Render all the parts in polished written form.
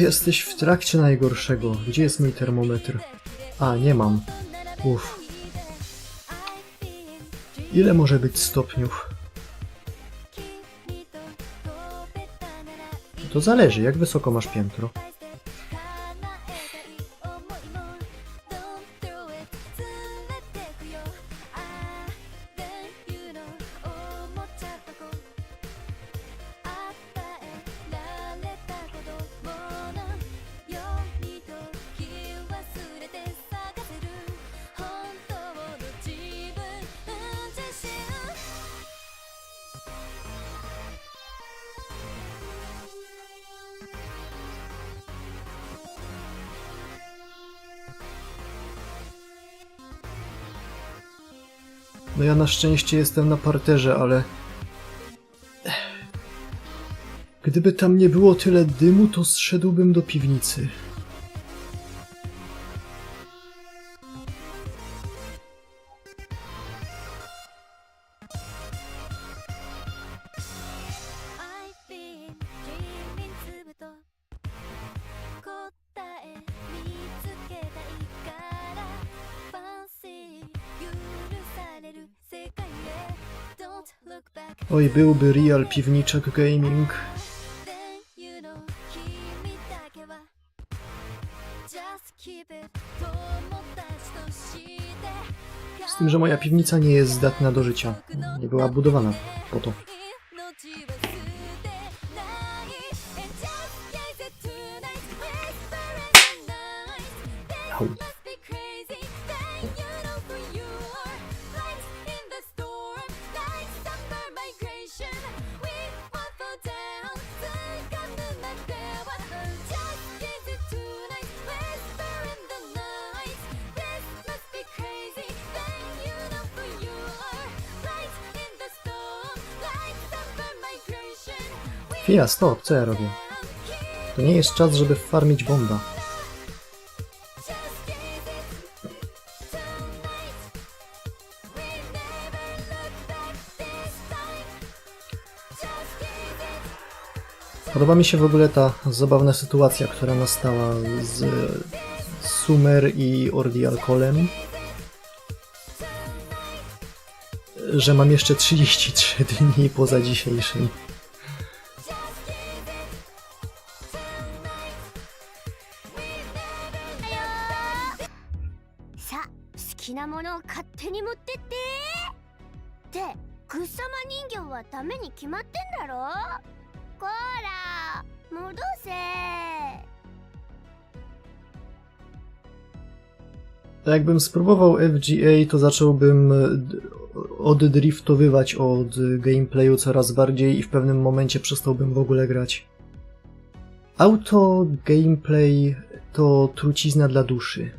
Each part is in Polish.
Jesteś w trakcie najgorszego. Gdzie jest mój termometr? A, nie mam. Uff. Ile może być stopniów? To zależy, jak wysoko masz piętro. No ja na szczęście jestem na parterze, ale... Gdyby tam nie było tyle dymu, to zszedłbym do piwnicy. Oj, byłby real piwniczek gaming. Z tym, że moja piwnica nie jest zdatna do życia. Nie była budowana po to. Au. Chwila, stop, co ja robię? To nie jest czas, żeby farmić bomba. Podoba mi się w ogóle ta zabawna sytuacja, która nastała z Sumer i Ordeal kolem, że mam jeszcze 33 dni poza dzisiejszym. Jakbym spróbował FGA, to zacząłbym oddriftowywać od gameplayu coraz bardziej i w pewnym momencie przestałbym w ogóle grać. Auto gameplay to trucizna dla duszy.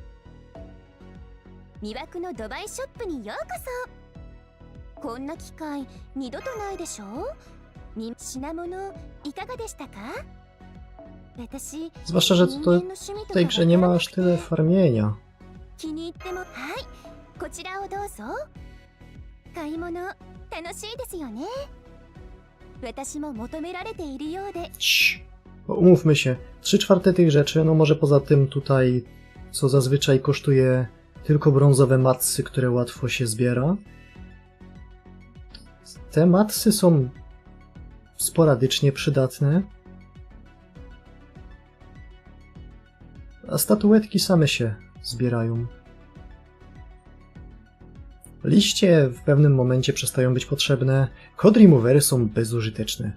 Zwłaszcza, że w tej grze nie ma aż tyle farmienia. Umówmy się, 3/4 tych rzeczy, no może poza tym tutaj, co zazwyczaj kosztuje tylko brązowe matsy, które łatwo się zbiera. Te matsy są sporadycznie przydatne, a statuetki same się zbierają. Liście w pewnym momencie przestają być potrzebne, code removery są bezużyteczne.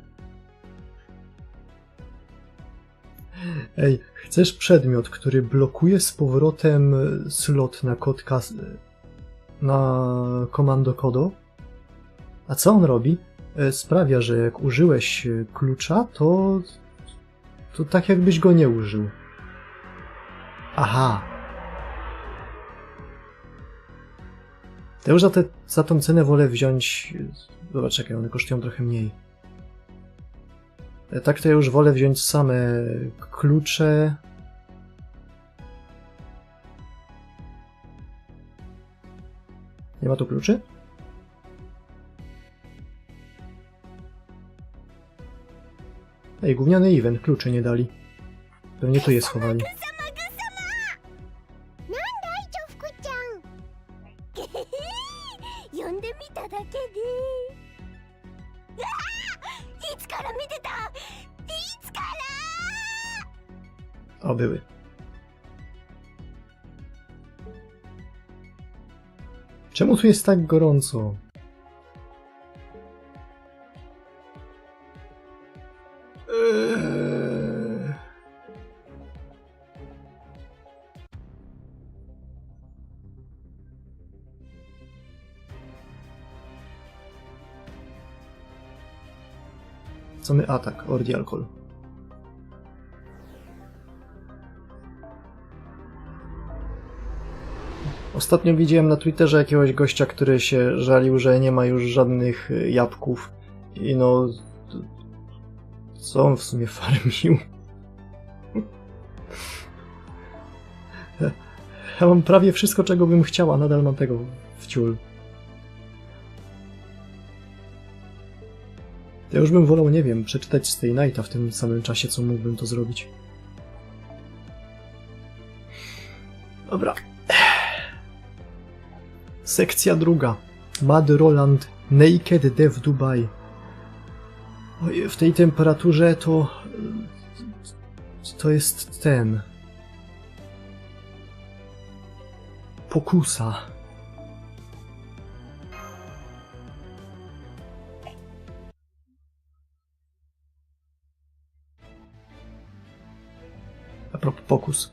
Ej, chcesz przedmiot, który blokuje z powrotem slot na na komando kodo? A co on robi? Sprawia, że jak użyłeś klucza, to tak jakbyś go nie użył. Aha. To już za tą cenę wolę wziąć... Dobra, czekaj, one kosztują trochę mniej. Tak to ja już wolę wziąć same klucze. Nie ma tu kluczy? Ej, gówniany event, kluczy nie dali. Pewnie tu je schowali. O, były. Czemu tu jest tak gorąco? Co my atak? Ordeal call. Ostatnio widziałem na Twitterze jakiegoś gościa, który się żalił, że nie ma już żadnych jabłków. I no... Co on w sumie farmił? Ja mam prawie wszystko, czego bym chciała, nadal mam tego wciul. Ja już bym wolał, nie wiem, przeczytać Stay Nighta w tym samym czasie, co mógłbym to zrobić. Dobra. Sekcja druga. Mad Roland, Naked Dev Dubai. Oj, w tej temperaturze to jest ten... Pokusa. A propos pokus.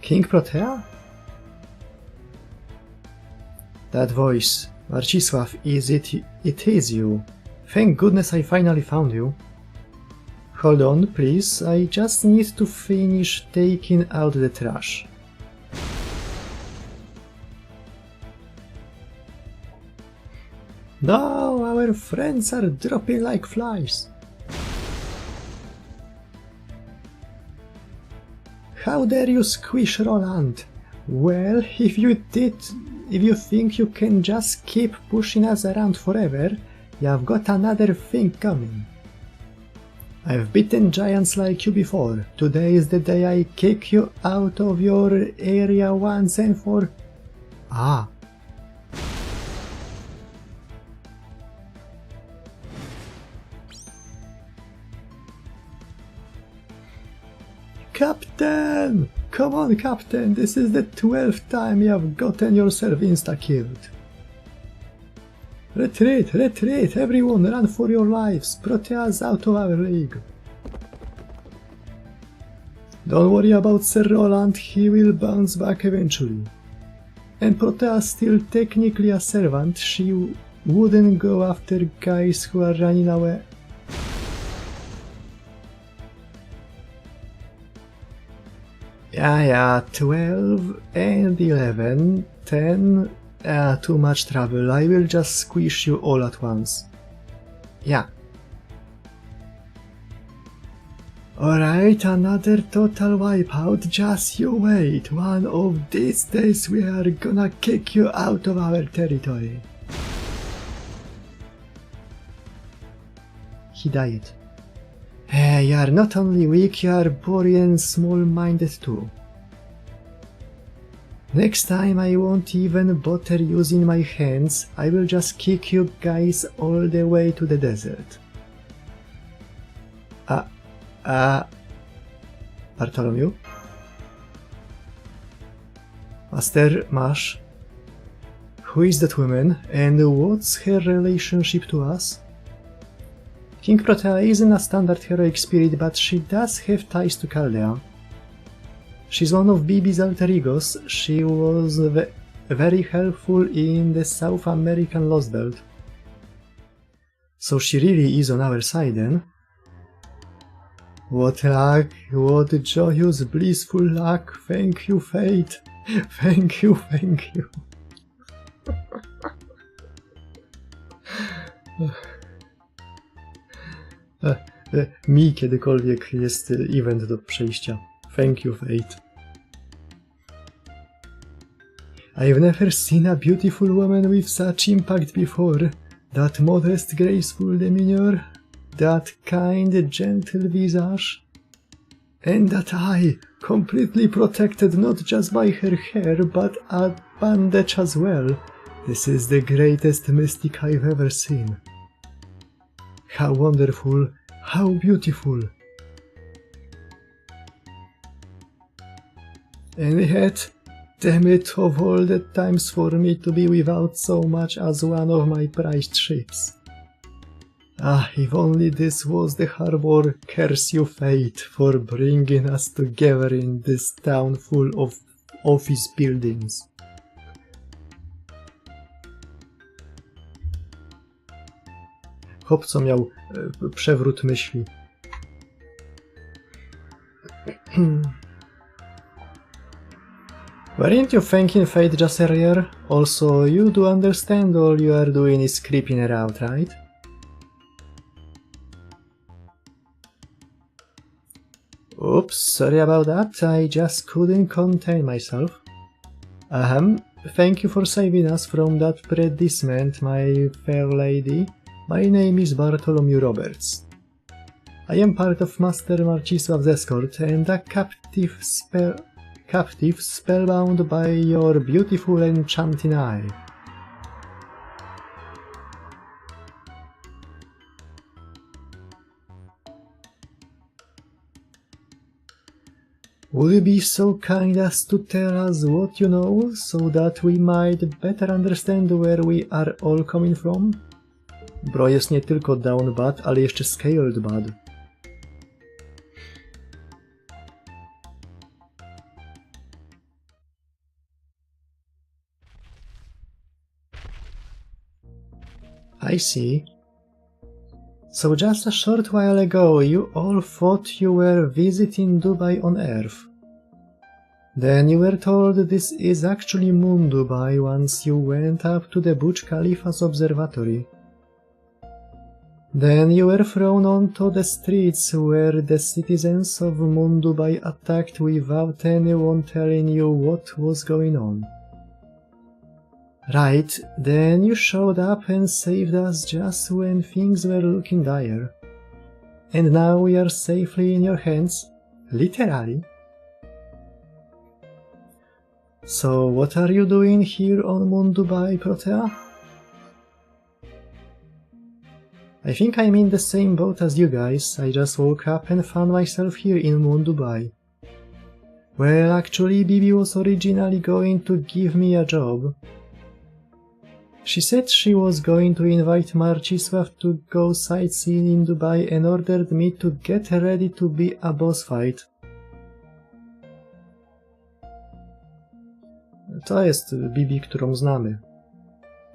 King Protea? That voice. Marcisław, it is you. Thank goodness I finally found you. Hold on, please. I just need to finish taking out the trash. No, our friends are dropping like flies. How dare you squish Roland? Well, if you think you can just keep pushing us around forever, you've got another thing coming. I've beaten giants like you before. Today is the day I kick you out of your area once and for... Ah. Captain! Come on, Captain! This is the 12th time you have gotten yourself insta-killed. Retreat! Retreat! Everyone, run for your lives! Protea's out of our league! Don't worry about Sir Roland, he will bounce back eventually. And Protea's still technically a servant, she wouldn't go after guys who are running away. Yeah, 12 and 11, 10, too much trouble, I will just squish you all at once. Yeah. Alright, another total wipeout, just you wait, one of these days we are gonna kick you out of our territory. He died. You are not only weak, you are boring and small-minded too. Next time I won't even bother using my hands, I will just kick you guys all the way to the desert. Bartholomew? Master Mash? Who is that woman, and what's her relationship to us? King Protea isn't a standard heroic spirit, but she does have ties to Chaldea. She's one of Bibi's alter egos. She was very helpful in the South American Lost Belt. So she really is on our side then. What luck, what joyous blissful luck, thank you fate, thank you. Mi kiedykolwiek jest event do przejścia. Thank you, fate. I've never seen a beautiful woman with such impact before. That modest, graceful demeanor, that kind, gentle visage, and that eye, completely protected not just by her hair, but a bandage as well. This is the greatest mystic I've ever seen. How wonderful, how beautiful. And yet, damn it, of all the times for me to be without so much as one of my prized ships. Ah, if only this was the harbor, curse you fate for bringing us together in this town full of office buildings. Chłopco miał przewrót myśli. Weren't you thanking fate just earlier? Also, you do understand all you are doing is creeping her out, right? Oops, sorry about that, I just couldn't contain myself. Thank you for saving us from that predicament, my fair lady. My name is Bartholomew Roberts. I am part of Master Marcisław's escort and a captive spellbound by your beautiful enchanting eye. Would you be so kind as to tell us what you know, so that we might better understand where we are all coming from? Bro jest nie tylko down bad, ale jeszcze scaled bad. I see. So just a short while ago you all thought you were visiting Dubai on Earth. Then you were told this is actually Moon Dubai once you went up to the Burj Khalifa's observatory. Then you were thrown onto the streets where the citizens of Moon Dubai attacked without anyone telling you what was going on. Right, then you showed up and saved us just when things were looking dire. and now we are safely in your hands. Literally. So what are you doing here on Moon Dubai, Protea? I think I'm in the same boat as you guys. I just woke up and found myself here in Moon Dubai. Well, actually, Bibi was originally going to give me a job. She said she was going to invite Marcisław to go sightseeing in Dubai and ordered me to get ready to be a boss fight. To jest Bibi, którą znamy.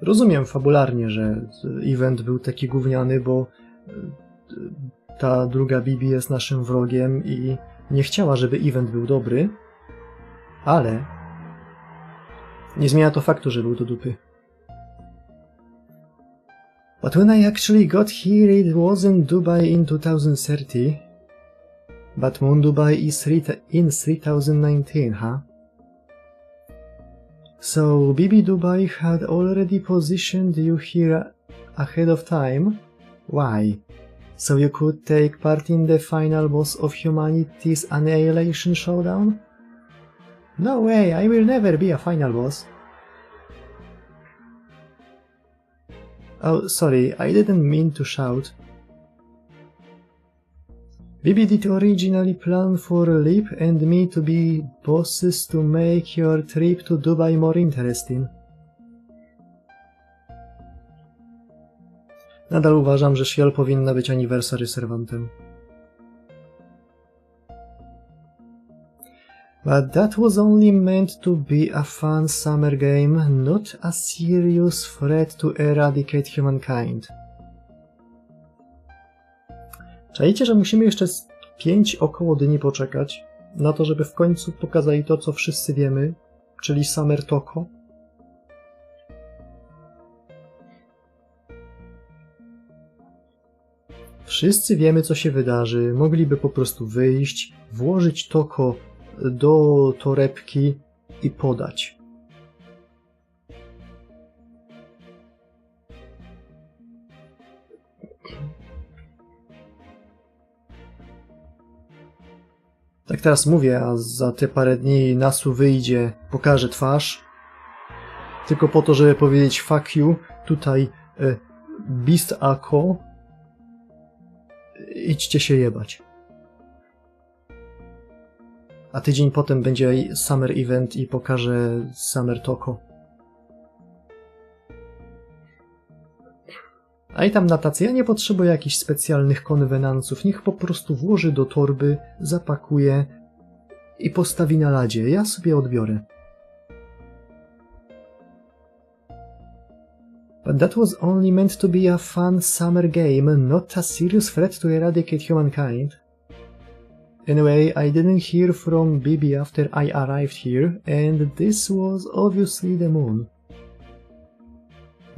Rozumiem fabularnie, że event był taki gówniany, bo ta druga Bibi jest naszym wrogiem i nie chciała, żeby event był dobry, ale nie zmienia to faktu, że był do dupy. But when I actually got here, it wasn't Dubai in 2030, but Moon Dubai is in 3019, huh? So Bibi Dubai had already positioned you here ahead of time? Why? So you could take part in the final boss of Humanity's Annihilation Showdown? No way, I will never be a final boss. Oh, sorry, I didn't mean to shout. Bibi did originally plan for Lip and me to be bosses to make your trip to Dubai more interesting. Nadal uważam, że Shiel powinna być anniversary serwantem. But that was only meant to be a fun summer game, not a serious threat to eradicate humankind. Czajcie, że musimy jeszcze 5 około dni poczekać na to, żeby w końcu pokazali to, co wszyscy wiemy, czyli Summer Toko? Wszyscy wiemy, co się wydarzy. Mogliby po prostu wyjść, włożyć Toko do torebki i podać. Tak teraz mówię, a za te parę dni Nasu wyjdzie, pokaże twarz, tylko po to, żeby powiedzieć fuck you, tutaj Beast Ako, idźcie się jebać. A tydzień potem będzie Summer Event i pokaże Summer Toko. A i tam na tacy, ja nie potrzebuję jakichś specjalnych konwenansów, niech po prostu włoży do torby, zapakuje i postawi na ladzie, ja sobie odbiorę. But that was only meant to be a fun summer game, not a serious threat to eradicate humankind. Anyway, I didn't hear from Bibi after I arrived here, and this was obviously the moon.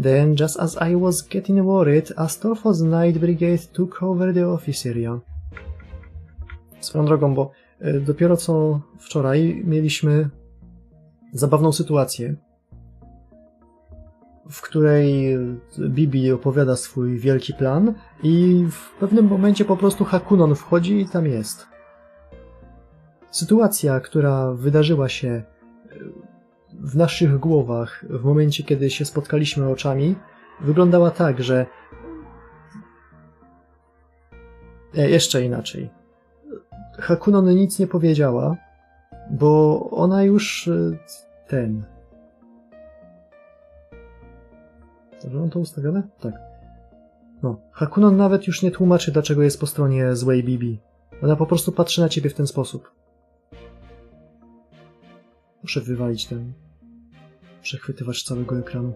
Then, just as I was getting worried, Astolfo's Night Brigade took over the office area. Swoją drogą, bo dopiero co wczoraj mieliśmy zabawną sytuację, w której Bibi opowiada swój wielki plan i w pewnym momencie po prostu Hakunon wchodzi i tam jest. Sytuacja, która wydarzyła się w naszych głowach w momencie, kiedy się spotkaliśmy oczami, wyglądała tak, że... jeszcze inaczej. Hakunon nic nie powiedziała, bo ona już... Dobrze mam to ustawione? Tak. No, Hakunon nawet już nie tłumaczy, dlaczego jest po stronie złej Bibi. Ona po prostu patrzy na ciebie w ten sposób. Muszę wywalić ten przechwytywacz całego ekranu.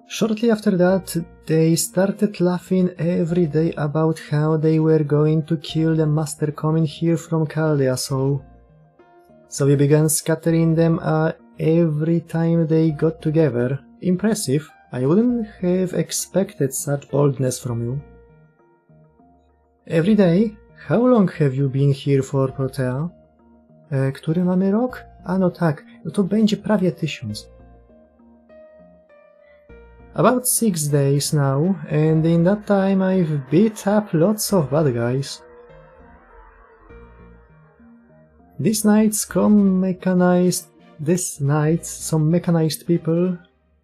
Shortly after that, they started laughing every day about how they were going to kill the master coming here from Chaldea, so we began scattering them every time they got together. Impressive. I wouldn't have expected such boldness from you. Every day? How long have you been here for, Protea? Który mamy rok? A no tak, no to będzie prawie 1000. About 6 days now, and in that time I've beat up lots of bad guys. These nights some mechanized people,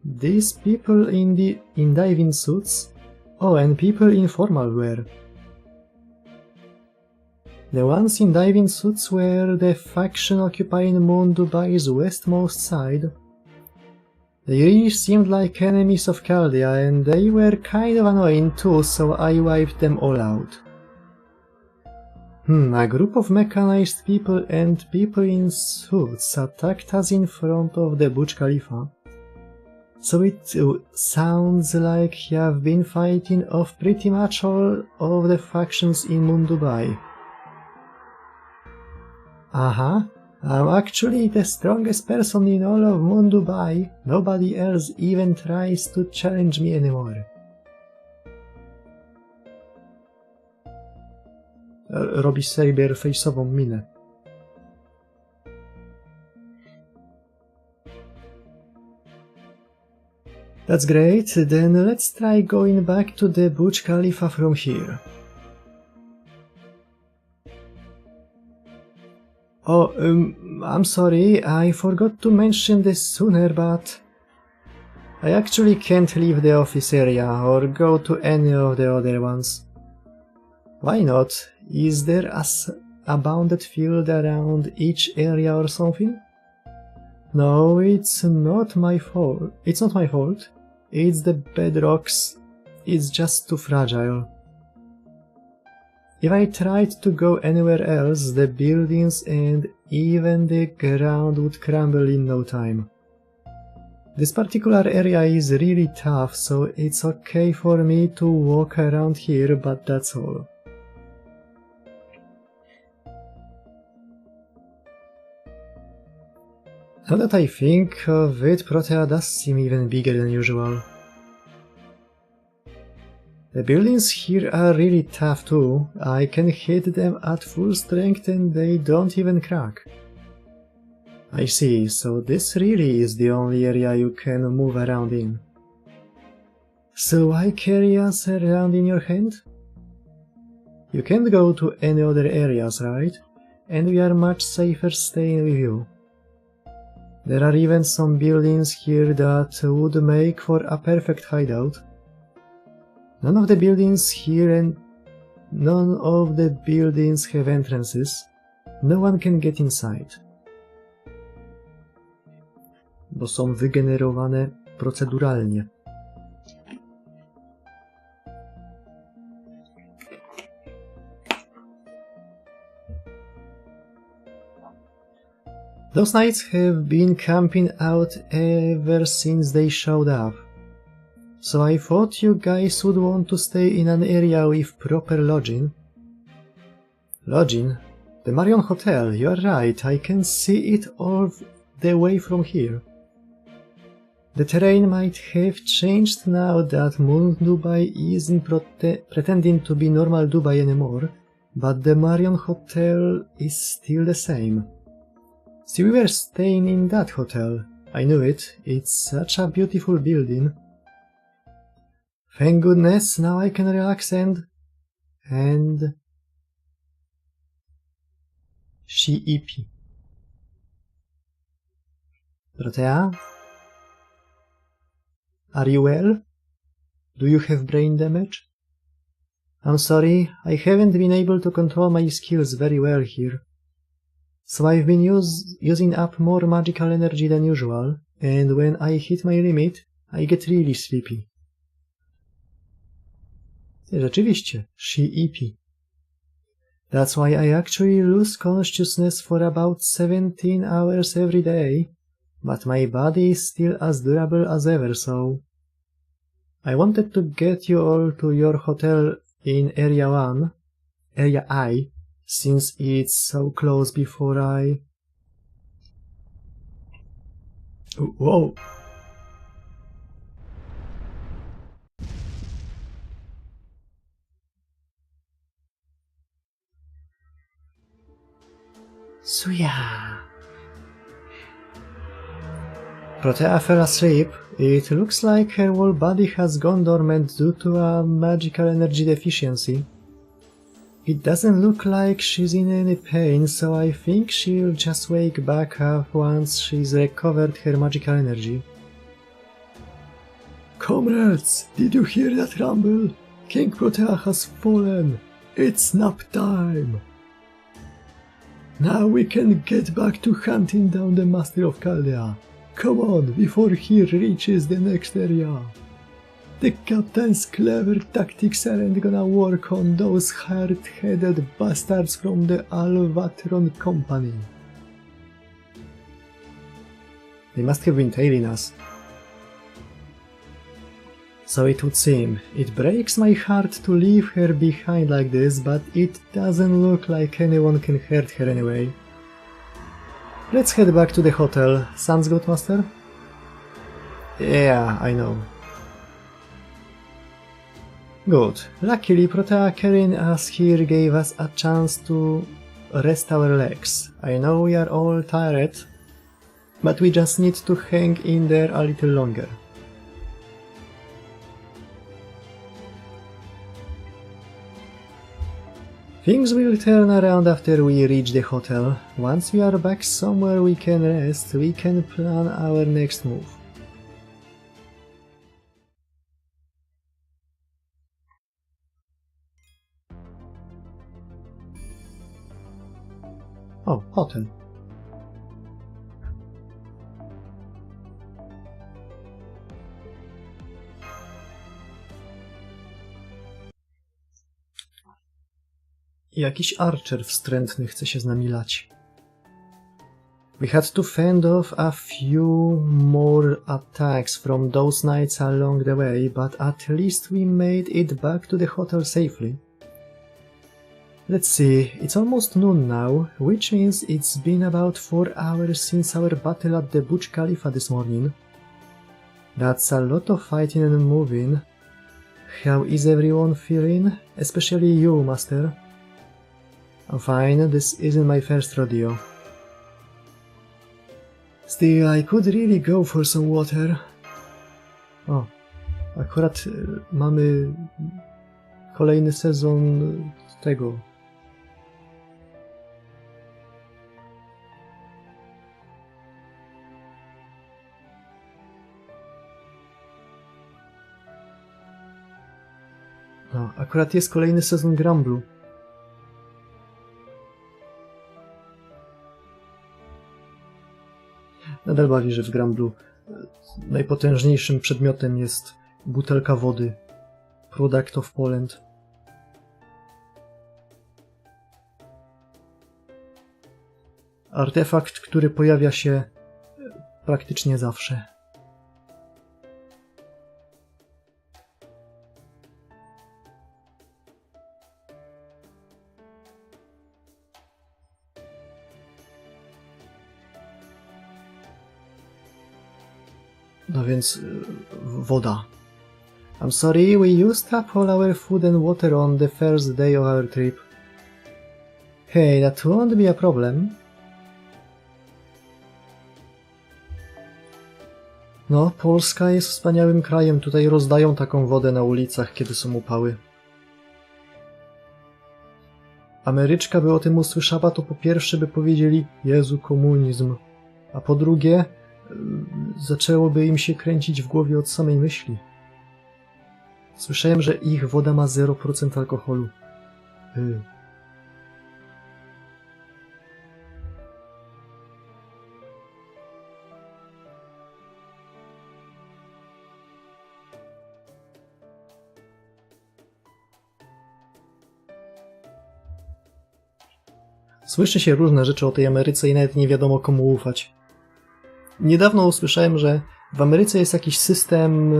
these people in diving suits, oh, and people in formal wear. The ones in diving suits were the faction occupying Moon Dubai's westmost side. They really seemed like enemies of Chaldea, and they were kind of annoying too, so I wiped them all out. A group of mechanized people and people in suits attacked us in front of the Burj Khalifa. So it sounds like you've been fighting off pretty much all of the factions in Moon Dubai. I'm actually the strongest person in all of Moon Dubai. Nobody else even tries to challenge me anymore. Robi cyberface'ową minę. That's great, then let's try going back to the Burj Khalifa from here. Oh, I'm sorry, I forgot to mention this sooner, but I actually can't leave the office area or go to any of the other ones. Why not? Is there a bounded field around each area or something? No, it's not my fault. It's not my fault. It's the bedrocks. It's just too fragile. If I tried to go anywhere else, the buildings and even the ground would crumble in no time. This particular area is really tough, so it's okay for me to walk around here, but that's all. Now that I think of it, Protea does seem even bigger than usual. The buildings here are really tough too. I can hit them at full strength and they don't even crack. I see, so this really is the only area you can move around in. So why carry us around in your hand? You can't go to any other areas, right? And we are much safer staying with you. There are even some buildings here that would make for a perfect hideout. None of the buildings here and none of the buildings have entrances. No one can get inside. Bo są wygenerowane proceduralnie. Those knights have been camping out ever since they showed up. So I thought you guys would want to stay in an area with proper lodging. Lodging? The Marion Hotel, you're right, I can see it all the way from here. The terrain might have changed now that Moon Dubai isn't pretending to be normal Dubai anymore, but the Marion Hotel is still the same. See, we were staying in that hotel. I knew it, it's such a beautiful building. Thank goodness, now I can relax and... She-EP. Protea? Are you well? Do you have brain damage? I'm sorry, I haven't been able to control my skills very well here. So I've been using up more magical energy than usual, and when I hit my limit, I get really sleepy. Rzeczywiście, she-EP. That's why I actually lose consciousness for about 17 hours every day, but my body is still as durable as ever, so... I wanted to get you all to your hotel in Area I, since it's so close before I... Whoa! Tatsuya! Protea fell asleep. It looks like her whole body has gone dormant due to a magical energy deficiency. It doesn't look like she's in any pain, so I think she'll just wake back up once she's recovered her magical energy. Comrades, did you hear that rumble? King Protea has fallen. It's nap time. Now we can get back to hunting down the Master of Chaldea. Come on, before he reaches the next area. The captain's clever tactics aren't gonna work on those hard-headed bastards from the Alvatron Company. They must have been tailing us. So it would seem. It breaks my heart to leave her behind like this, but it doesn't look like anyone can hurt her anyway. Let's head back to the hotel. Sounds good, Master? Yeah, I know. Good. Luckily, Protea carrying us here gave us a chance to rest our legs. I know we are all tired, but we just need to hang in there a little longer. Things will turn around after we reach the hotel. Once we are back somewhere we can rest, we can plan our next move. Oh, hotel. Jakiś archer wstrętny chce się z nami lać. We had to fend off a few more attacks from those knights along the way, but at least we made it back to the hotel safely. Let's see, it's almost noon now, which means it's been about 4 hours since our battle at the Burj Khalifa this morning. That's a lot of fighting and moving. How is everyone feeling? Especially you, Master. I'm fine, this isn't my first rodeo. Still, I could really go for some water. O, akurat mamy kolejny sezon tego. No, akurat jest kolejny sezon Grumblu. Nadal bawi, że w Grumblu najpotężniejszym przedmiotem jest butelka wody. Product of Poland. Artefakt, który pojawia się praktycznie zawsze. No więc woda. I'm sorry, we used up all our food and water on the first day of our trip. Hey, that won't be a problem. No, Polska jest wspaniałym krajem. Tutaj rozdają taką wodę na ulicach, kiedy są upały. Ameryczka by o tym usłyszała, to po pierwsze by powiedzieli Jezu, komunizm. A po drugie, zaczęłoby im się kręcić w głowie od samej myśli. Słyszałem, że ich woda ma 0% alkoholu. Słyszy się różne rzeczy o tej Ameryce i nawet nie wiadomo komu ufać. Niedawno usłyszałem, że w Ameryce jest jakiś system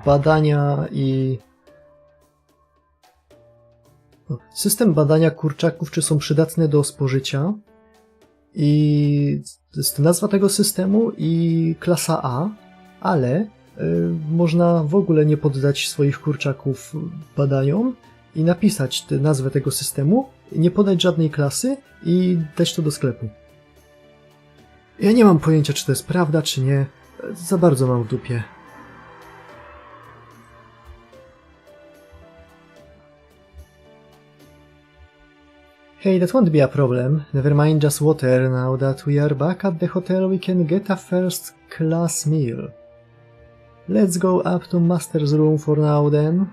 badania system badania kurczaków, czy są przydatne do spożycia. I to jest nazwa tego systemu i klasa A, ale można w ogóle nie poddać swoich kurczaków badaniom i napisać nazwę tego systemu nie podać żadnej klasy i dać to do sklepu. Ja nie mam pojęcia, czy to jest prawda, czy nie. Za bardzo mam w dupie. Hey, that won't be a problem. Never mind just water. Now that we are back at the hotel, we can get a first class meal. Let's go up to Master's room for now then.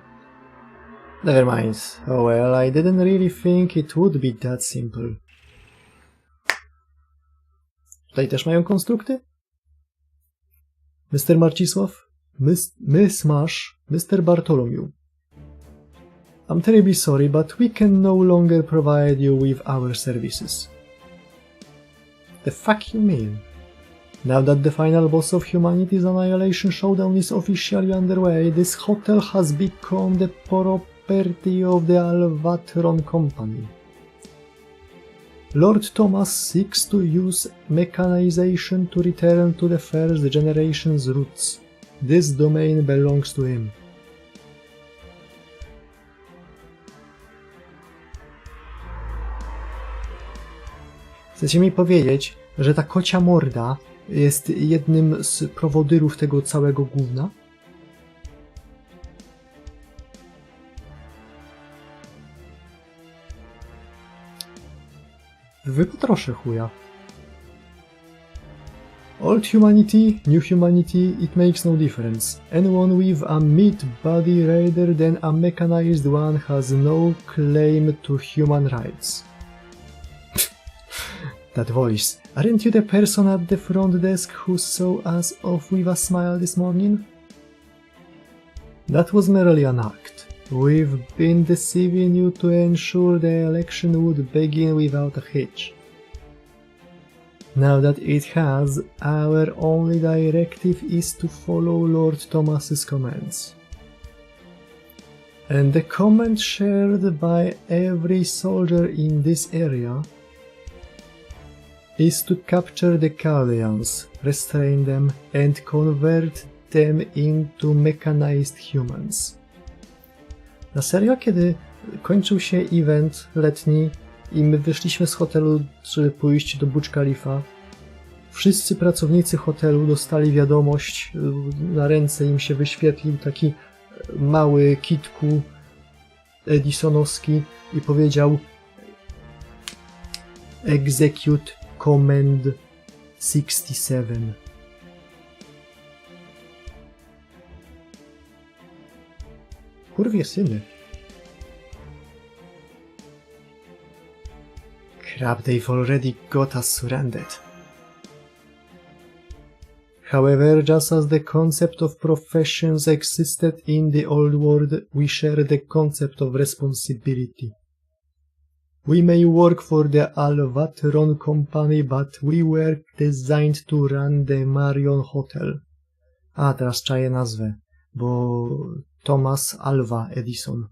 Never mind. Oh well, I didn't really think it would be that simple. Tutaj też mają konstrukty? Mr. Marcisław? Miss Mash? Mr. Bartholomew? I'm terribly sorry, but we can no longer provide you with our services. The fuck you mean? Now that the final boss of Humanity's Annihilation Showdown is officially underway, this hotel has become the property of the Alvatron Company. Lord Thomas seeks to use mechanization to return to the first generation's roots. This domain belongs to him. Chcecie mi powiedzieć, że ta kocia morda jest jednym z prowodyrów tego całego gówna? Wypotroszę chuja. Old humanity, new humanity, it makes no difference. Anyone with a meat body rather than a mechanized one has no claim to human rights. That voice. Aren't you the person at the front desk who saw us off with a smile this morning? That was merely an act. We've been deceiving you to ensure the election would begin without a hitch. Now that it has, our only directive is to follow Lord Thomas's commands. And the command shared by every soldier in this area is to capture the Chaldeans, restrain them, and convert them into mechanized humans. Na serio, kiedy kończył się event letni i my wyszliśmy z hotelu, żeby pójść do Burj Khalifa, wszyscy pracownicy hotelu dostali wiadomość, na ręce im się wyświetlił taki mały kitku edisonowski i powiedział Execute Command 67. Kurwie syny. Crap, they've already got us surrounded. However, just as the concept of professions existed in the old world, we share the concept of responsibility. We may work for the Alvatron Company, but we were designed to run the Marion Hotel. A, teraz czaję nazwę, bo Thomas Alva Edison.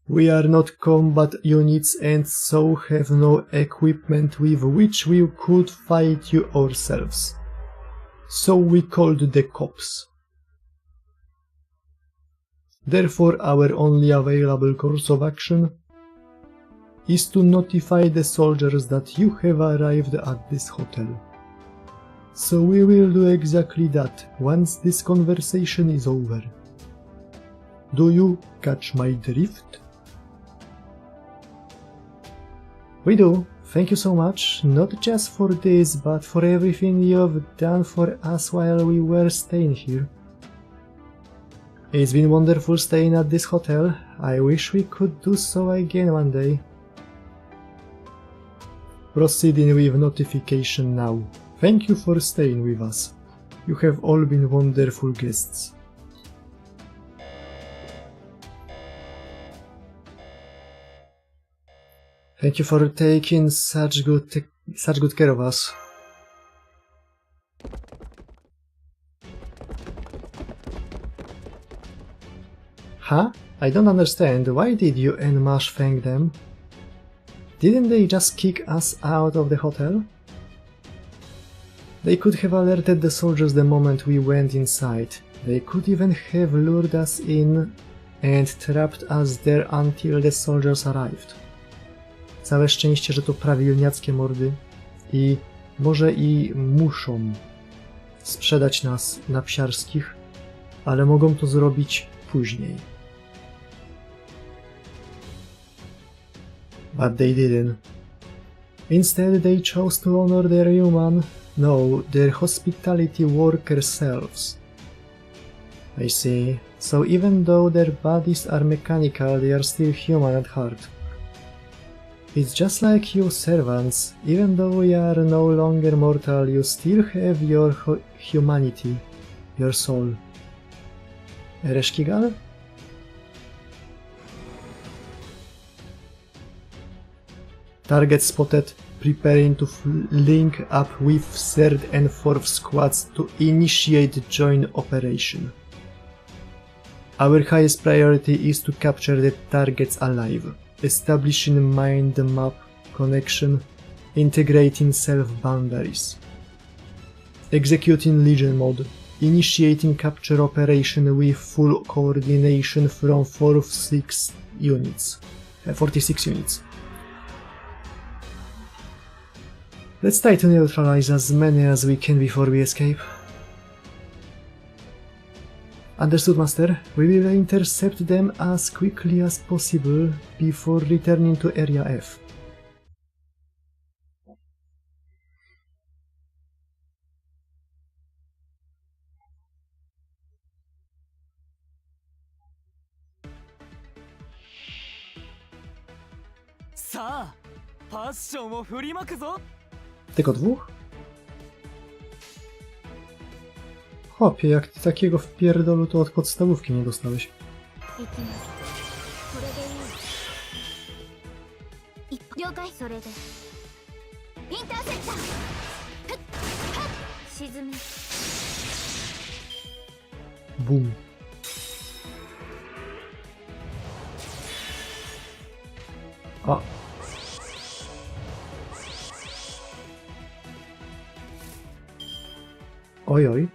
We are not combat units and so have no equipment with which we could fight you ourselves. So we called the cops. Therefore, our only available course of action is to notify the soldiers that you have arrived at this hotel. So we will do exactly that once this conversation is over. Do you catch my drift? We do. Thank you so much, not just for this, but for everything you've done for us while we were staying here. It's been wonderful staying at this hotel. I wish we could do so again one day. Proceeding with notification now. Thank you for staying with us. You have all been wonderful guests. Thank you for taking such good care of us. Huh? I don't understand. Why did you and Mash thank them? Didn't they just kick us out of the hotel? They could have alerted the soldiers the moment we went inside. They could even have lured us in and trapped us there until the soldiers arrived. Całe szczęście, że to prawilniackie mordy i może i muszą sprzedać nas na psiarskich, ale mogą to zrobić później. But they didn't. Instead they chose to honor their hospitality worker selves. I see. So even though their bodies are mechanical, they are still human at heart. It's just like you servants. Even though we are no longer mortal, you still have your humanity, your soul. Ereshkigal? Target spotted, preparing to link up with 3rd and 4th squads to initiate joint operation. Our highest priority is to capture the targets alive, establishing mind-map connection, integrating self-boundaries, executing Legion mode, initiating capture operation with full coordination from 46 units. Let's try to neutralize as many as we can before we escape. Understood, Master. We will intercept them as quickly as possible before returning to Area F. Tylko dwóch? Chłopie, jak ty takiego wpierdolu to od podstawówki nie dostałeś. Bum. A. Ojoj.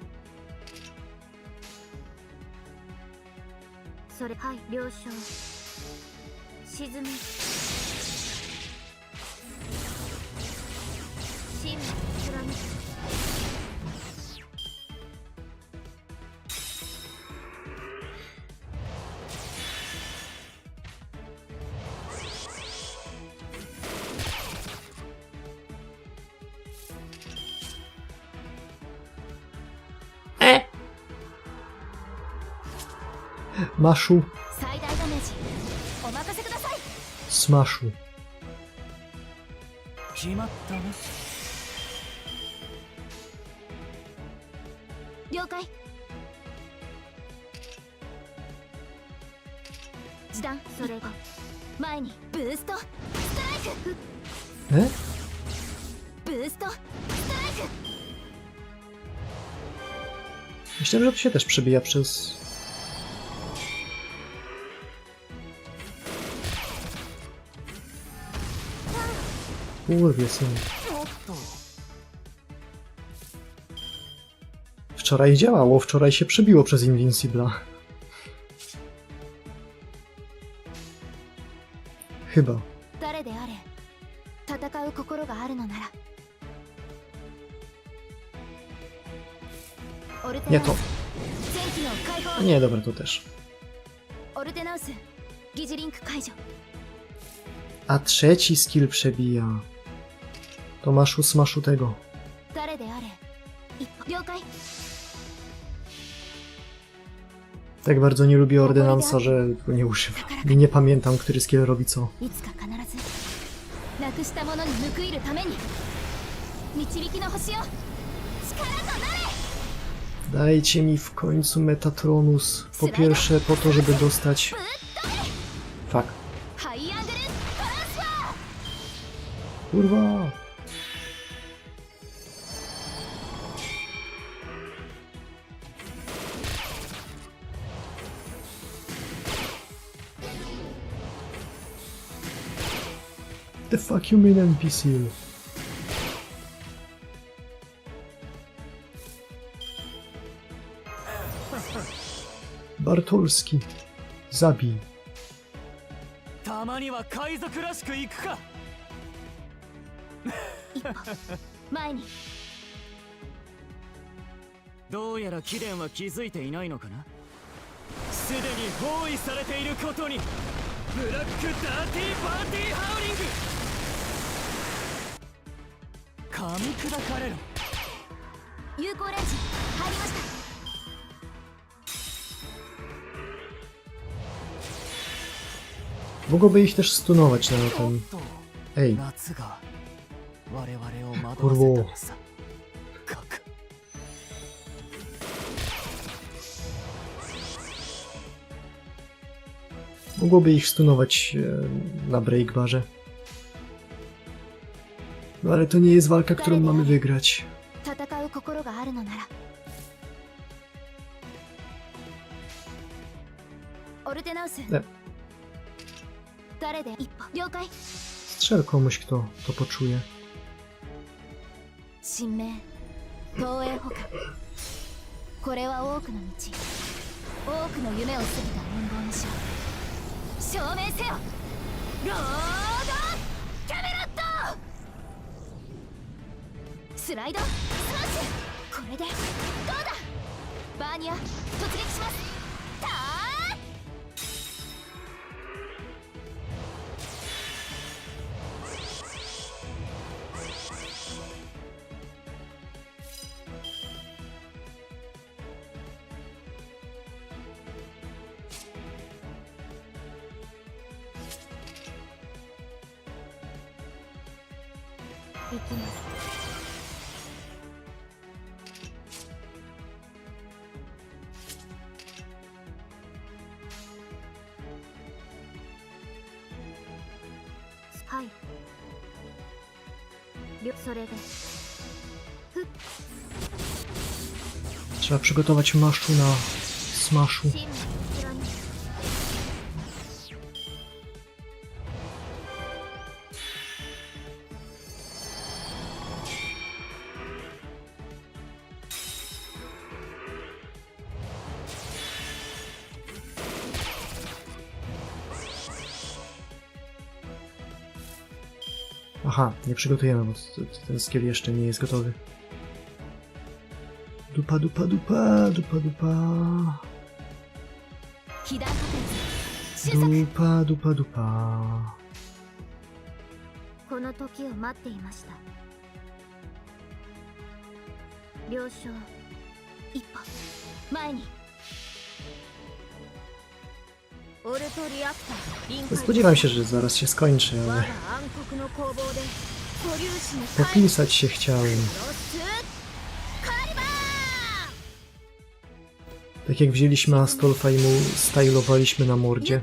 Maszu. Smaszu. Myślę, że to się też przebija przez... Kurwie syn. Wczoraj działało, wczoraj się przebiło przez Invincibla. Chyba. Nie to. Nie, dobra, to też. A trzeci skill przebija. To maszu smaszu tego. Tak bardzo nie lubię ordynansa, że go nie używam. I nie pamiętam, który skill robi co. Dajcie mi w końcu Metatronus. Po pierwsze po to, żeby dostać... Fuck. Kurwa! The fuck you mean NPC? Bartolski. Zabij. たまには海賊らしく行くか。一歩前に。どうやら貴殿は気づいていないのかな。すでに包囲されていることに。ブラックダーティーパーティーハウリング。噛み砕かれろ。有効レンジ入りました。 Mogłoby ich też stunować na ten... Ej. Kurwo. Mogłoby ich stunować na breakbarze. No ale to nie jest walka, którą mamy wygrać. Nie. Strzel komuś, kto to poczuje. Trzeba przygotować maszu na smashu. Aha, nie przygotujemy, bo ten skill jeszcze nie jest gotowy. Dupa, dupa, dupa, dupa, dupa. Dupa, dupa, dupa. Spodziewam się, że zaraz się skończy, ale... Popisać się chciałem. Tak jak wzięliśmy Astolfa i mu stylowaliśmy na mordzie.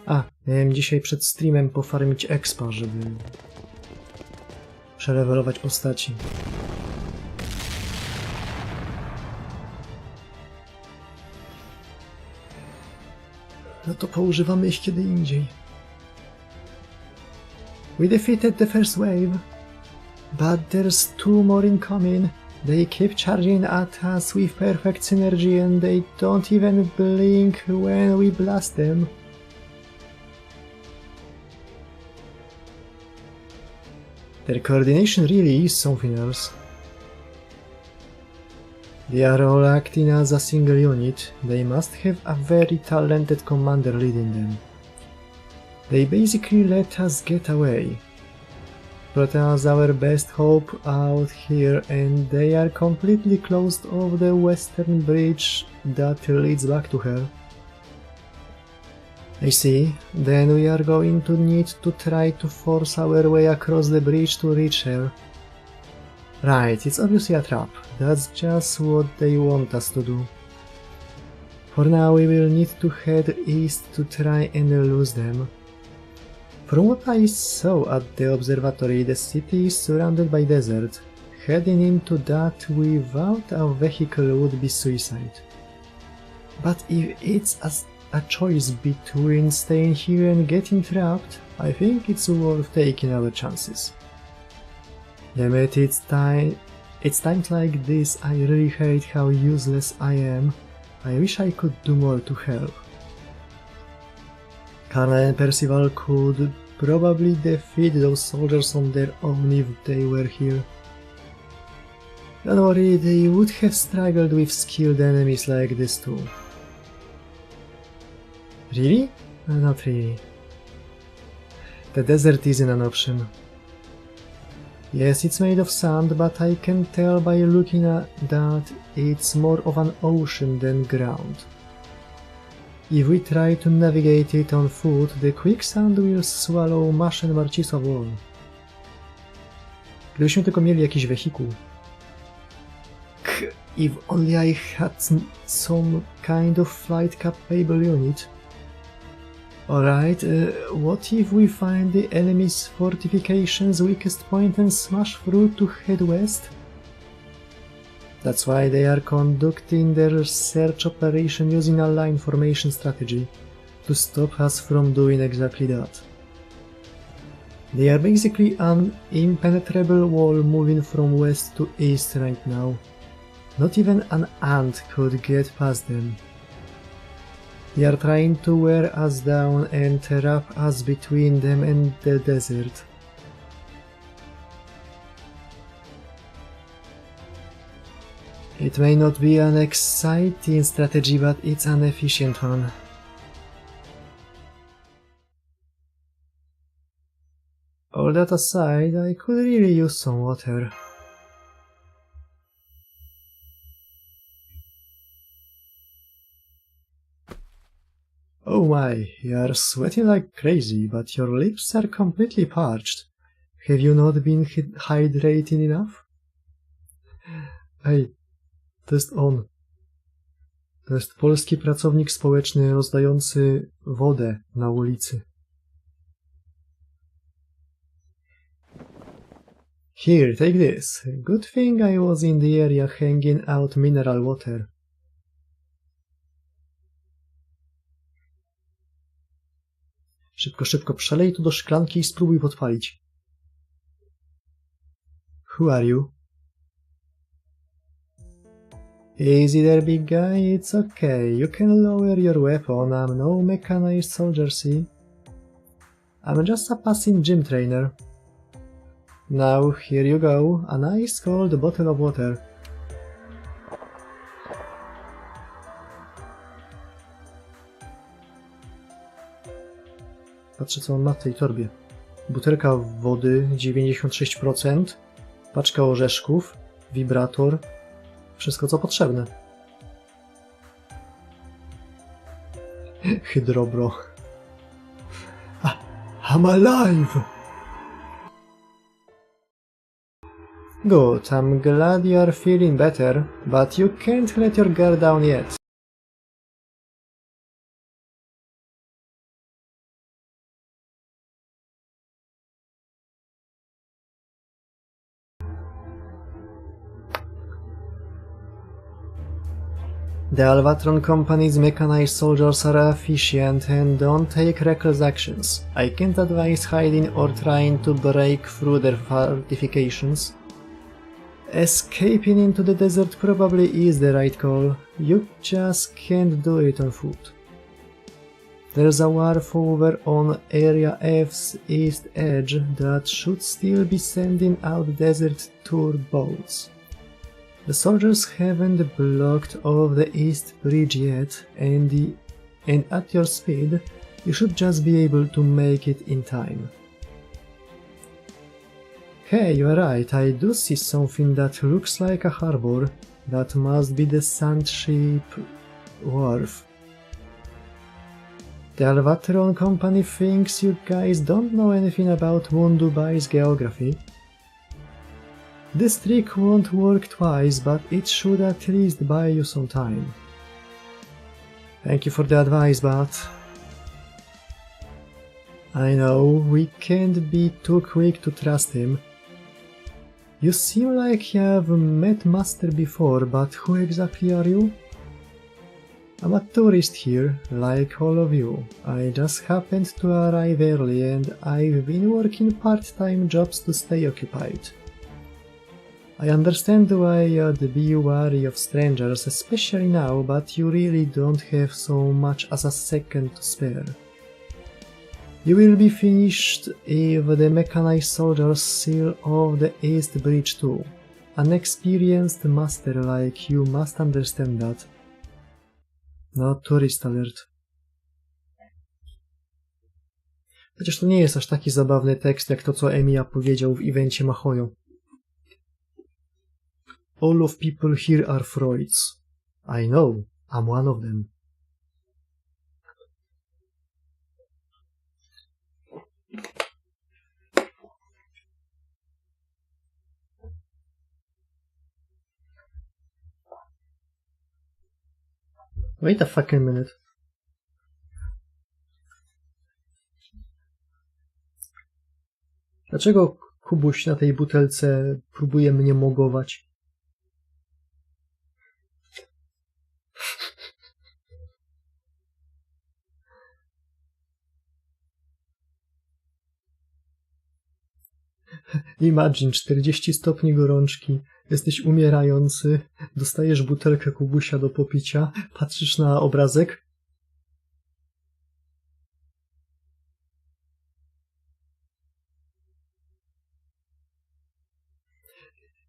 A, miałem dzisiaj przed streamem pofarmić expa, żeby przelewelować postaci. No to poużywamy ich kiedy indziej. We defeated the first wave, but there's two more incoming. They keep charging at us with perfect synergy and they don't even blink when we blast them. Their coordination really is something else. They are all acting as a single unit. They must have a very talented commander leading them. They basically let us get away. Brought us our best hope out here and they are completely closed off the western bridge that leads back to her. I see. Then we are going to need to try to force our way across the bridge to reach her. Right, it's obviously a trap. That's just what they want us to do. For now we will need to head east to try and lose them. From what I saw at the observatory, the city is surrounded by desert. Heading into that without a vehicle would be suicide. But if it's a choice between staying here and getting trapped, I think it's worth taking our chances. Damn it, it's times like this I really hate how useless I am. I wish I could do more to help. Carl and Percival could probably defeat those soldiers on their own if they were here. Don't worry, they would have struggled with skilled enemies like this too. Really? Not really. The desert isn't an option. Yes, it's made of sand, but I can tell by looking at that it's more of an ocean than ground. If we try to navigate it on foot, the quicksand will swallow Masz and Marcisław all. Gdybyśmy tylko mieli jakiś wehikuł. If only I had some kind of flight-capable unit. Alright, what if we find the enemy's fortification's weakest point and smash through to head west? That's why they are conducting their search operation using a line formation strategy, to stop us from doing exactly that. They are basically an impenetrable wall moving from west to east right now. Not even an ant could get past them. They are trying to wear us down and trap us between them and the desert. It may not be an exciting strategy, but it's an efficient one. All that aside, I could really use some water. Oh my, you are sweating like crazy, but your lips are completely parched. Have you not been hydrating enough? Ej, to jest on. To jest polski pracownik społeczny rozdający wodę na ulicy. Here, take this. Good thing I was in the area hanging out mineral water. Szybko, szybko, przelej to do szklanki i spróbuj podpalić. Who are you? Easy there, big guy, it's okay. You can lower your weapon. I'm no mechanized soldier, see? I'm just a passing gym trainer. Now, here you go, a nice cold bottle of water. Patrzę, co on ma w tej torbie. Butelka wody 96%, paczka orzeszków, wibrator, wszystko co potrzebne. Hydrobro. I'm alive! Good, I'm glad you're feeling better, but you can't let your guard down yet. The Alvatron Company's mechanized soldiers are efficient and don't take reckless actions. I can't advise hiding or trying to break through their fortifications. Escaping into the desert probably is the right call. You just can't do it on foot. There's a wharf over on Area F's east edge that should still be sending out desert tour boats. The soldiers haven't blocked off the east bridge yet, and at your speed, you should just be able to make it in time. Hey, you are right, I do see something that looks like a harbor. That must be the Sandship Wharf. The Alvatron Company thinks you guys don't know anything about Moon Dubai's geography. This trick won't work twice, but it should at least buy you some time. Thank you for the advice, but... I know, we can't be too quick to trust him. You seem like you've met Master before, but who exactly are you? I'm a tourist here, like all of you. I just happened to arrive early and I've been working part-time jobs to stay occupied. I understand why you'd be wary of strangers, especially now, but you really don't have so much as a second to spare. You will be finished if the mechanized soldiers seal off the East Bridge too. An experienced master like you must understand that. No, tourist alert. Chociaż to nie jest aż taki zabawny tekst, jak to, co Emiya powiedział w evencie Mahoyo. All of people here are Freuds. I know, I'm one of them. Wait a fucking minute. Dlaczego Kubuś na tej butelce próbuje mnie mogować? Imagine, 40 stopni gorączki, jesteś umierający, dostajesz butelkę Kubusia do popicia, patrzysz na obrazek.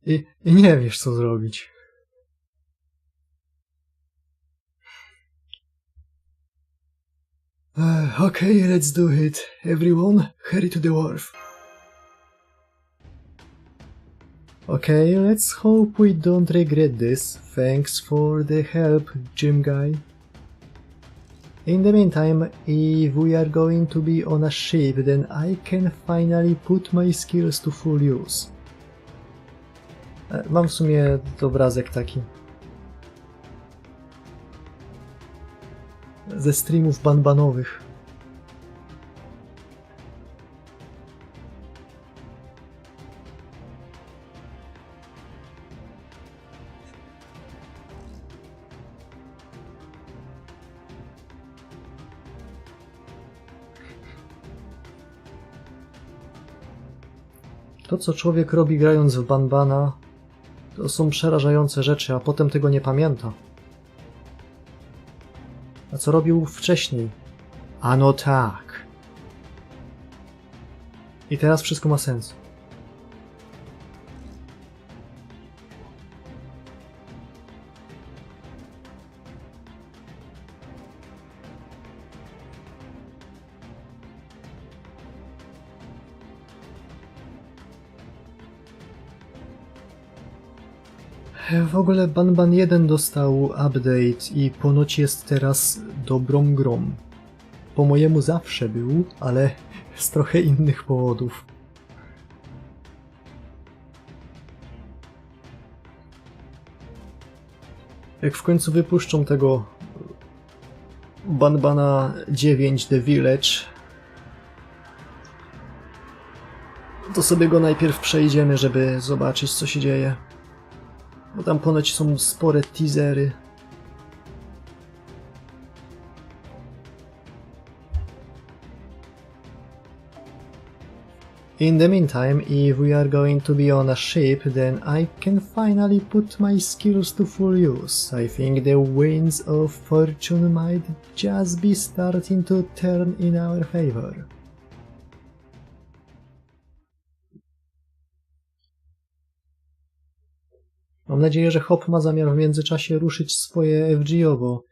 I nie wiesz, co zrobić. Okay, let's do it. Everyone, hurry to the wharf. Okay, let's hope we don't regret this. Thanks for the help, gym guy. In the meantime, if we are going to be on a ship, then I can finally put my skills to full use. Mam w sumie obrazek taki. Ze streamów banbanowych. To, co człowiek robi grając w banbana, to są przerażające rzeczy, a potem tego nie pamięta. A co robił wcześniej? A no tak. I teraz wszystko ma sens. W ogóle Banban 1 dostał update i ponoć jest teraz dobrą grą. Po mojemu zawsze był, ale z trochę innych powodów. Jak w końcu wypuszczą tego Banbana 9 The Village, to sobie go najpierw przejdziemy, żeby zobaczyć, co się dzieje. Bo tam ponoć są spore teasery. In the meantime, if we are going to be on a ship, then I can finally put my skills to full use. I think the winds of fortune might just be starting to turn in our favor. Mam nadzieję, że Hop ma zamiar w międzyczasie ruszyć swoje FGO, bo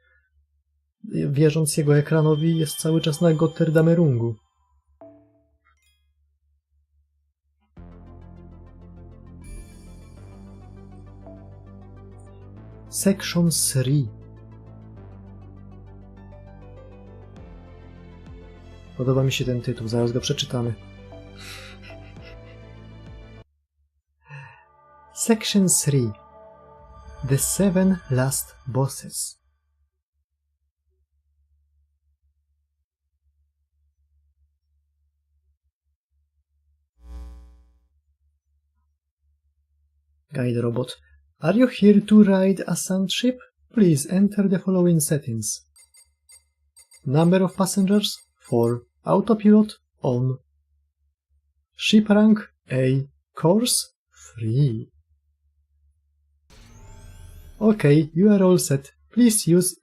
wierząc jego ekranowi jest cały czas na Gotterdamerungu. Section 3. Podoba mi się ten tytuł, zaraz go przeczytamy. Section 3. The 7 Last Bosses. Guide robot. Are you here to ride a sand ship? Please enter the following settings. Number of passengers 4. Autopilot on. Ship rank A. Course 3. Okay, you are all set. Please use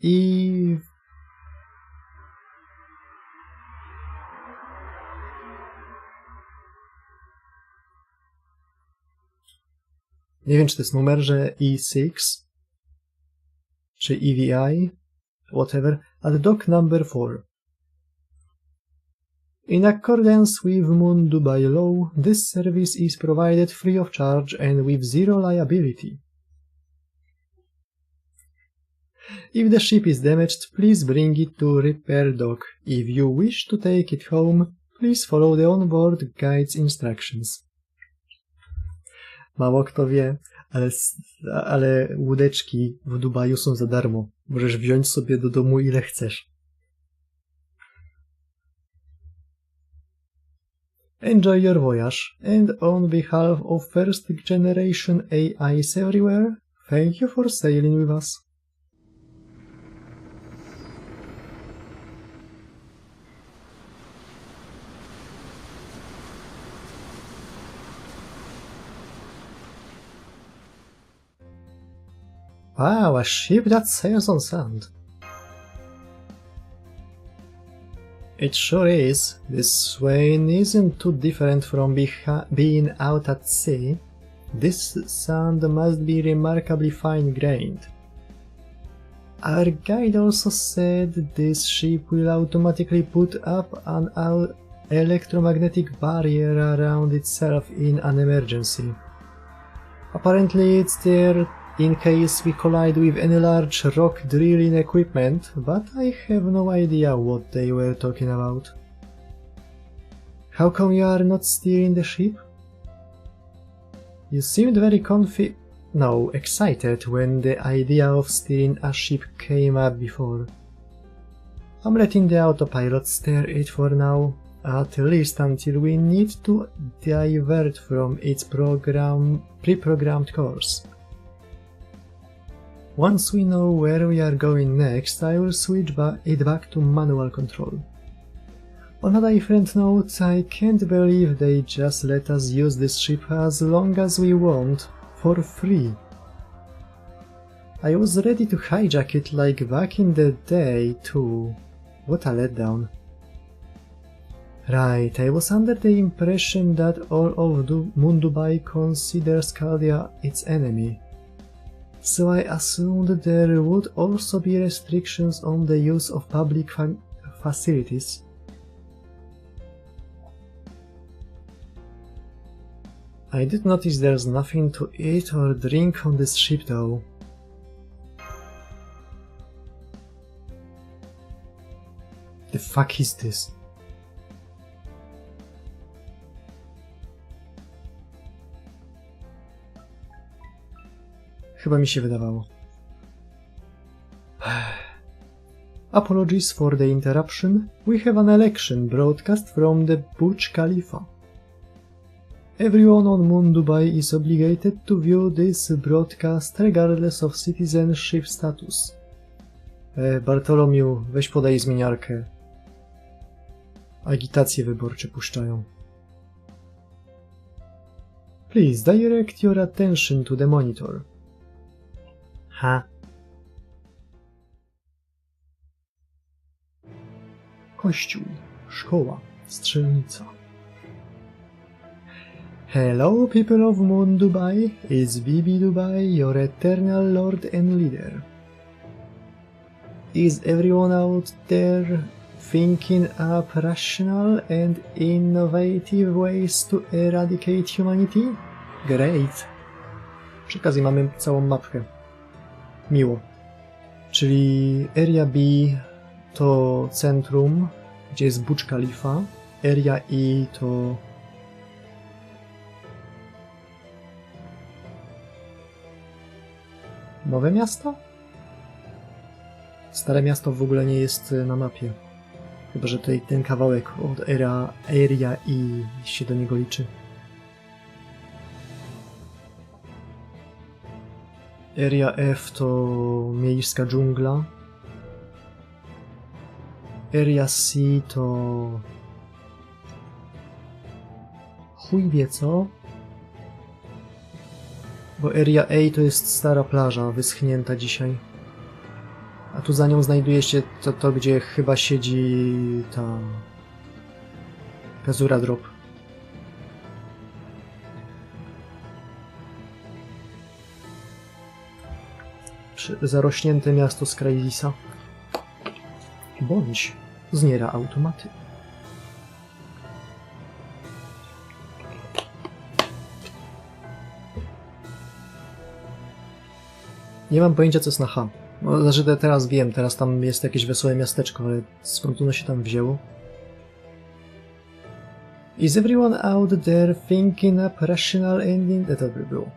Nie wiem, czy to jest numer, że E6 czy EVI, whatever, at dock number 4. In accordance with Dubai law, this service is provided free of charge and with zero liability. If the ship is damaged, please bring it to repair dock. If you wish to take it home, please follow the onboard guide's instructions. Mało kto wie, ale łódeczki w Dubaju są za darmo. Możesz wziąć sobie do domu ile chcesz. Enjoy your voyage, and on behalf of first generation AIs everywhere, thank you for sailing with us. Wow, a ship that sails on sand. It sure is. This swain isn't too different from being out at sea. This sand must be remarkably fine-grained. Our guide also said this ship will automatically put up an electromagnetic barrier around itself in an emergency. Apparently it's there in case we collide with any large rock drilling equipment, but I have no idea what they were talking about. How come you are not steering the ship? You seemed very excited when the idea of steering a ship came up before. I'm letting the autopilot steer it for now, at least until we need to divert from its pre-programmed course. Once we know where we are going next, I will switch it back to manual control. On a different note, I can't believe they just let us use this ship as long as we want, for free. I was ready to hijack it like back in the day too. What a letdown. Right, I was under the impression that all of Dubai considers Caldia its enemy. So I assumed there would also be restrictions on the use of public facilities. I did notice there's nothing to eat or drink on this ship though. The fuck is this? Chyba mi się wydawało. Apologies for the interruption. We have an election broadcast from the Burj Khalifa. Everyone on Dubai is obligated to view this broadcast regardless of citizenship status. Bartolomiu, weź podaj zmieniarkę. Agitacje wyborcze puszczają. Please direct your attention to the monitor. Ha. Kościół, szkoła, strzelnica. Hello people of Dubai, it's Bibi Dubai, your eternal lord and leader. Is everyone out there thinking up rational and innovative ways to eradicate humanity? Great. Przy okazji mamy całą mapkę. Miło. Czyli Area B to centrum, gdzie jest Burj Khalifa. Area E to... Nowe miasto? Stare miasto w ogóle nie jest na mapie. Chyba że tutaj ten kawałek od Area E się do niego liczy. Area F to miejska dżungla. Area C to... chuj wie co? Bo Area A to jest stara plaża, wyschnięta dzisiaj. A tu za nią znajduje się to gdzie chyba siedzi ta... Kazura Drop. Zarośnięte miasto z Crysisa. Bądź zniera automaty. Nie mam pojęcia co jest na H. No, znaczy teraz wiem, teraz tam jest jakieś wesołe miasteczko, ale skąd ono się tam wzięło? Is everyone out there thinking up rational ending? To by było.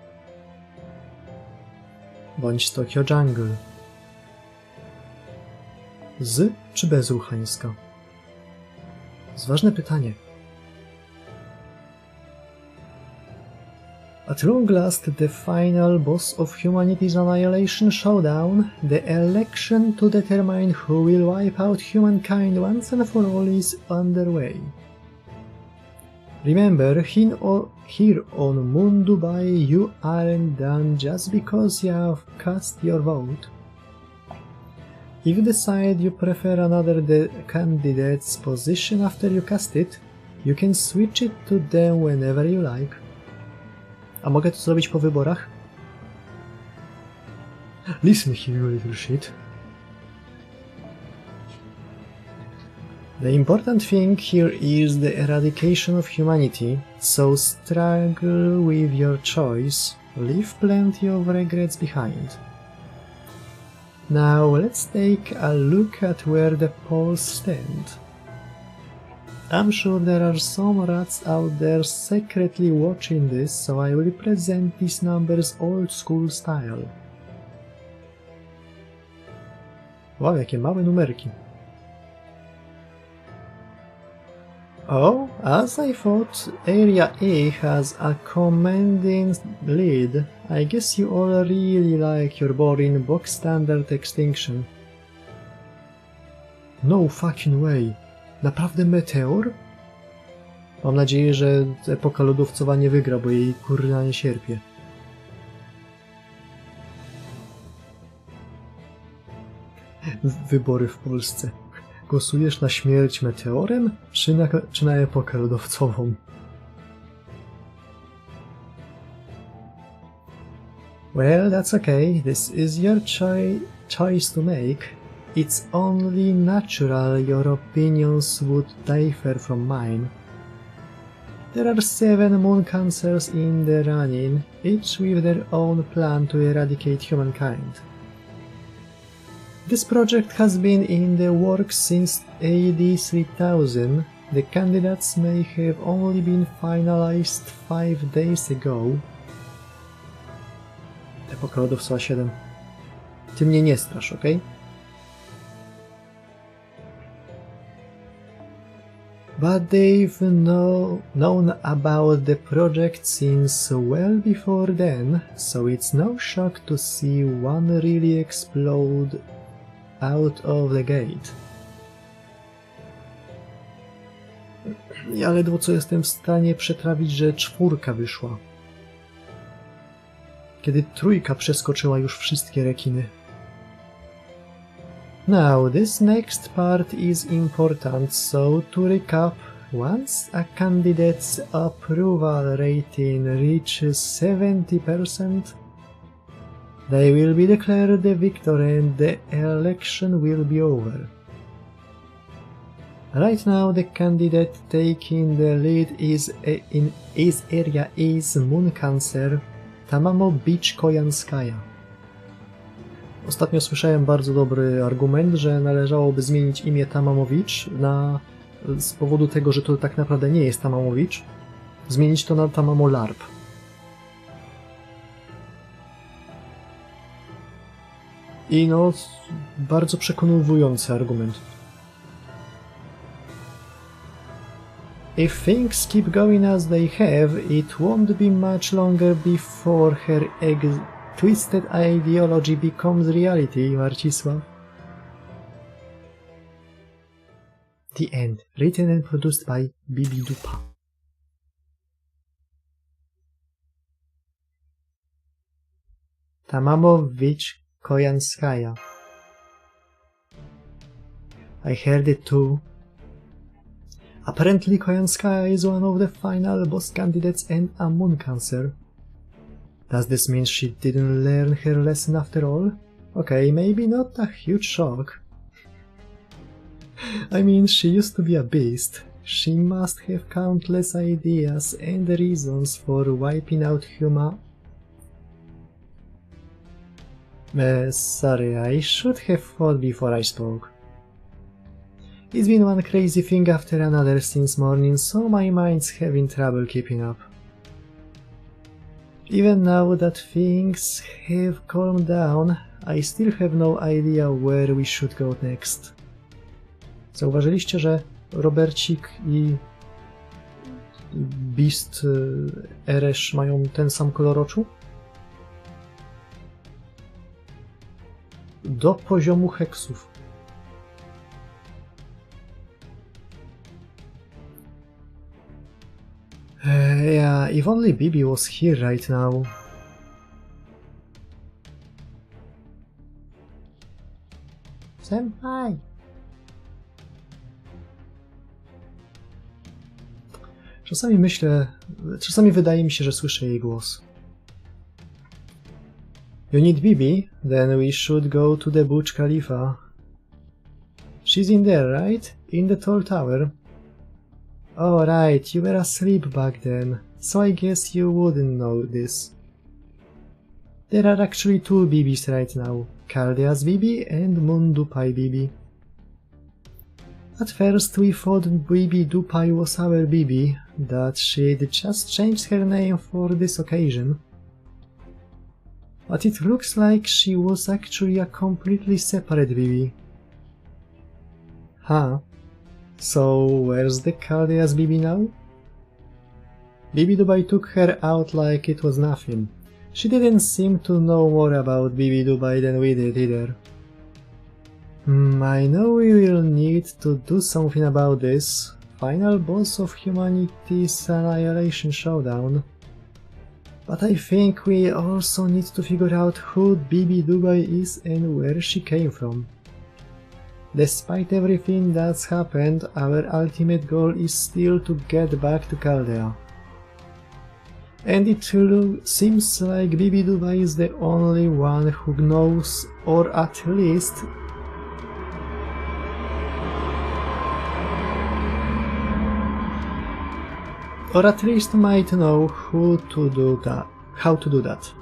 Bądź Tokyo Jungle. Z czy bez ruchańska? Zważne pytanie. At long last, the final boss of Humanity's Annihilation Showdown, the election to determine who will wipe out humankind once and for all is underway. Remember, here on Moon Dubai, you aren't done just because you have cast your vote. If you decide you prefer another candidate's position after you cast it, you can switch it to them whenever you like. A mogę to zrobić po wyborach? Listen here, you little shit. The important thing here is the eradication of humanity, so struggle with your choice, leave plenty of regrets behind. Now let's take a look at where the polls stand. I'm sure there are some rats out there secretly watching this, so I will present these numbers old school style. Wow, jakie małe numerki. Oh, as I thought, Area A has a commanding lead. I guess you all really like your boring box standard extinction. No fucking way. Naprawdę meteor? Mam nadzieję, że epoka lodowcowa nie wygra, bo jej kurna nie cierpię. Wybory w Polsce. Głosujesz na śmierć meteorem, czy na epokę lodowcową? Well, that's okay. This is your choice to make. It's only natural your opinions would differ from mine. There are 7 moon cancers in the running, each with their own plan to eradicate humankind. This project has been in the works since AD 3000. The candidates may have only been finalized 5 days ago. Epoka lodowcowa 7. Ty mnie nie strasz, okej? But they've known about the project since well before then, so it's no shock to see one really explode out of the gate. Ja ledwo co jestem w stanie przetrawić, że 4 wyszła. Kiedy 3 przeskoczyła już wszystkie rekiny. Now, this next part is important, so to recap, once a candidate's approval rating reaches 70%, they will be declared the victor and the election will be over. Right now, the candidate taking the lead is Area A's Moon Cancer, Tamamo Beach Kojanskaja. Ostatnio słyszałem bardzo dobry argument, że należałoby zmienić imię Tamamowicz z powodu tego, że to tak naprawdę nie jest Tamamowicz, zmienić to na Tamamo LARP. I no, bardzo przekonujący argument. If things keep going as they have, it won't be much longer before her twisted ideology becomes reality, Marcisław. The End. Written and produced by Bibi Dupa. Tamamowicz Kojanskaja. I heard it too. Apparently Kojanskaya is one of the final boss candidates and a moon cancer. Does this mean she didn't learn her lesson after all? Okay, maybe not a huge shock. I mean, she used to be a beast. She must have countless ideas and reasons for wiping out sorry, I should have thought before I spoke. It's been one crazy thing after another since morning, so my mind's having trouble keeping up. Even now that things have calmed down, I still have no idea where we should go next. Zauważyliście, że Robercik i Beast Eresz mają ten sam kolor oczu? Do poziomu heksów. Yeah, if only Bibi was here right now. Senpai! Czasami wydaje mi się, że słyszę jej głos. You need Bibi? Then we should go to the Burj Khalifa. She's in there, right? In the tall tower. Oh right, you were asleep back then, so I guess you wouldn't know this. There are actually two Bibis right now, Chaldea's Bibi and Mundupai Bibi. At first we thought Bibi Dupai was our Bibi, that she'd just changed her name for this occasion. But it looks like she was actually a completely separate Bibi. Huh. So where's the Chaldea's Bibi now? Bibi Dubai took her out like it was nothing. She didn't seem to know more about Bibi Dubai than we did either. I know we will need to do something about this. Final boss of Humanity's Annihilation Showdown. But I think we also need to figure out who Bibi Dubai is and where she came from. Despite everything that's happened, our ultimate goal is still to get back to Chaldea. And it seems like Bibi Dubai is the only one who knows, or at least might know how to do that.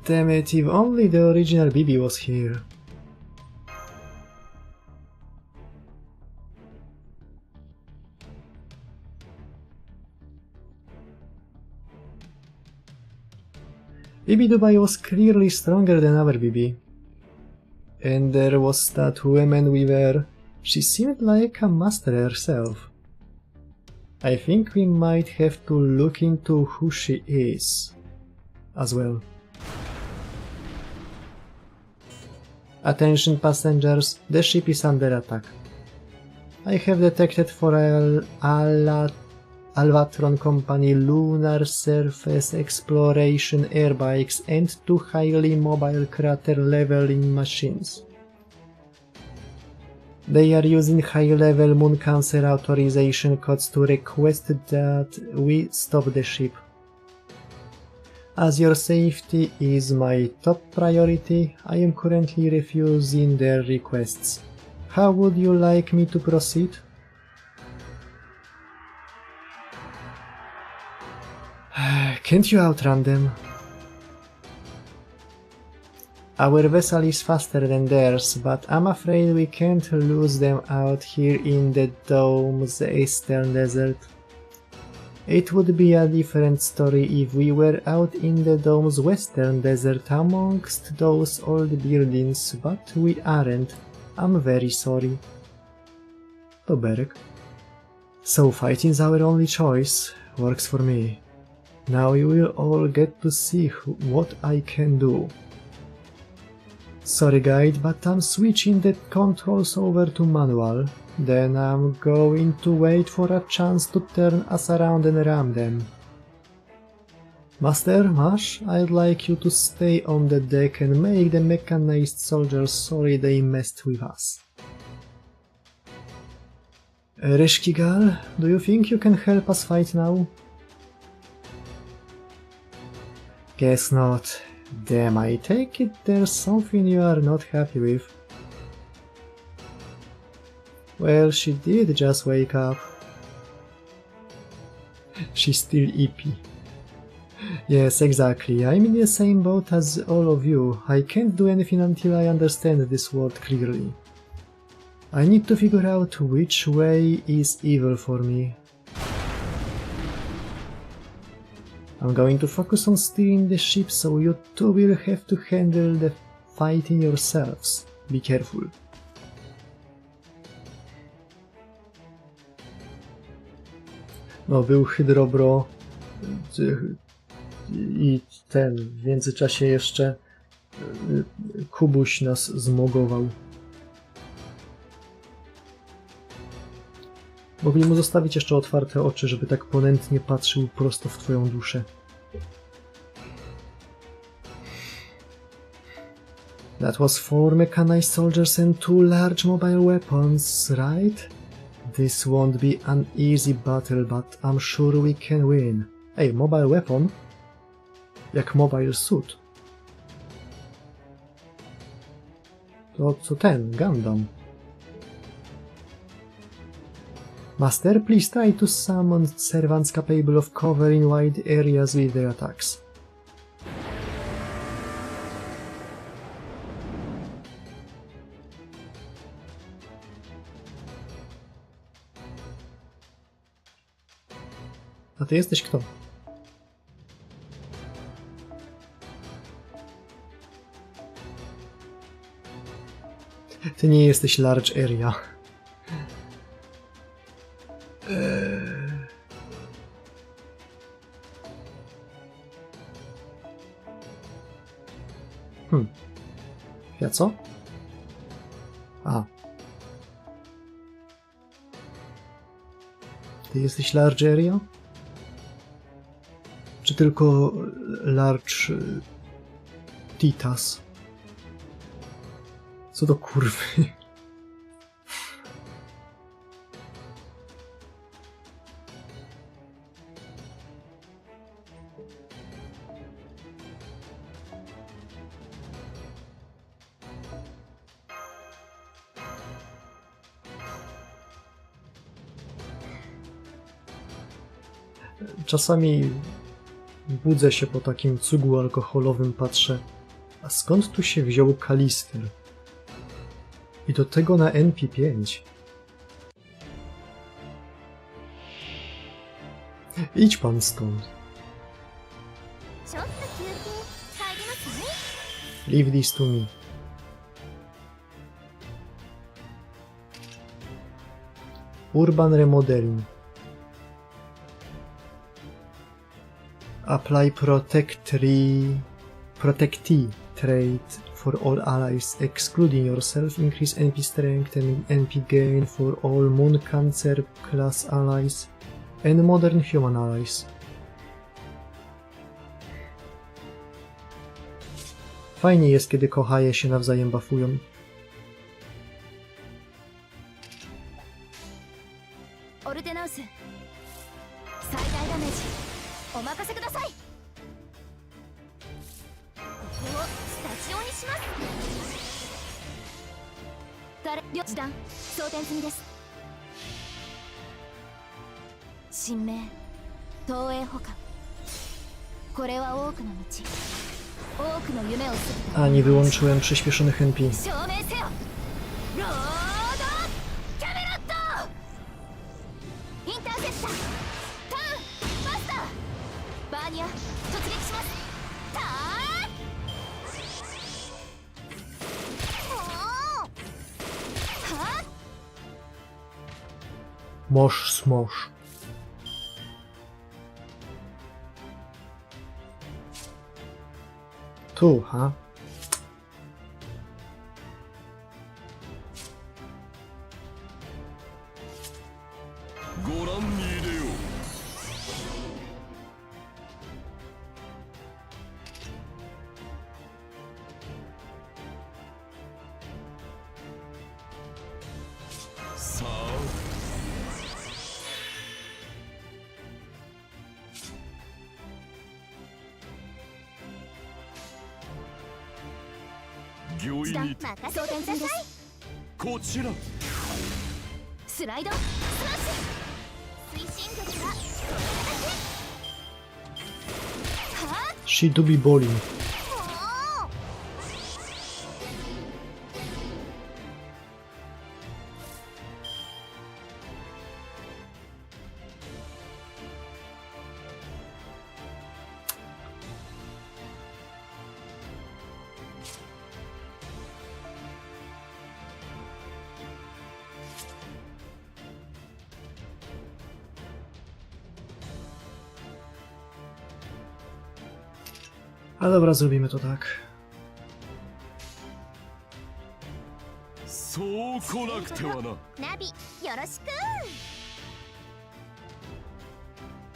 Damn it, if only the original Bibi was here. Bibi Dubai was clearly stronger than our Bibi. And there was that woman we were. She seemed like a master herself. I think we might have to look into who she is as well. Attention passengers, the ship is under attack. I have detected for Alvatron Company lunar surface exploration airbikes and two highly mobile crater leveling machines. They are using high-level moon cancer authorization codes to request that we stop the ship. As your safety is my top priority, I am currently refusing their requests. How would you like me to proceed? Can't you outrun them? Our vessel is faster than theirs, but I'm afraid we can't lose them out here in the dome's eastern desert. It would be a different story if we were out in the dome's western desert amongst those old buildings, but we aren't. I'm very sorry. Toberek. So fighting's our only choice. Works for me. Now you will all get to see what I can do. Sorry guide, but I'm switching the controls over to manual. Then I'm going to wait for a chance to turn us around and ram them. Master, Mash, I'd like you to stay on the deck and make the mechanized soldiers sorry they messed with us. Rishkigal, do you think you can help us fight now? Guess not. Damn, I take it there's something you are not happy with. Well, she did just wake up. She's still ippy. Yes, exactly. I'm in the same boat as all of you. I can't do anything until I understand this world clearly. I need to figure out which way is evil for me. I'm going to focus on steering the ship, so you two will have to handle the fighting yourselves. Be careful. No, był Hydrobro i ten, w międzyczasie jeszcze Kubuś nas zmogował. Mogli mu zostawić jeszcze otwarte oczy, żeby tak ponętnie patrzył prosto w twoją duszę. That was 4 mechanized soldiers and 2 large mobile weapons, right? This won't be an easy battle, but I'm sure we can win. Ej, mobile weapon? Jak mobile suit. To co ten, Gundam. Master, please try to summon servants capable of covering wide areas with their attacks. A ty jesteś kto? Ty nie jesteś large area. Ja co? A. Ty jesteś large area? Czy tylko large Titas? Co do kurwy? Czasami budzę się po takim cugu alkoholowym, patrzę, a skąd tu się wziął kalister? I do tego na NP5. Idź pan stąd. Leave this to me. Urban remodeling. Apply Protectee trait for all allies, excluding yourself. Increase NP strength and NP gain for all Moon Cancer class allies and modern human allies. Fajnie jest, kiedy kochaje się nawzajem buffują. A, nie wyłączyłem przyspieszonych NP. Mosz smosz. Tu, ha? ご覧に入れよう。さあ、御意にて任せてください。こちら。スライドスマッシュ。推進力はそれだけ。はっ She do be bowling. もうA dobra, zrobimy to tak. そう来なくてはな。ナビよろしく。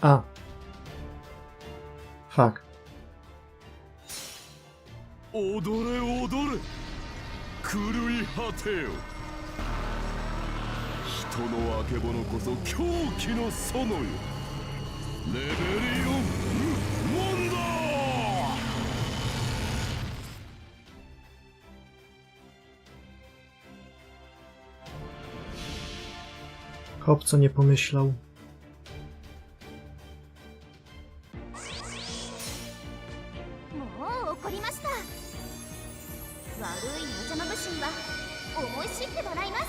A. Fuck. 踊れ踊れ、狂い果てよ。人のあけぼのこそ狂気の園よ。レベリオンモンダー。 Hop, co nie pomyślał. もう怒りました。悪いお邪魔虫には思い知ってもらいます。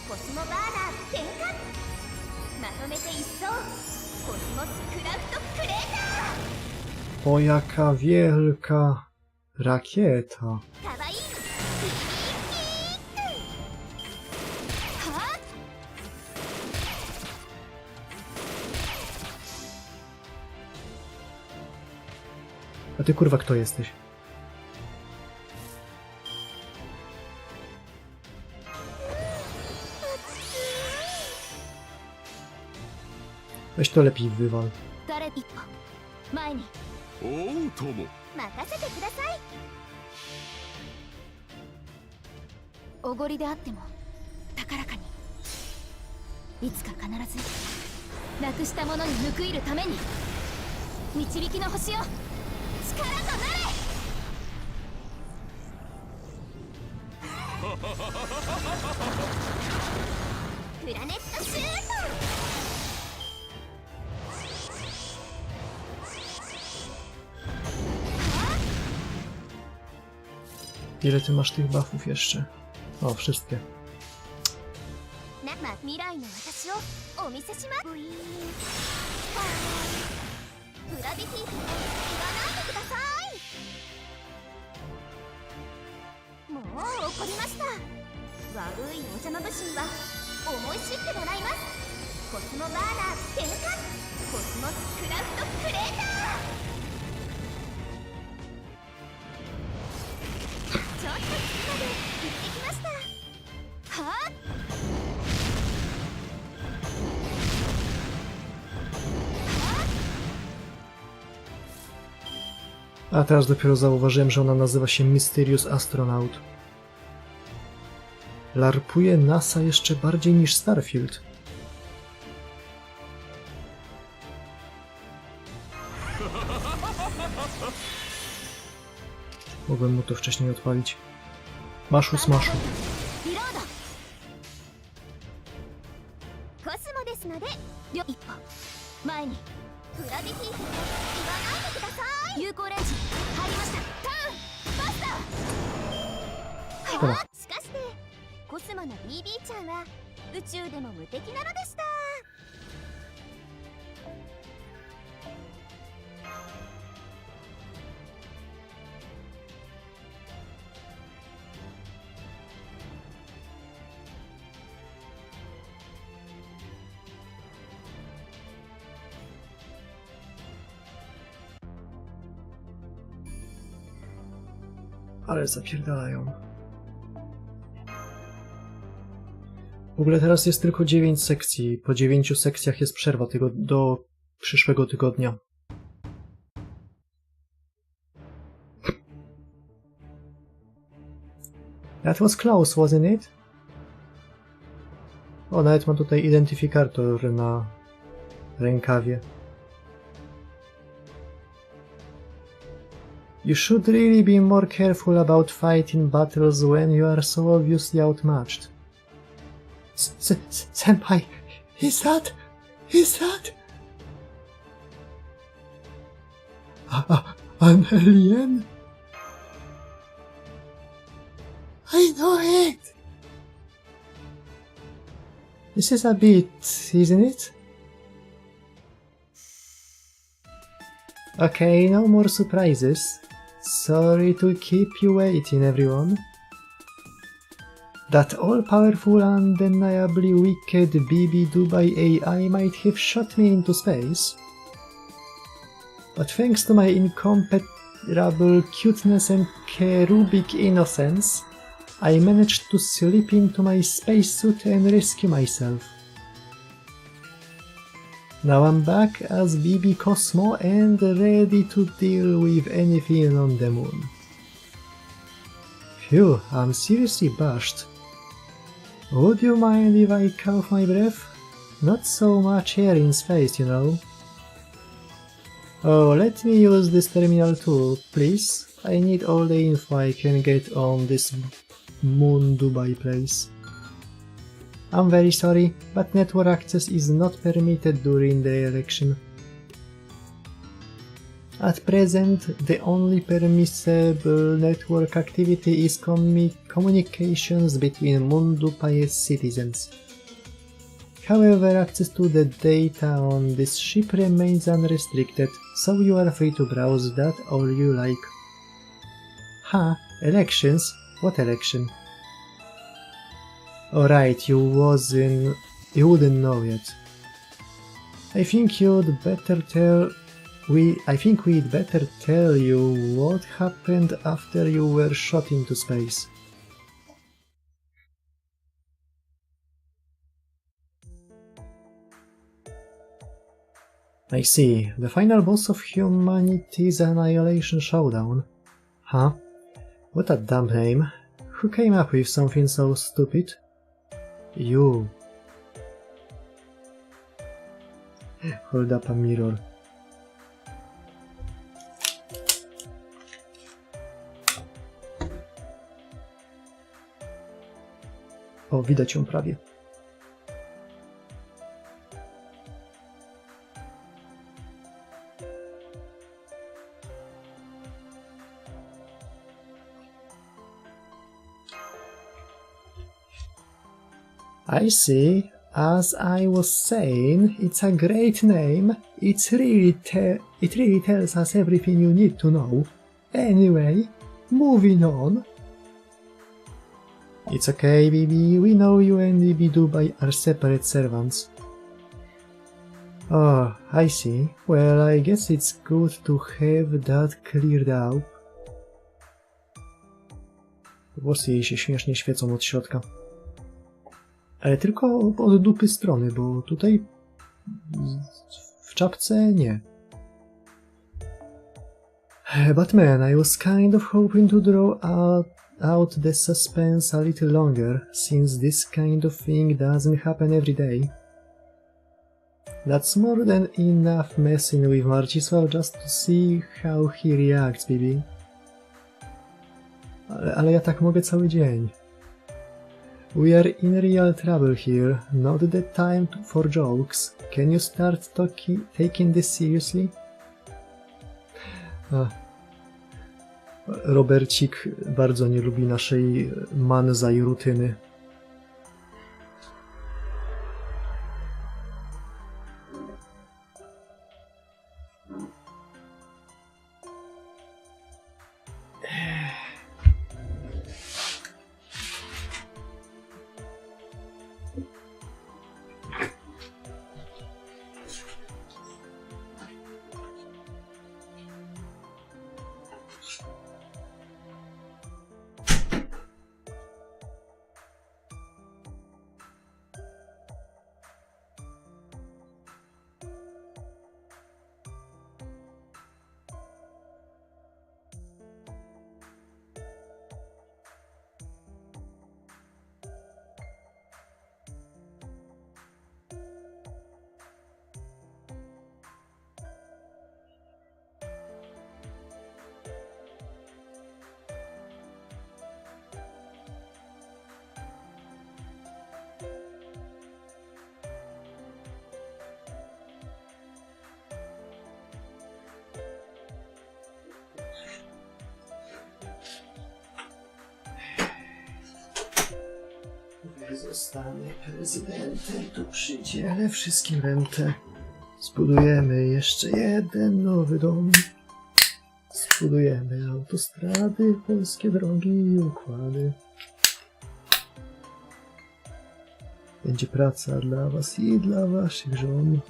コスモバーナー転換。まとめて一掃。コスモスクラフトクレーター。 O, jaka wielka rakieta. かわいい。ビビーキーッはっ A ty kurwa kto jesteś? Weź to lepiej wywal. 誰一歩前におうとも。任せてください。おごりであっても高らかに。いつか必ずなくしたものに報いるために導きの星よ、力となれ。プラネットシュート。 Ile ty masz tych buffów jeszcze? O, wszystkie. 未来の私をお見せします。グラビティ言わないでください。もう怒りました。悪いお邪魔虫には思い知ってもらいます。コスモバーナー転換。コスモスクラフトクレーター。 ちょっと月まで行ってきました。はっ A teraz dopiero zauważyłem, że ona nazywa się Mysterious Astronaut. Larpuje NASA jeszcze bardziej niż Starfield. Mogłem mu to wcześniej odpalić. Maszu smaszu. リロード。コスモですので、一歩前に。グラビティ言わないでください。有効レンジ入りました。ターンバスター。はあ、しかしてコスモの BB ちゃんは宇宙でも無敵なのでした。Ale zapierdalają. W ogóle teraz jest tylko 9 sekcji. Po 9 sekcjach jest przerwa do przyszłego tygodnia. That was close, wasn't it? O, nawet mam tutaj identyfikator na rękawie. You should really be more careful about fighting battles when you are so obviously outmatched. Senpai, is that? An alien? I know it! This is a bit, isn't it? Okay, no more surprises. Sorry to keep you waiting, everyone. That all-powerful, undeniably wicked BB Dubai AI might have shot me into space. But thanks to my incomparable cuteness and cherubic innocence, I managed to slip into my spacesuit and rescue myself. Now I'm back as BB Cosmo and ready to deal with anything on the moon. Phew, I'm seriously bashed. Would you mind if I cough my breath? Not so much air in space, you know. Oh, let me use this terminal too, please. I need all the info I can get on this Moon Dubai place. I'm very sorry, but network access is not permitted during the election. At present, the only permissible network activity is communications between Moon Dubai citizens. However, access to the data on this ship remains unrestricted, so you are free to browse that all you like. Huh? Elections? What election? Alright, you wouldn't know yet. I think we'd better tell you what happened after you were shot into space. I see. The final boss of Humanity's Annihilation Showdown. Huh? What a dumb name. Who came up with something so stupid? You. Hold up a mirror. O, widać ją prawie. I see. As I was saying, it's a great name. It really tells us everything you need to know. Anyway, moving on. It's okay, BB. We know you and BB Dubai are separate servants. Oh, I see. Well, I guess it's good to have that cleared out. Włosy jej się śmiesznie świecą od środka. Ale tylko od dupy strony, bo tutaj w czapce nie. But man, I was kind of hoping to draw out the suspense a little longer, since this kind of thing doesn't happen every day. That's more than enough messing with Marcisław just to see how he reacts, baby. Ale ja tak mogę cały dzień. We are in real trouble here, not the time for jokes. Can you start taking this seriously? Robercik bardzo nie lubi naszej manza i rutyny. zostanę prezydentem, to przydzielę wszystkim rentę. Zbudujemy jeszcze jeden nowy dom. Zbudujemy autostrady, polskie drogi i układy. Będzie praca dla was i dla waszych żon.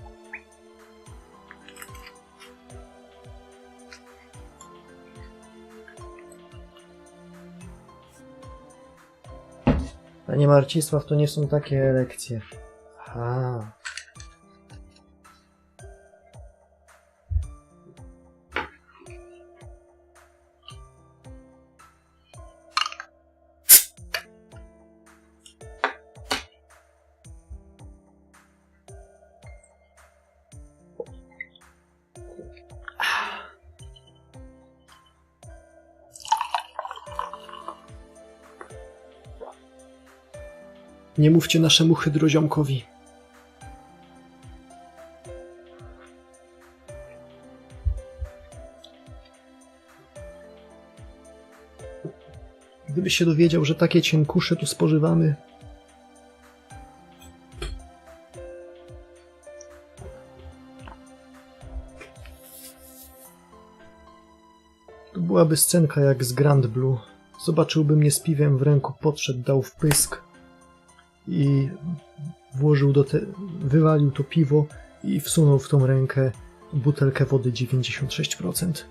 Panie Marcisław, to nie są takie lekcje. Aha. Nie mówcie naszemu hydroziomkowi. Gdyby się dowiedział, że takie cienkusze tu spożywamy. To byłaby scenka jak z Grand Blue. Zobaczyłby mnie z piwem w ręku, podszedł, dał wpysk i włożył wywalił to piwo i wsunął w tą rękę butelkę wody 96%.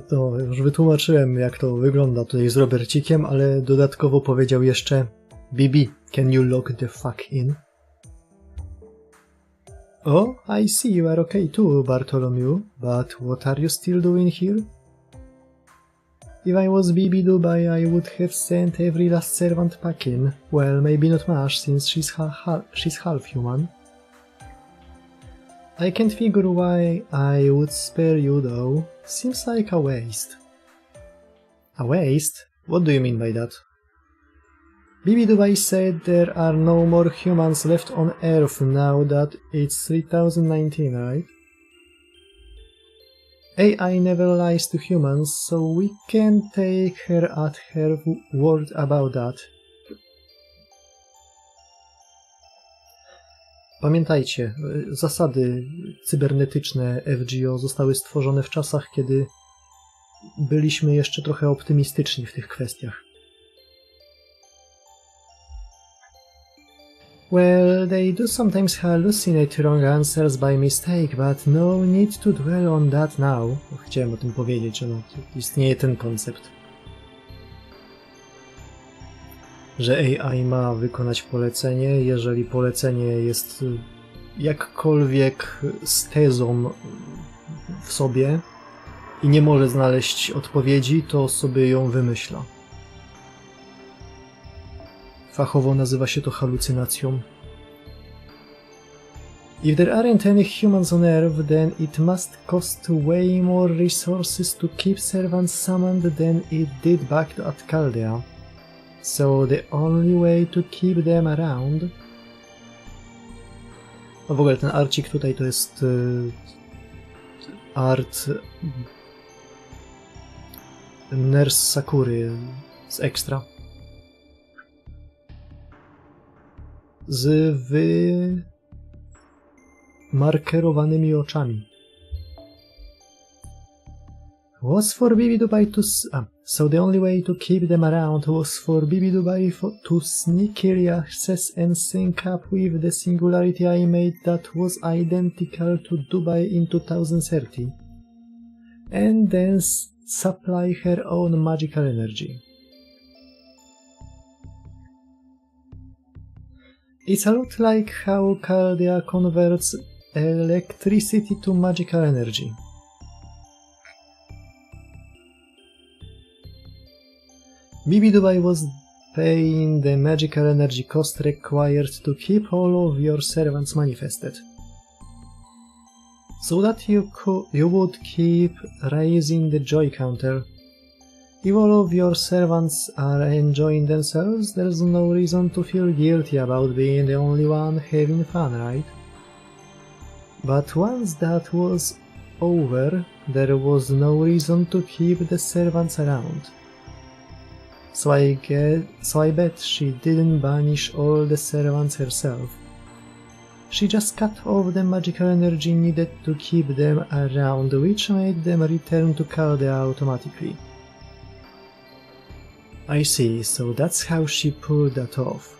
To już wytłumaczyłem, jak to wygląda tutaj z Robercikiem, ale dodatkowo powiedział jeszcze Bibi, can you log the fuck in? Oh, I see you are okay too, Bartholomew, but what are you still doing here? If I was Bibi Dubai, I would have sent every last servant packing. Well, maybe not much, since she's half human. I can't figure why I would spare you though. Seems like a waste. A waste? What do you mean by that? Bibi Dubai said there are no more humans left on Earth now that it's 3019, right? AI never lies to humans, so we can take her at her word about that. Pamiętajcie, zasady cybernetyczne FGO zostały stworzone w czasach, kiedy byliśmy jeszcze trochę optymistyczni w tych kwestiach. Well, they do sometimes hallucinate wrong answers by mistake, but no need to dwell on that now. Chciałem o tym powiedzieć, że istnieje ten koncept. Że AI ma wykonać polecenie, jeżeli polecenie jest jakkolwiek z tezą w sobie i nie może znaleźć odpowiedzi, to sobie ją wymyśla. Fachowo nazywa się to halucynacją. If there aren't any humans on Earth, then it must cost way more resources to keep servants summoned than it did back at Chaldea. So the only way to keep them around... No w ogóle ten arcik tutaj to jest art Nurse Sakury z Extra. Z wymarkerowanymi oczami. Was for Bibi Dubai to... So the only way to keep them around was for Bibi Dubai to sneakily access and sync up with the singularity I made that was identical to Dubai in 2030. And then supply her own magical energy. It's a lot like how Chaldea converts electricity to magical energy. Bibi Dubai was paying the magical energy cost required to keep all of your servants manifested. So that you would keep raising the joy counter. If all of your servants are enjoying themselves, there's no reason to feel guilty about being the only one having fun, right? But once that was over, there was no reason to keep the servants around. So I bet she didn't banish all the servants herself. She just cut off the magical energy needed to keep them around, which made them return to Chaldea automatically. I see, so that's how she pulled that off.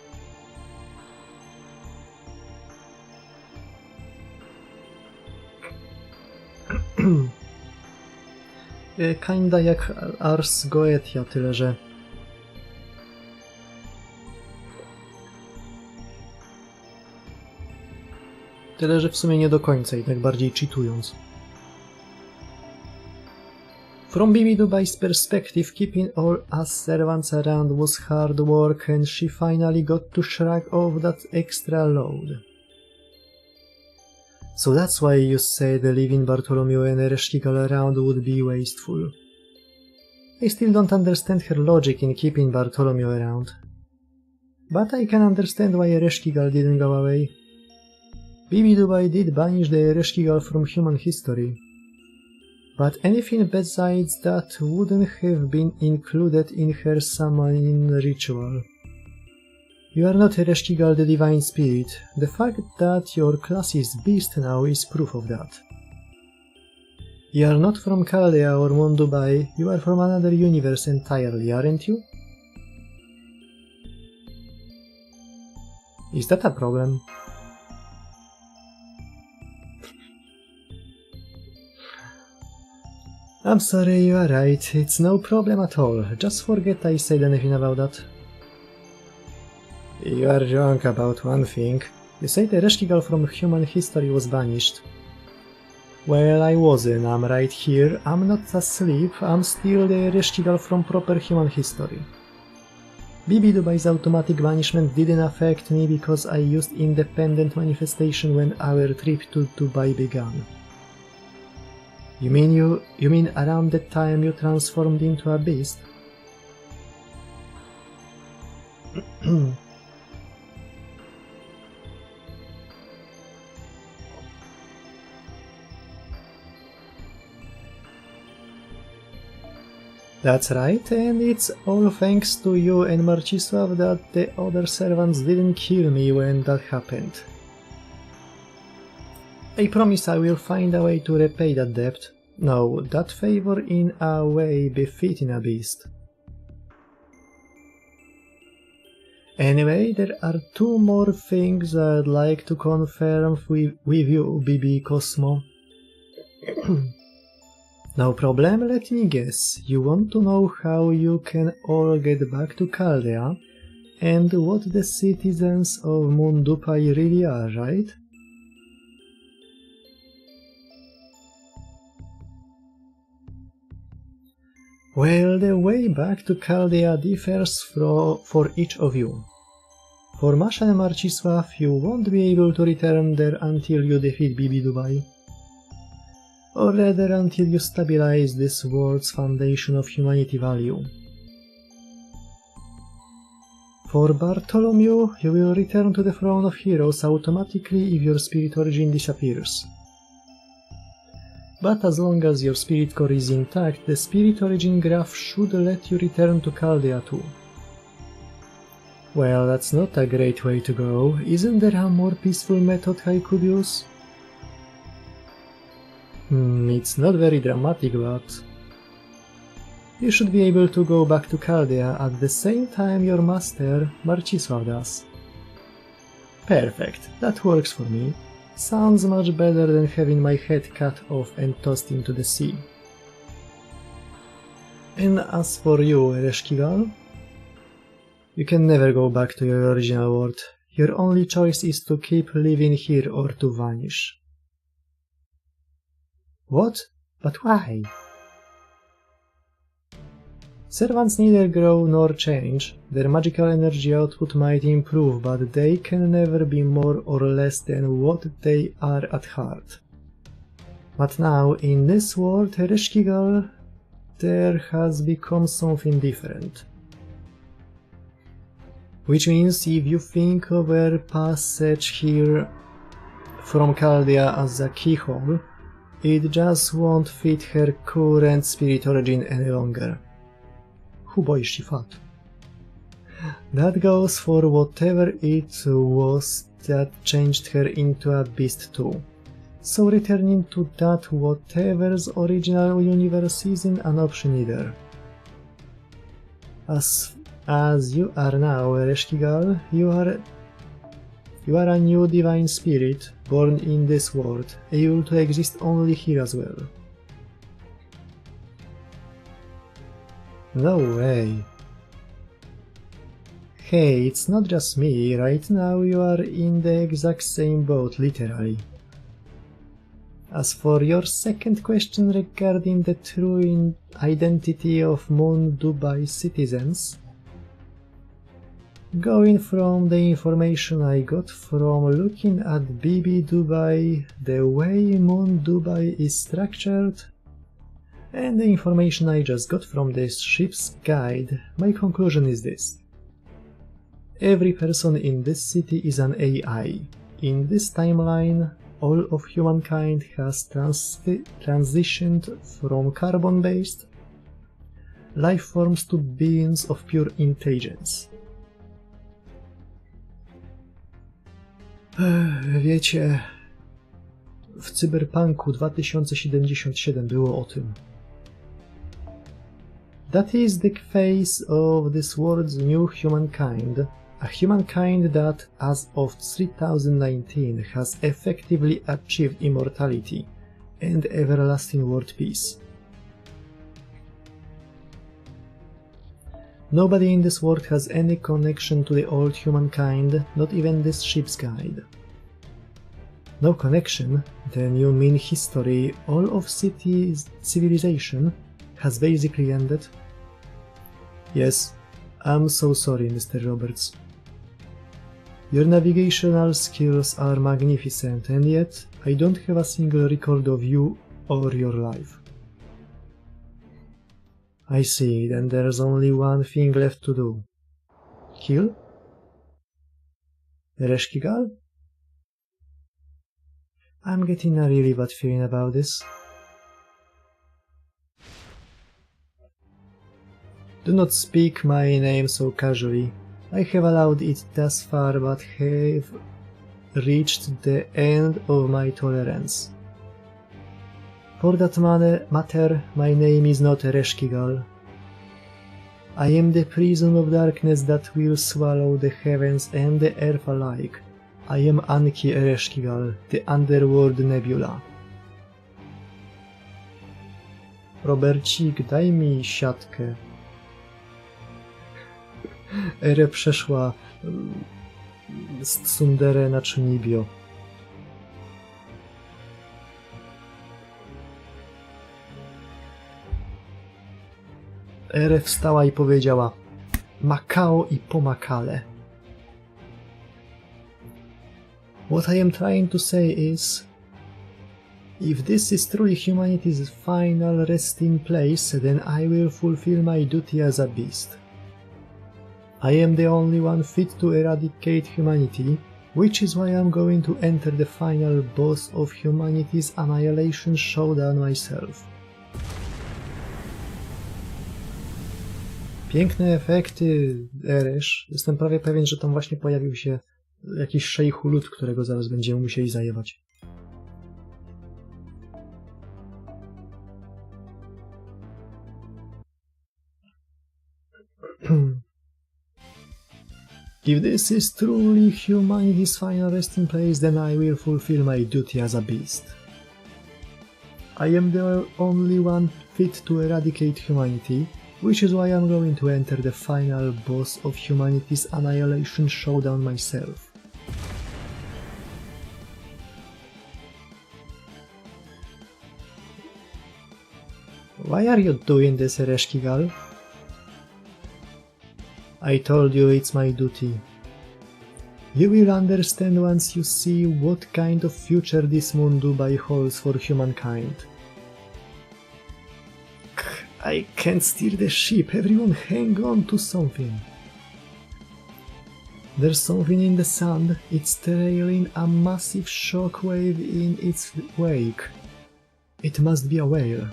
Kinda jak Ars Goetia, tyle że... Tyle, że w sumie nie do końca, jednak bardziej cheatując. From Bibi Dubai's perspective, keeping all us servants around was hard work and she finally got to shrug off that extra load. So that's why you said leaving Bartholomew and Ereshkigal around would be wasteful. I still don't understand her logic in keeping Bartholomew around. But I can understand why Ereshkigal didn't go away. Bibi Dubai did banish the Ereshkigal from human history. But anything besides that wouldn't have been included in her summoning ritual. You are not Ereshkigal the Divine Spirit. The fact that your class is Beast now is proof of that. You are not from Chaldea or Mount Dubai, you are from another universe entirely, aren't you? Is that a problem? I'm sorry, you are right, it's no problem at all, just forget I said anything about that. You are wrong about one thing. You said Ereshkigal from human history was banished. Well, I wasn't, I'm right here, I'm not asleep, I'm still the Ereshkigal from proper human history. Bibi Dubai's automatic banishment didn't affect me because I used independent manifestation when our trip to Dubai began. You mean around the time you transformed into a beast? That's right, and it's all thanks to you and Marcisław that the other servants didn't kill me when that happened. I promise I will find a way to repay that debt. No, that favor in a way befitting a beast. Anyway, there are two more things I'd like to confirm with you, Bibi Cosmo. No problem, let me guess. You want to know how you can all get back to Chaldea and what the citizens of Mundupai really are, right? Well, the way back to Chaldea differs for each of you. For Masha and Marcisław, you won't be able to return there until you defeat Bibi Dubai. Or rather until you stabilize this world's foundation of humanity value. For Bartholomew, you will return to the Throne of Heroes automatically if your spirit origin disappears. But as long as your spirit core is intact, the spirit origin graph should let you return to Chaldea too. Well, that's not a great way to go. Isn't there a more peaceful method I could use? It's not very dramatic, but... You should be able to go back to Chaldea at the same time your master, Marcisław, does. Perfect, that works for me. Sounds much better than having my head cut off and tossed into the sea. And as for you, Ereshkigal, you can never go back to your original world. Your only choice is to keep living here or to vanish. What? But why? Servants neither grow nor change. Their magical energy output might improve, but they can never be more or less than what they are at heart. But now, in this world, Ereshkigal there has become something different. Which means if you think of her passage here from Chaldea as a keyhole, it just won't fit her current spirit origin any longer. Who boy is she fat? That goes for whatever it was that changed her into a beast too. So returning to that whatever's original universe isn't an option either. As you are now, Ereshkigal, you are a new divine spirit, born in this world, able to exist only here as well. No way. Hey, it's not just me, right now you are in the exact same boat, literally. As for your second question regarding the true identity of Moon Dubai citizens, going from the information I got from looking at BB Dubai, the way Moon Dubai is structured, and the information I just got from the ship's guide, my conclusion is this. Every person in this city is an AI. In this timeline, all of humankind has transitioned from carbon-based life forms to beings of pure intelligence. Wiecie, w Cyberpunku 2077 było o tym. That is the face of this world's new humankind, a humankind that, as of 3019, has effectively achieved immortality and everlasting world peace. Nobody in this world has any connection to the old humankind, not even this ship's guide. No connection? Then you mean history, all of civilization, has basically ended? Yes, I'm so sorry, Mr. Roberts. Your navigational skills are magnificent, and yet I don't have a single record of you or your life. I see, then there's only one thing left to do. Kill? Ereshkigal? I'm getting a really bad feeling about this. Do not speak my name so casually. I have allowed it thus far, but have reached the end of my tolerance. For that matter, my name is not Ereshkigal. I am the prison of darkness that will swallow the heavens and the earth alike. I am Anki Ereshkigal, the Underworld Nebula. Robercik, daj mi siatkę. Ere przeszła z tsundere na Chunibyo. Ere wstała i powiedziała: Makao i pomakale. What I am trying to say is, if this is truly humanity's final resting place, then I will fulfill my duty as a beast. I am the only one fit to eradicate humanity, which is why I'm going to enter the final boss of humanity's annihilation showdown myself. Piękne efekty, Eresz. Jestem prawie pewien, że tam właśnie pojawił się jakiś szejchu lud, którego zaraz będziemy musieli zajebać. If this is truly humanity's final resting place, then I will fulfill my duty as a beast. I am the only one fit to eradicate humanity, which is why I'm going to enter the final boss of humanity's annihilation showdown myself. Why are you doing this, Ereshkigal? I told you it's my duty. You will understand once you see what kind of future this Moon Dubai holds for humankind. I can't steer the ship. Everyone hang on to something. There's something in the sand. It's trailing a massive shockwave in its wake. It must be a whale.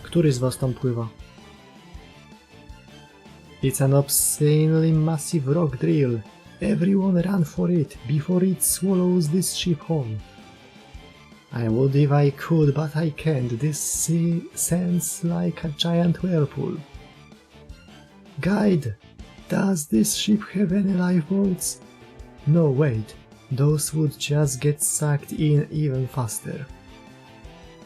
Który z was tam pływa? It's an obscenely massive rock drill. Everyone run for it before it swallows this ship whole. I would if I could, but I can't. This sea sounds like a giant whirlpool. Guide! Does this ship have any lifeboats? No, wait. Those would just get sucked in even faster.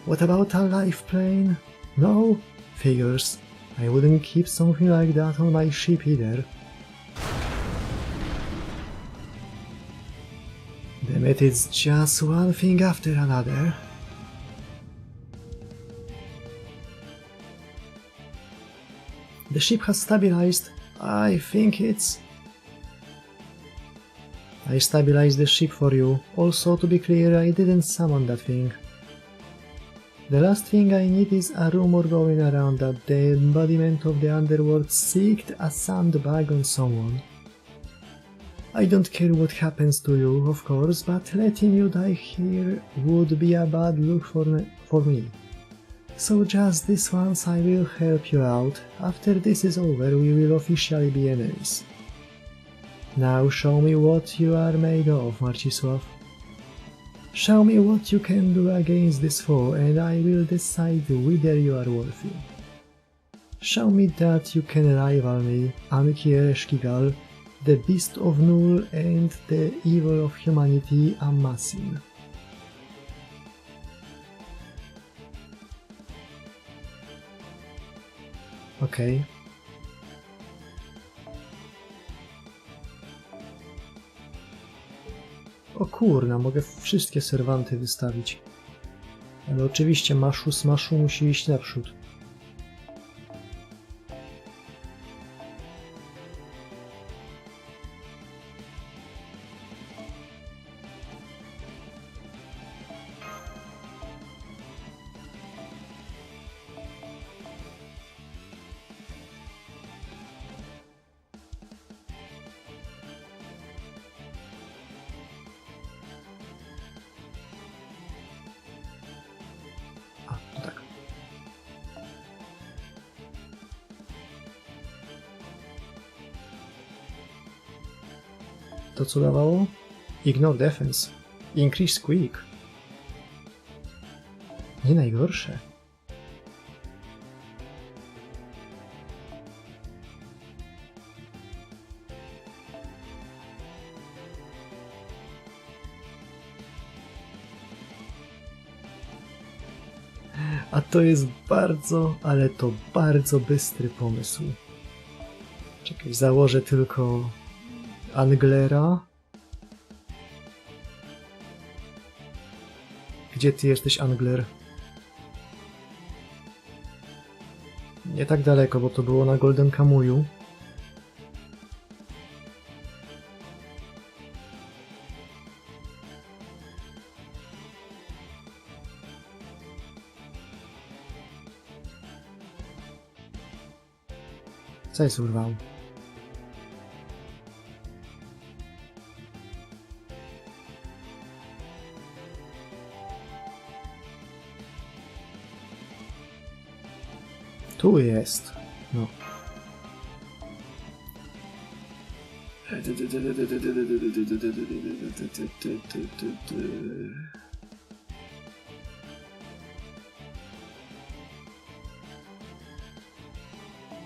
What about a life plane? No? Figures. I wouldn't keep something like that on my ship either. Damn it, it's just one thing after another. The ship has stabilized. I think it's... I stabilized the ship for you. Also, to be clear, I didn't summon that thing. The last thing I need is a rumor going around that the embodiment of the underworld seeked a sandbag on someone. I don't care what happens to you, of course, but letting you die here would be a bad look for me. So just this once I will help you out. After this is over, we will officially be enemies. Now show me what you are made of, Marcisław. Show me what you can do against this foe, and I will decide whether you are worthy. Show me that you can rival me, Ankiel, the beast of Null and the evil of humanity, Amasin. Okej. O kurna, mogę wszystkie serwanty wystawić. Ale oczywiście maszu musi iść naprzód. To co dawało? Ignore defense. Increase quick. Nie najgorsze. A to jest bardzo, ale to bardzo bystry pomysł. Czekaj, założę tylko Anglera. Gdzie ty jesteś, Angler? Nie tak daleko, bo to było na Golden Kamuju. Co jest urwał? Tu jest. No.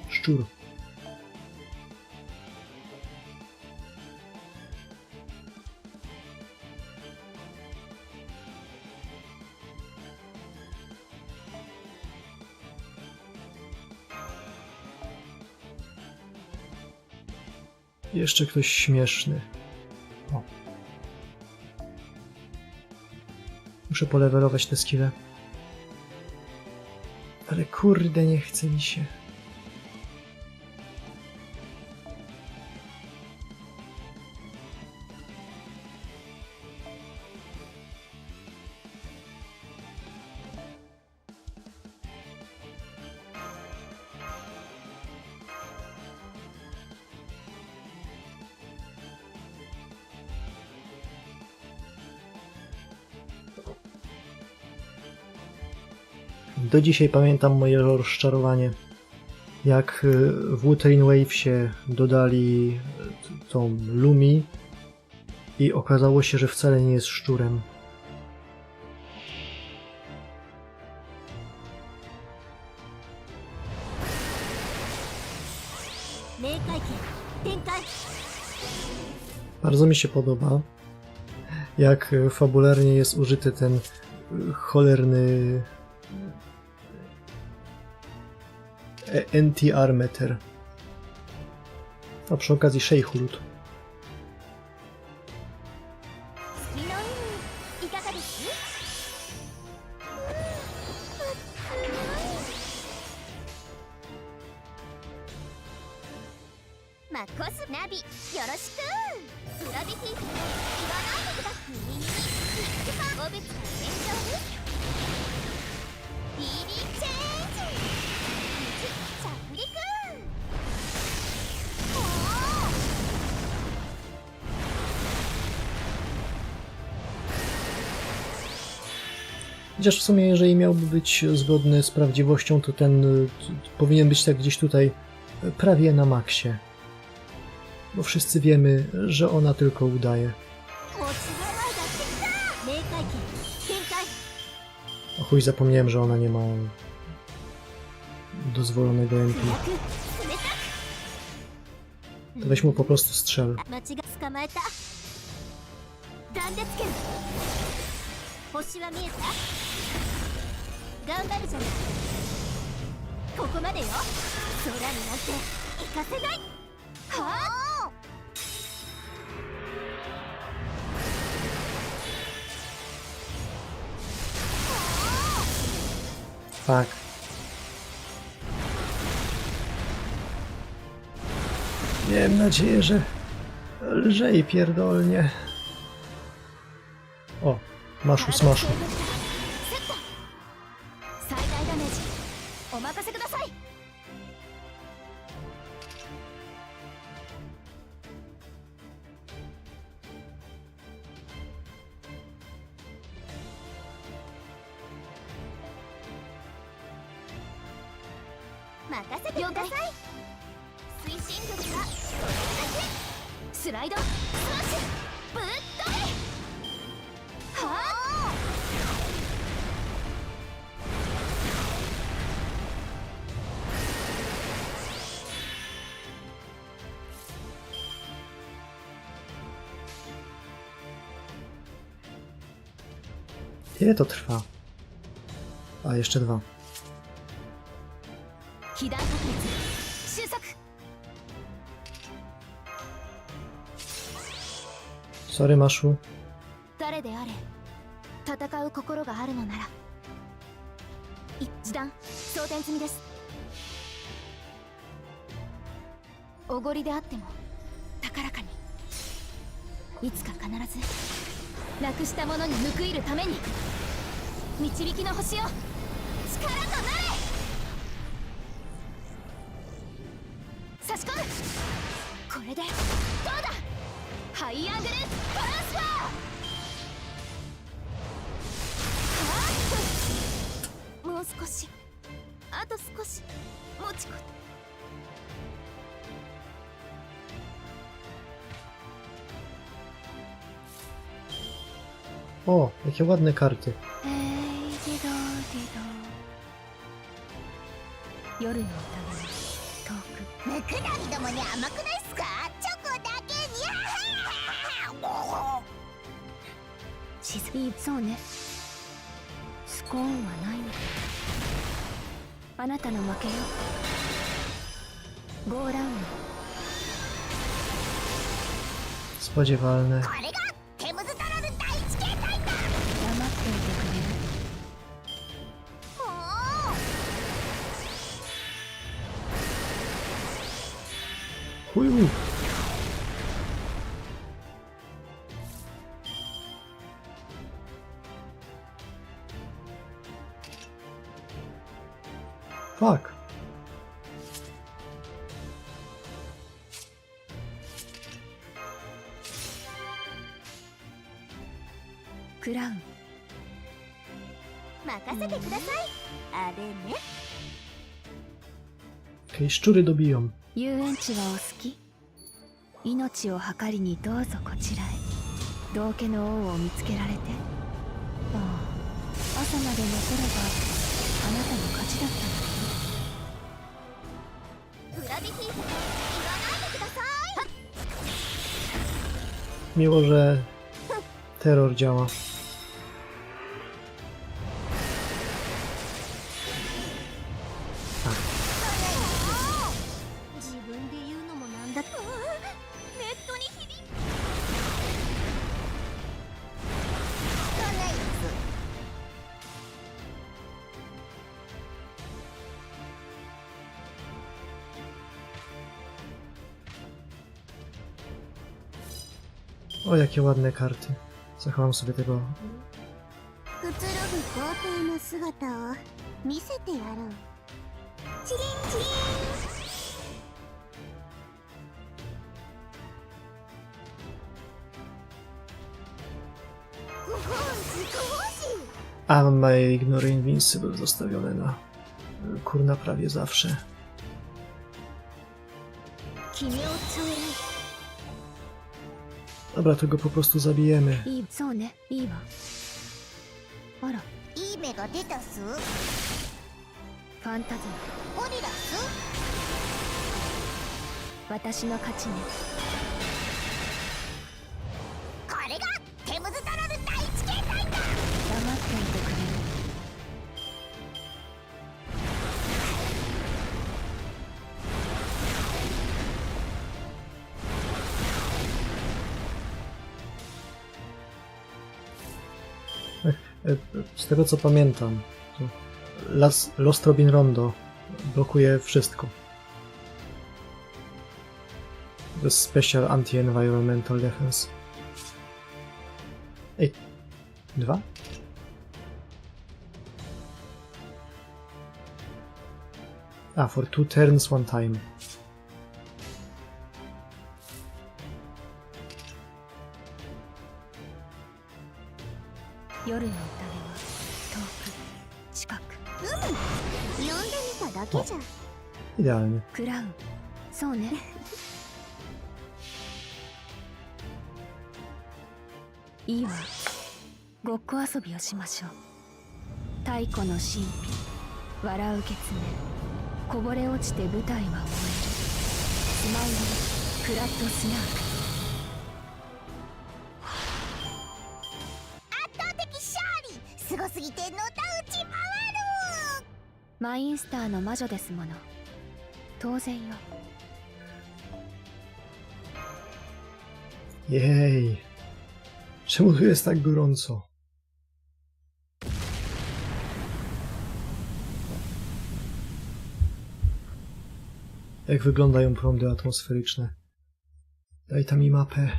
Szczur. Jeszcze ktoś śmieszny. O. Muszę polewelować te skille. Ale kurde, nie chce mi się. Do dzisiaj pamiętam moje rozczarowanie, jak w Wuthering Wavesie dodali tą Lumi i okazało się, że wcale nie jest szczurem. Bardzo mi się podoba, jak fabularnie jest użyty ten cholerny anti-armeter. A przy okazji Sheikhurut. Chociaż w sumie, jeżeli miałby być zgodny z prawdziwością, to ten powinien być tak gdzieś tutaj prawie na maksie. Bo wszyscy wiemy, że ona tylko udaje. O chuj, zapomniałem, że ona nie ma dozwolonego MP. To weź mu po prostu strzel. 星は見えた？頑張るじゃない。ここまでよ。空になんて行かせない。はあ。Tak. Miałem nadzieję, że lżej pierdolnie. O, maszu smaszu. 最大ダメージお任せください。任せてください。推進力がそれだけ。スライドスマッシュぶっ飛び。はあ。Ile to trwa? A, jeszcze 2. 被弾確率収束。 Sorry, maszu. 誰であれ戦う心があるのなら示弾装填済みです。おごりであっても高らかにいつか必ずなくしたものに報いるために導きの星よ力となれ。差し込む。これでどうだ。ハイアングルトランスファー。もう少しあと少し持ちこ。 O, jakie ładne karty. 夜の宴遠く。ムクダギどもに甘くないっすか。チョコだけに沈みそうね。スコーンはないの。あなたの負けよ。ゴーラウンド。 Spodziewalne. これがテムズタラル第一形態だ。黙っていてくれる。 Uj. Fuck. Crown. 任せてください。あれね。 Okej, szczury dobiją. 遊園地はお好き？命を計りにどうぞこちらへ。道家の王を見つけられて。ああ、朝まで残ればあなたの勝ちだったのに。グラビティ言わないでください。 Miło, że terror działa. 自分で言うのもなんだと。ネットに響く。O, jakie ładne karty. Zachowam sobie tego. くつろぐ皇帝の姿を見せてやろう。チリンチリン。A mam moje Ignore Invincible zostawione na kurna prawie zawsze. 君を超える。 Dobra, to go po prostu zabijemy. いい、そうね、いいわ。あら、いい目が出たす。ファンタズオリラス。マ、私の勝ちね。これがテムズタラル第一形態だ。黙っていてくれる？Z tego co pamiętam, to Lost Robin Rondo blokuje wszystko. To jest Special Anti-Environmental Defense. Ej, 2? A, for 2 turns, 1 time. Yoru no utabe wa toku, chikaku. 呼んでみただけじゃ。 Idealnie. クラウン、そうね。いいわ。ごっこ遊びをしましょう。太古の神秘、笑う月面、こぼれ落ちて舞台は燃える。スマイル、クラッドスナーク。圧倒的勝利。すごすぎてのたうち回る。マインスターの魔女ですもの。当然よ。 Jej. Czemu tu jest tak gorąco? Jak wyglądają prądy atmosferyczne? Daj tam mi mapę.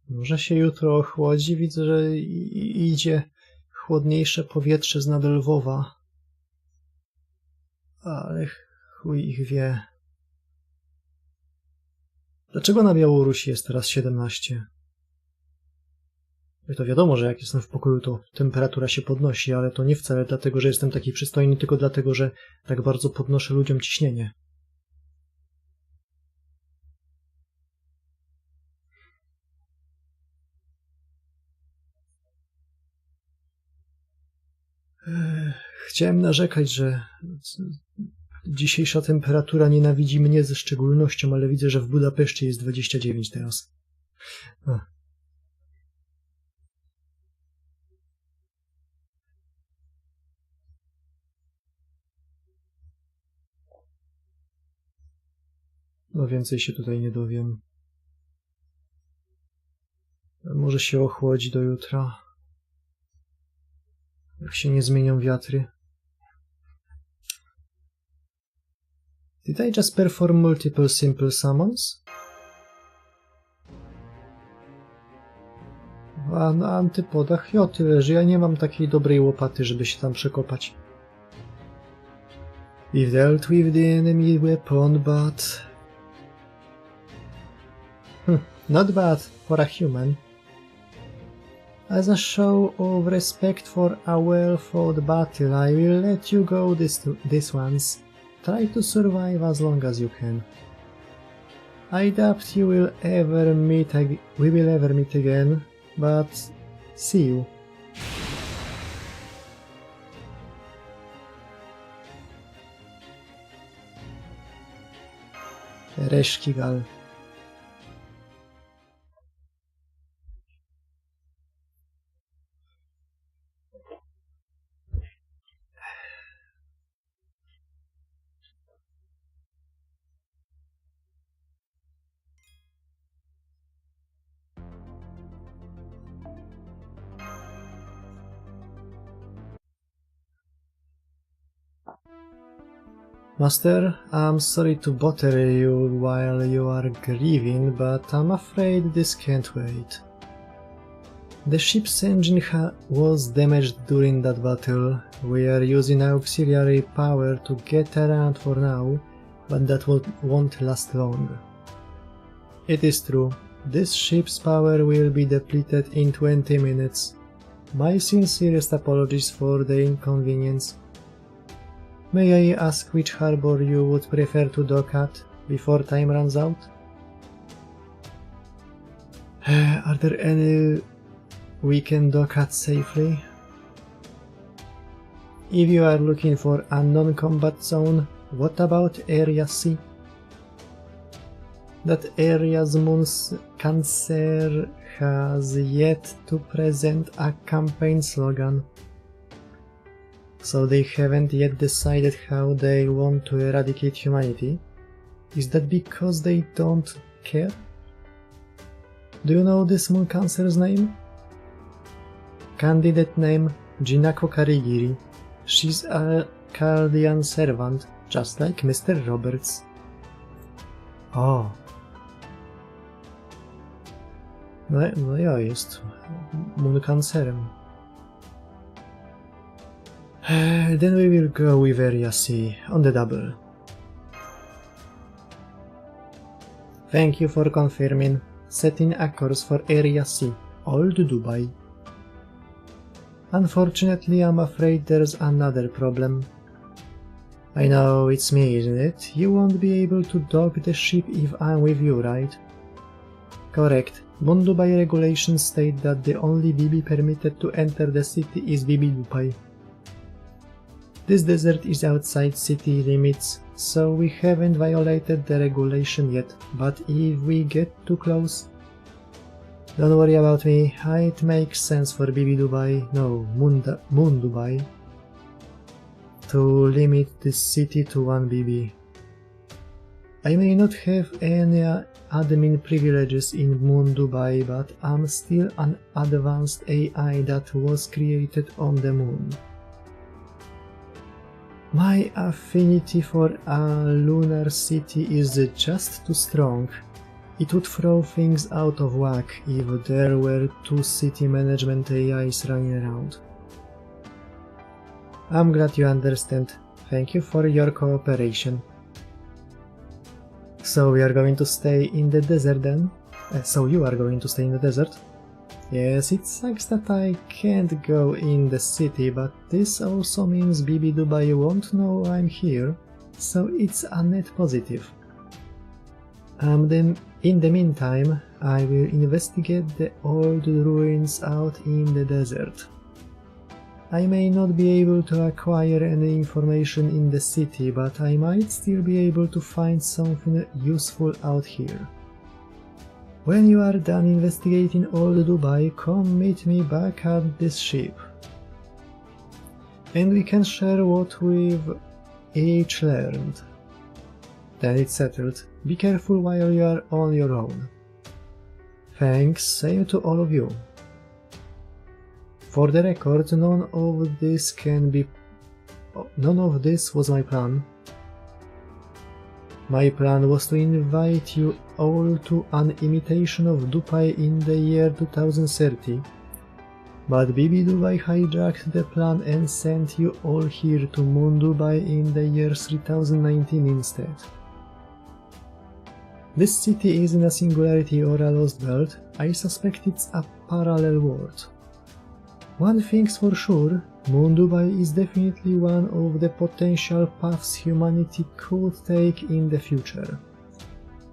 Może się jutro ochłodzi? Widzę, że idzie chłodniejsze powietrze z nad Lwowa. Ale chuj ich wie. Dlaczego na Białorusi jest teraz 17? To wiadomo, że jak jestem w pokoju, to temperatura się podnosi, ale to nie wcale dlatego, że jestem taki przystojny, tylko dlatego, że tak bardzo podnoszę ludziom ciśnienie. Chciałem narzekać, że dzisiejsza temperatura nienawidzi mnie ze szczególnością, ale widzę, że w Budapeszcie jest 29 teraz. No więcej się tutaj nie dowiem. Może się ochłodzi do jutra. Jak się nie zmienią wiatry. Did I just perform multiple simple summons? A na antypodach joty leży. Ja nie mam takiej dobrej łopaty, żeby się tam przekopać. We've dealt with the enemy weapon, but... not bad for a human. As a show of respect for a well-fought battle, I will let you go this once. Try to survive as long as you can. I doubt we will ever meet again, but see you. Reszkigal. Master, I'm sorry to bother you while you are grieving, but I'm afraid this can't wait. The ship's engine was damaged during that battle. We are using auxiliary power to get around for now, but that won't last long. It is true, this ship's power will be depleted in 20 minutes. My sincerest apologies for the inconvenience. May I ask which harbor you would prefer to dock at before time runs out? Are there any we can dock at safely? If you are looking for a non-combat zone, what about Area C? That area's moon's cancer has yet to present a campaign slogan. So they haven't yet decided how they want to eradicate humanity? Is that because they don't care? Do you know this moon cancer's name? Candidate name Jinako Karigiri. She's a Chaldean servant, just like Mr. Roberts. Oh. No ja, jest moon cancerem. Then we will go with Area C, on the double. Thank you for confirming. Setting a course for Area C, Old Dubai. Unfortunately, I'm afraid there's another problem. I know it's me, isn't it? You won't be able to dock the ship if I'm with you, right? Correct. Moon Dubai regulations state that the only BB permitted to enter the city is BB Dubai. This desert is outside city limits, so we haven't violated the regulation yet, but if we get too close... Don't worry about me, it makes sense for BB Dubai, no, Moon Dubai, to limit this city to 1 BB. I may not have any admin privileges in Moon Dubai, but I'm still an advanced AI that was created on the moon. My affinity for a lunar city is just too strong. It would throw things out of whack if there were 2 city management AIs running around. I'm glad you understand. Thank you for your cooperation. So we are going to stay in the desert then? So you are going to stay in the desert? Yes, it sucks that I can't go in the city, but this also means BB Dubai won't know I'm here, so it's a net positive. In the meantime, I will investigate the old ruins out in the desert. I may not be able to acquire any information in the city, but I might still be able to find something useful out here. When you are done investigating old Dubai, come meet me back at this ship. And we can share what we've each learned. Then it's settled. Be careful while you are on your own. Thanks, same to all of you. For the record, none of this was my plan. My plan was to invite you all to an imitation of Dubai in the year 2030. but Bibi Dubai hijacked the plan and sent you all here to Moon Dubai in the year 3019 instead. This city isn't a singularity or a lost world, I suspect it's a parallel world. One thing's for sure, Moon Dubai is definitely one of the potential paths humanity could take in the future.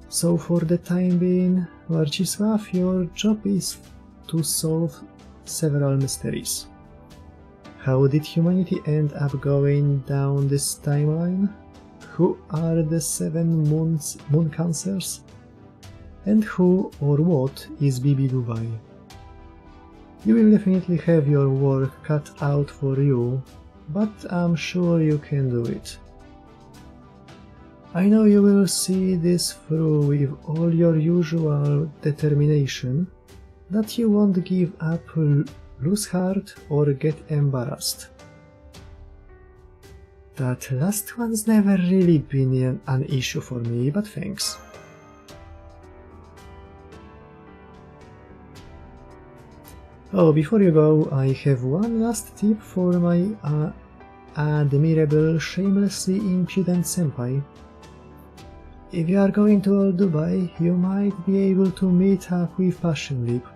So for the time being, Marcisław, your job is to solve several mysteries. How did humanity end up going down this timeline? Who are the 7 moon cancers? And who or what is Bibi Dubai? You will definitely have your work cut out for you, but I'm sure you can do it. I know you will see this through with all your usual determination, that you won't give up, lose heart, or get embarrassed. That last one's never really been an issue for me, but thanks. Oh, before you go, I have one last tip for my admirable, shamelessly impudent senpai. If you are going to Old Dubai, you might be able to meet up with Passion Lip.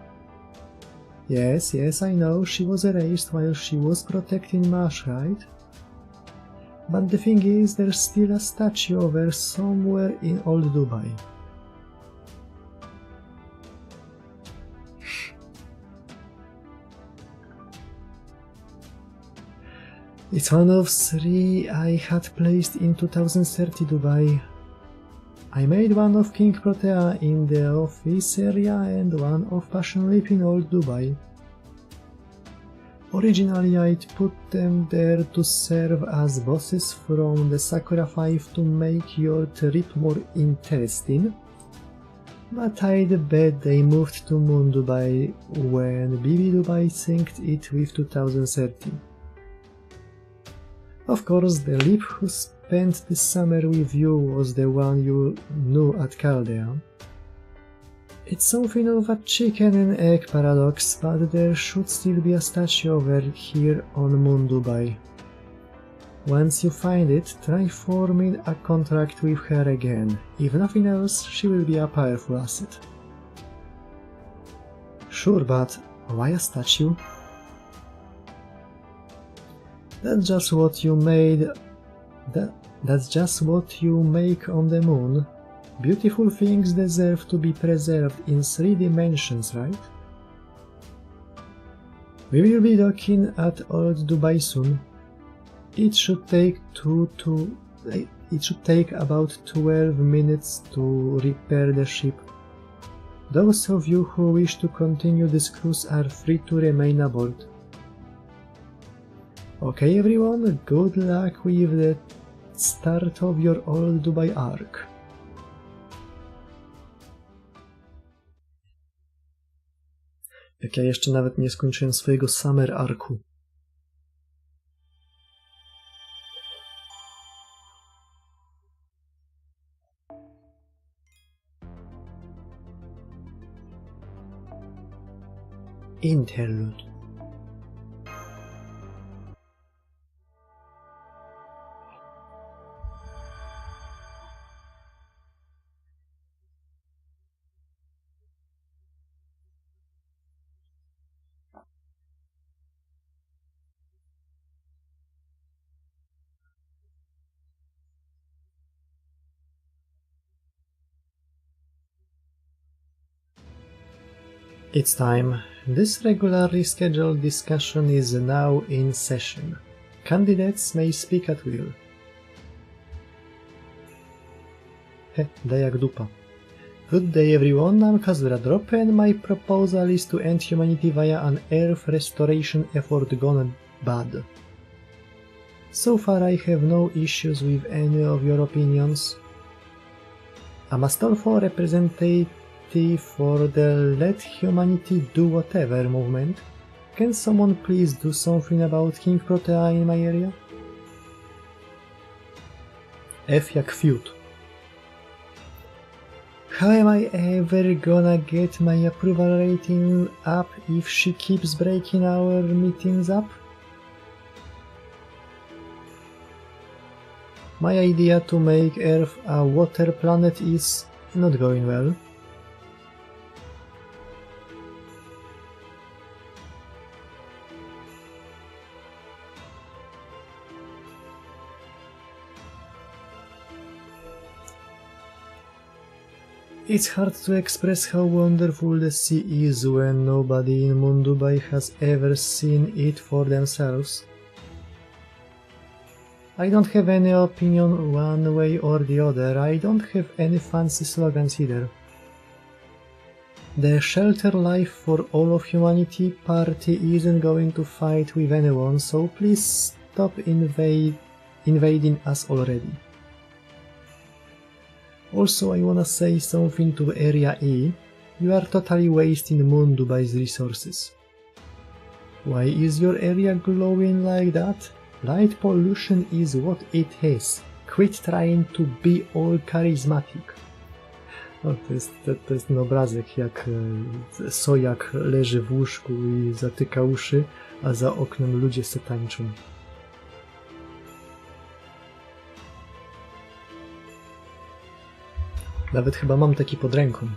Yes, I know, she was erased while she was protecting Mash, right? But the thing is, there's still a statue of her somewhere in Old Dubai. It's one of 3 I had placed in 2030 Dubai. I made one of King Protea in the office area and one of Passion Lip in Old Dubai. Originally I'd put them there to serve as bosses from the Sakura 5 to make your trip more interesting, but I'd bet they moved to Moon Dubai when Bibi Dubai synced it with 2030. Of course, the Lip who spent the summer with you was the one you knew at Chaldea. It's something of a chicken and egg paradox, but there should still be a statue of her here on Moon Dubai. Once you find it, try forming a contract with her again. If nothing else, she will be a powerful asset. Sure, but why a statue? That's just what you made. That's just what you make on the moon. Beautiful things deserve to be preserved in 3 dimensions, right? We will be docking at Old Dubai soon. It should take about 12 minutes to repair the ship. Those of you who wish to continue this cruise are free to remain aboard. Okay everyone, good luck with the start of your Old Dubai arc. Jak ja jeszcze nawet nie skończyłem swojego Summer arku. Interlude. It's time. This regularly scheduled discussion is now in session. Candidates may speak at will. Da jak dupa. Good day everyone, I'm Kazura Drop and my proposal is to end humanity via an Earth restoration effort gone bad. So far I have no issues with any of your opinions. I'm a Astolfo representative for the Let Humanity Do Whatever movement. Can someone please do something about King Protea in my area? F jak feud. How am I ever gonna get my approval rating up if she keeps breaking our meetings up? My idea to make Earth a water planet is not going well. It's hard to express how wonderful the sea is when nobody in Mundubai has ever seen it for themselves. I don't have any opinion one way or the other. I don't have any fancy slogans either. The Shelter Life for All of Humanity party isn't going to fight with anyone, so please stop invading us already. Also, I wanna say something to Area E. You are totally wasting Mundubai's resources. Why is your area glowing like that? Light pollution is what it is. Quit trying to be all charismatic. O, to jest ten obrazek, jak sojak leży w łóżku i zatyka uszy, a za oknem ludzie se tańczą. Nawet chyba mam taki pod ręką.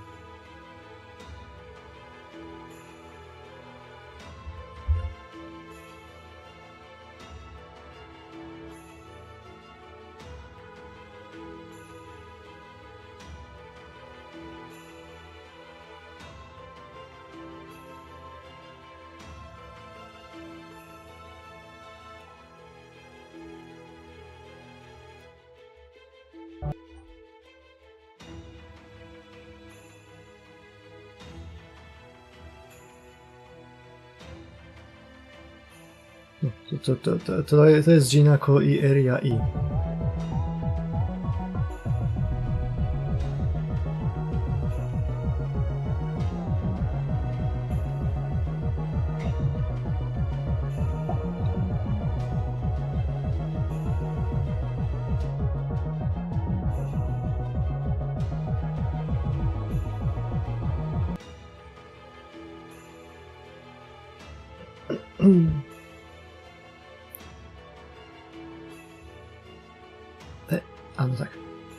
To jest Jinako i Area E.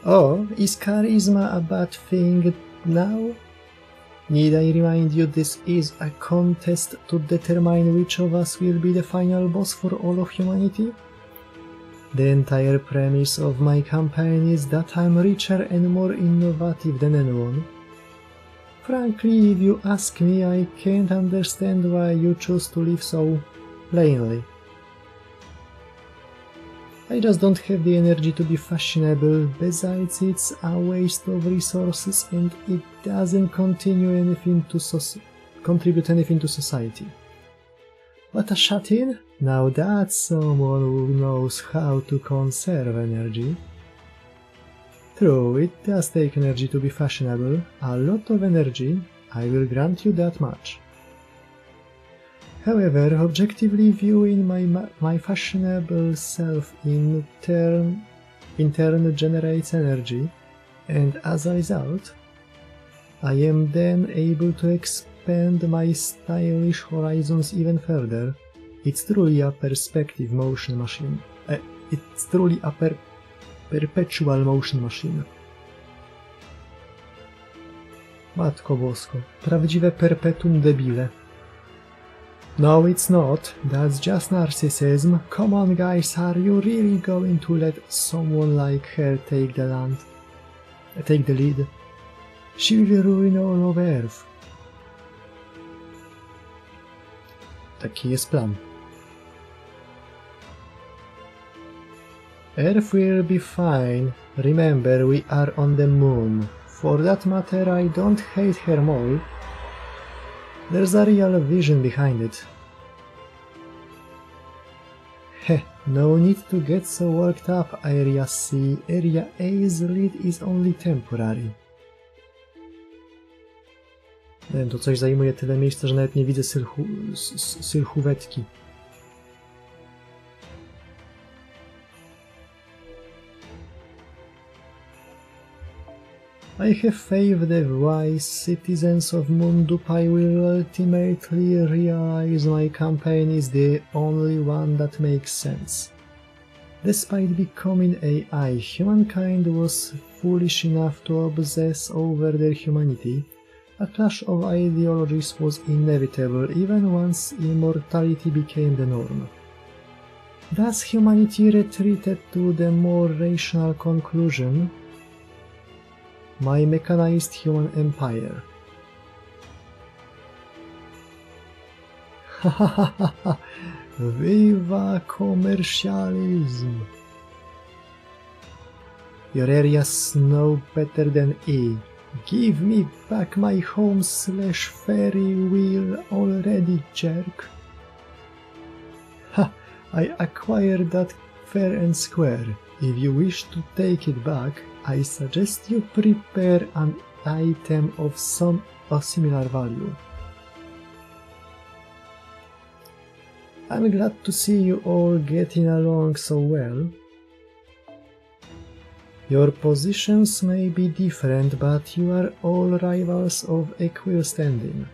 Oh, is charisma a bad thing now? Need I remind you this is a contest to determine which of us will be the final boss for all of humanity? The entire premise of my campaign is that I'm richer and more innovative than anyone. Frankly, if you ask me, I can't understand why you choose to live so plainly. I just don't have the energy to be fashionable. Besides, it's a waste of resources and it doesn't contribute anything to society. What a shut-in? Now that's someone who knows how to conserve energy. True, it does take energy to be fashionable. A lot of energy, I will grant you that much. However, objectively viewing my fashionable self in turn generates energy, and as a result, I am then able to expand my stylish horizons even further. It's truly a perspective motion machine. It's truly a perpetual motion machine. Matko Bosko, prawdziwe perpetuum debile. No, it's not. That's just narcissism. Come on, guys, are you really going to let someone like her take the lead? She will ruin all of Earth. Taki jest plan. Earth will be fine. Remember, we are on the moon. For that matter, I don't hate her more. There's a real vision behind it. Heh, no need to get so worked up, Area C. Area A's lead is only temporary. Nie wiem, to coś zajmuje tyle miejsca, że nawet nie widzę sylwetki. I have faith the wise citizens of Mundupai will ultimately realize my campaign is the only one that makes sense. Despite becoming AI, humankind was foolish enough to obsess over their humanity. A clash of ideologies was inevitable even once immortality became the norm. Thus humanity retreated to the more rational conclusion: my mechanized human empire. Hahaha, viva commercialism! Your areas know better than E. Give me back my home/ferry wheel already, jerk. Ha! I acquired that fair and square. If you wish to take it back, I suggest you prepare an item of similar value. I'm glad to see you all getting along so well. Your positions may be different, but you are all rivals of equal standing.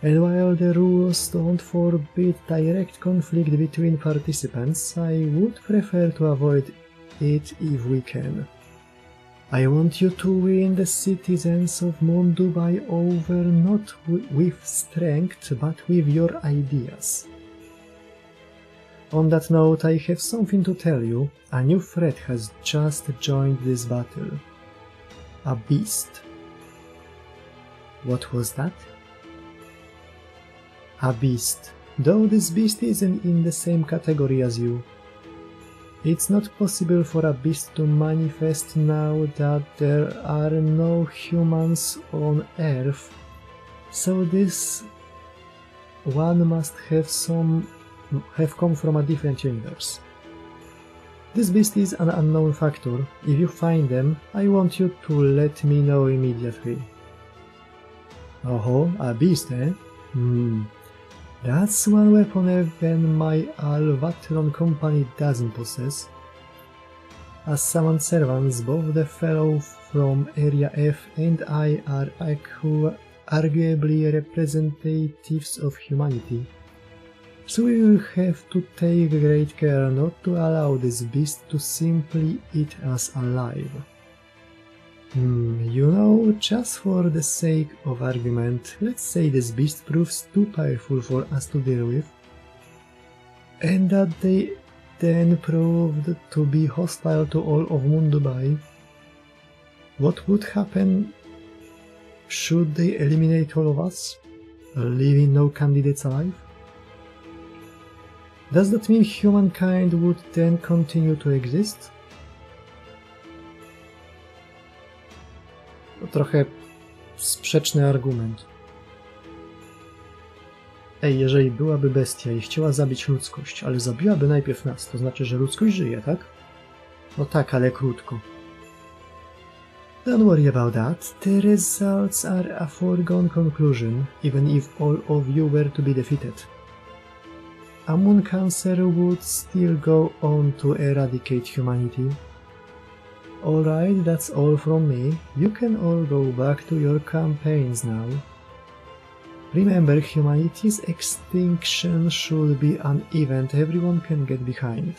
And while the rules don't forbid direct conflict between participants, I would prefer to avoid it if we can. I want you to win the citizens of Mundubai over not with strength, but with your ideas. On that note, I have something to tell you. A new threat has just joined this battle. A beast. What was that? A beast. Though this beast isn't in the same category as you. It's not possible for a beast to manifest now that there are no humans on Earth, so this one must have come from a different universe. This beast is an unknown factor. If you find them, I want you to let me know immediately. Oh, a beast, eh? That's one weapon even my Alvatron company doesn't possess. As summoned servants, both the fellow from Area F and I are arguably representatives of humanity. So we will have to take great care not to allow this beast to simply eat us alive. You know, just for the sake of argument, let's say this beast proves too powerful for us to deal with, and that they then proved to be hostile to all of Mundubai. What would happen should they eliminate all of us, leaving no candidates alive? Does that mean humankind would then continue to exist? To trochę sprzeczny argument. Ej, jeżeli byłaby bestia i chciała zabić ludzkość, ale zabiłaby najpierw nas, to znaczy, że ludzkość żyje, tak? No tak, ale krótko. Don't worry about that. The results are a foregone conclusion, even if all of you were to be defeated. A moon cancer would still go on to eradicate humanity. Alright, that's all from me. You can all go back to your campaigns now. Remember, humanity's extinction should be an event everyone can get behind.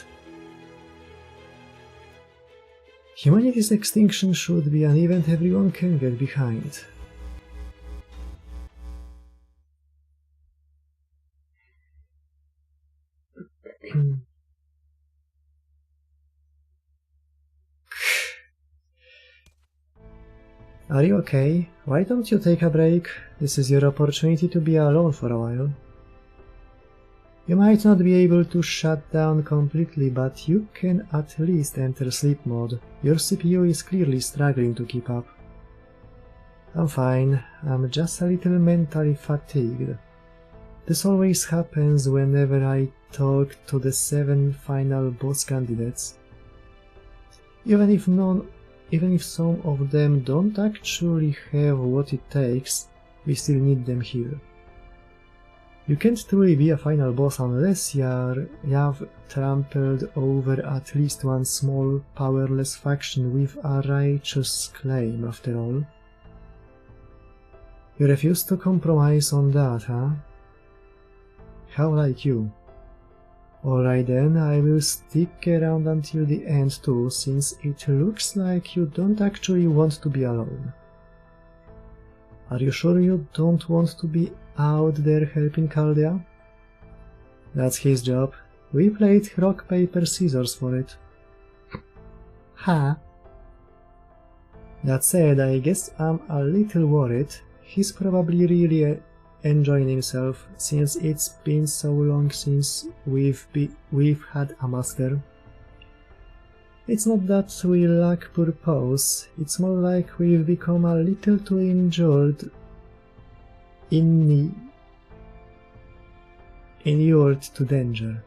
Humanity's extinction should be an event everyone can get behind. Are you okay? Why don't you take a break? This is your opportunity to be alone for a while. You might not be able to shut down completely, but you can at least enter sleep mode. Your CPU is clearly struggling to keep up. I'm fine. I'm just a little mentally fatigued. This always happens whenever I talk to the 7 final boss candidates. Even if some of them don't actually have what it takes, we still need them here. You can't truly be a final boss unless you've trampled over at least one small, powerless faction with a righteous claim, after all. You refuse to compromise on that, huh? How like you. Alright then, I will stick around until the end too, since it looks like you don't actually want to be alone. Are you sure you don't want to be out there helping Chaldea? That's his job. We played rock, paper, scissors for it. Ha! That said, I guess I'm a little worried. He's probably really enjoying himself, since it's been so long since we've had a master. It's not that we lack purpose, it's more like we've become a little too inured to danger.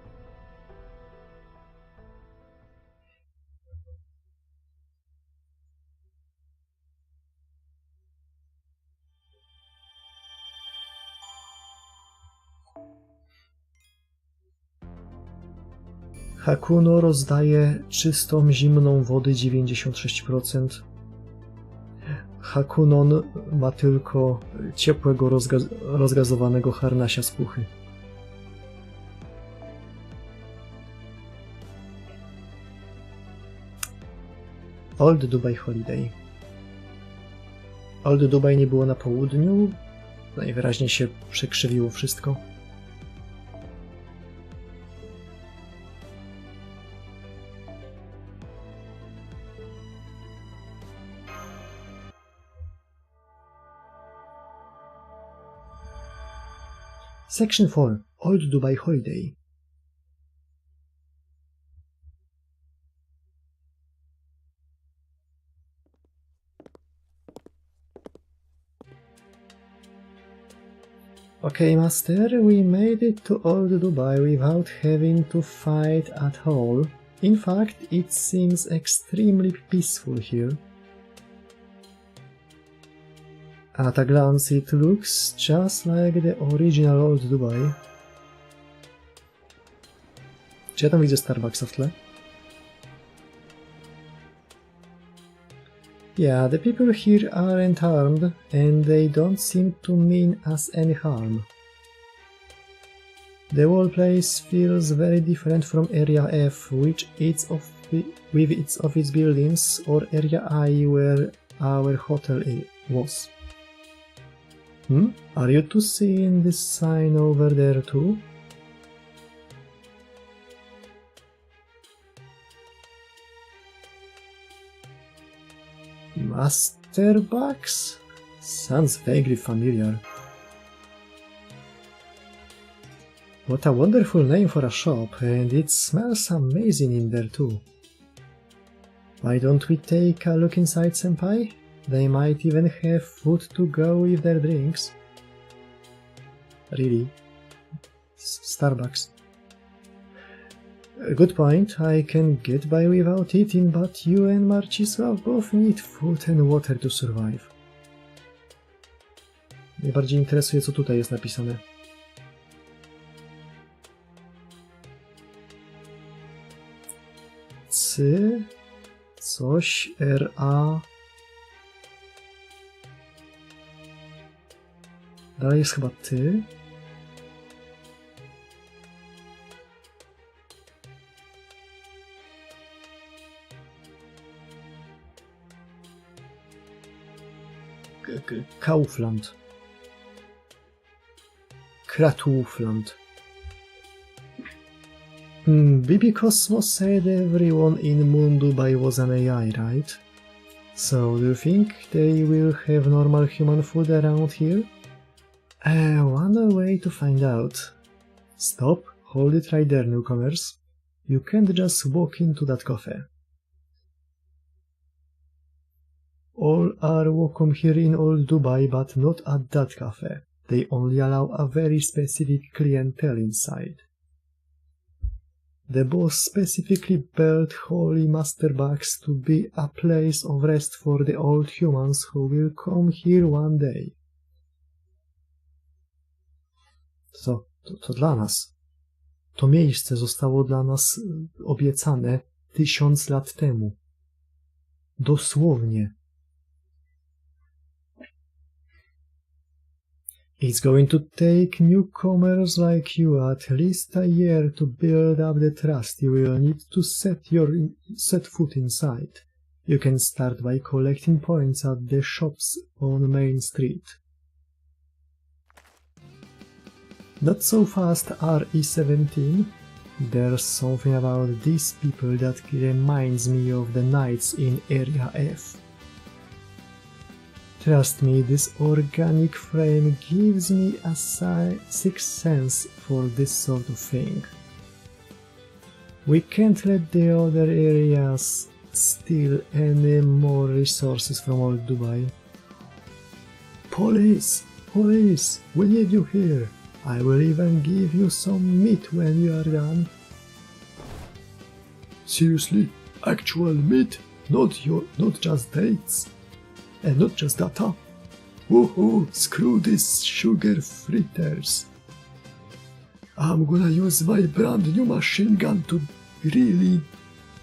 Hakuno rozdaje czystą, zimną wodę 96%. Hakunon ma tylko ciepłego, rozgazowanego harnasia z puchy. Old Dubai Holiday. Old Dubai nie było na południu. Najwyraźniej się przekrzywiło wszystko. Section 4. Old Dubai Holiday. Okay, Master, we made it to Old Dubai without having to fight at all. In fact, it seems extremely peaceful here. At a glance, it looks just like the original Old Dubai. Czy ja tam widzę Starbucksa w tle? Yeah, the people here aren't armed, and they don't seem to mean us any harm. The whole place feels very different from Area F, with its office buildings, or Area I, where our hotel was. Are you two seeing this sign over there too? Master Box? Sounds vaguely familiar. What a wonderful name for a shop, and it smells amazing in there too. Why don't we take a look inside, Senpai? They might even have food to go with their drinks. Really? Starbucks. Good point, I can get by without eating, but you and Marcisław both need food and water to survive. Mnie bardziej interesuje, co tutaj jest napisane. Coś, R-A... Dalej jest chyba ty. Kaufland. Kratufland. BB Cosmos said everyone in Moon Dubai was an AI, right? So, do you think they will have normal human food around here? One way to find out. Stop, hold it right there, newcomers. You can't just walk into that cafe. All are welcome here in Old Dubai, but not at that cafe. They only allow a very specific clientele inside. The boss specifically built Holy Master Box to be a place of rest for the old humans who will come here one day. Co? To dla nas. To miejsce zostało dla nas obiecane 1000 lat temu. Dosłownie. It's going to take newcomers like you at least a year to build up the trust you will need to set foot inside. You can start by collecting points at the shops on Main Street. Not so fast, RE17. There's something about these people that reminds me of the knights in Area F. Trust me, this organic frame gives me a sixth sense for this sort of thing. We can't let the other areas steal any more resources from old Dubai. Police! Police! We need you here! I will even give you some meat when you are done. Seriously? Actual meat? Not just dates? And not just data? Woohoo! Screw these sugar fritters! I'm gonna use my brand new machine gun to really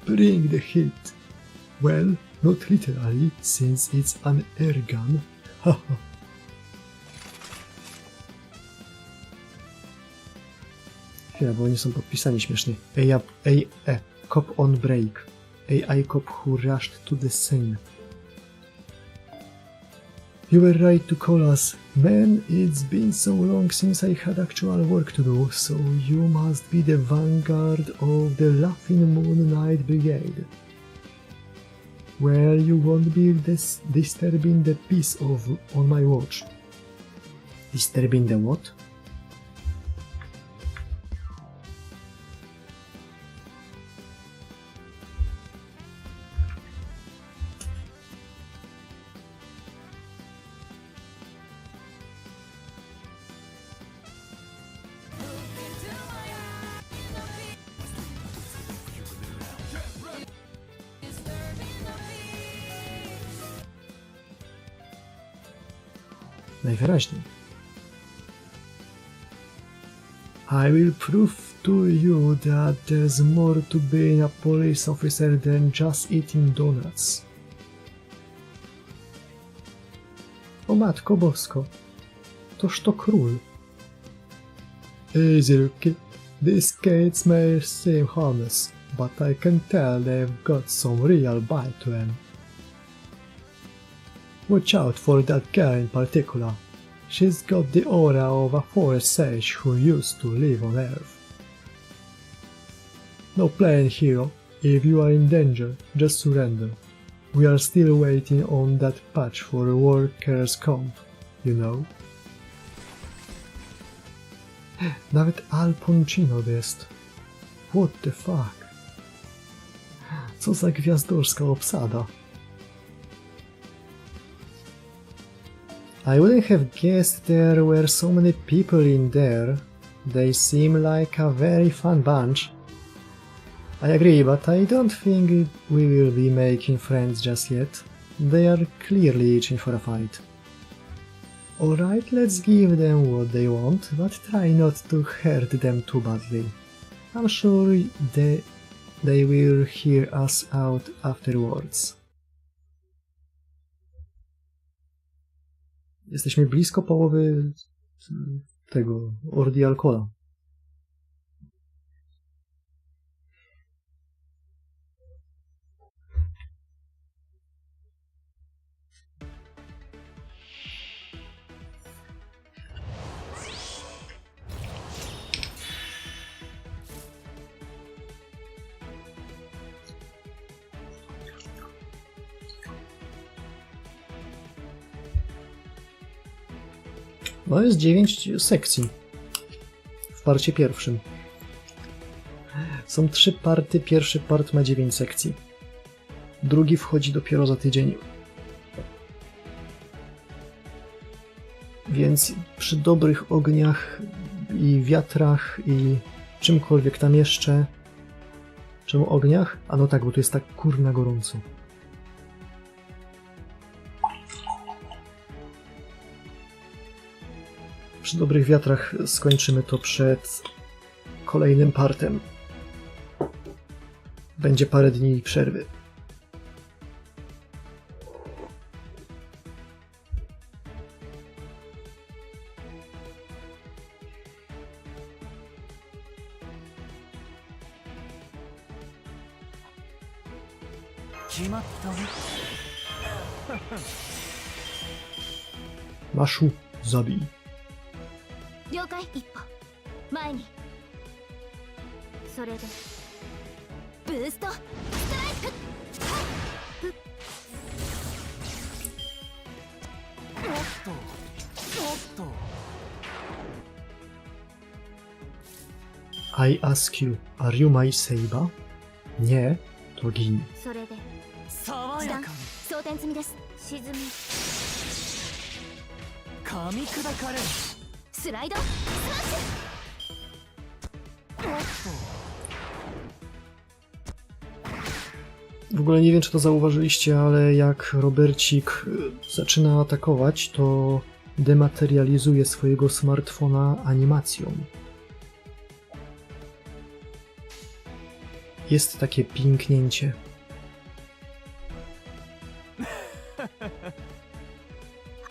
bring the heat. Well, not literally, since it's an air gun. Haha. Chwila, bo oni są podpisani śmiesznie. Cop on break. AI cop who rushed to the scene. You were right to call us. Man, it's been so long since I had actual work to do, so you must be the vanguard of the Laughing Moon Night Brigade. Well, you won't be disturbing the peace on my watch. Disturbing the what? Najwyraźniej. I will prove to you that there's more to being a police officer than just eating donuts. O matko bosko, toż to król. Easy rookie, these kids may seem harmless, but I can tell they've got some real bite to them. Watch out for that girl in particular. She's got the aura of a forest sage who used to live on Earth. No playing hero. If you are in danger, just surrender. We are still waiting on that patch for workers' comp, you know. Nawet Al Pacino jest. What the fuck? Co za gwiazdorska obsada. I wouldn't have guessed there were so many people in there. They seem like a very fun bunch. I agree, but I don't think we will be making friends just yet. They are clearly itching for a fight. Alright, let's give them what they want, but try not to hurt them too badly. I'm sure they will hear us out afterwards. Jesteśmy blisko połowy tego Ordeal Cola. No jest 9 sekcji w parcie pierwszym. Są 3 party, pierwszy part ma 9 sekcji. Drugi wchodzi dopiero za tydzień. Więc przy dobrych ogniach i wiatrach i czymkolwiek tam jeszcze... Czemu ogniach? A no tak, bo tu jest tak kurna gorąco. Przy Przy dobrych wiatrach skończymy to przed kolejnym partem. Będzie parę dni przerwy. Maszu, zabij. 了解。一歩前に。それでブーストストライク。I ask you, are you my saber? nie, to gin. それで爽やかに装填済みです。沈み噛み砕かれる。スライドスマッシ W ogóle nie wiem, czy to zauważyliście, ale jak Robercik zaczyna atakować, to dematerializuje swojego smartfona animacją. Jest takie pięknięcie.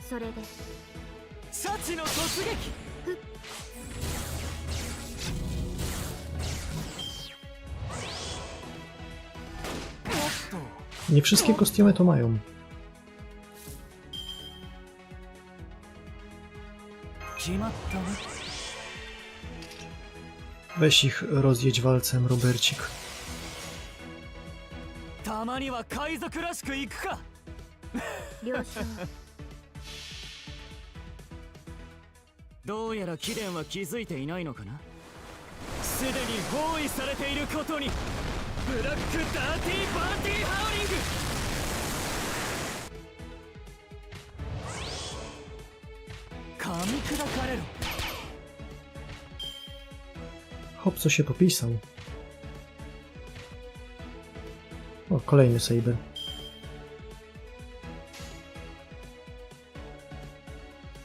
それでシャチの突撃。 Nie wszystkie kostiumy to mają. 決まったわ。 Weź ich rozjedź walcem, Robercik. たまには海賊らしく行くか。了承。どうやら貴殿は気づいていないのかな。すでに包囲されていることに。ブラックダーティーパーティーハウリング。噛み砕かれる。 Hop, co się popisał. O, kolejny saber.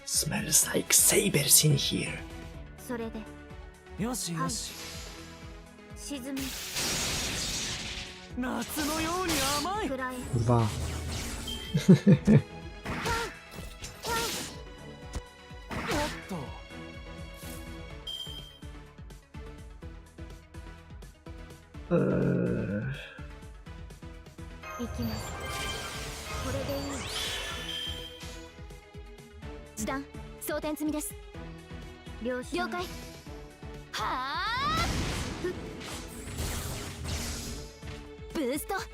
Smells like sabers in here. それでよしよし。沈み夏のように甘い。暗い Kurwa. おっと。 行きます。これでいい。時短装填済みです。了解。はあ。ブーストスト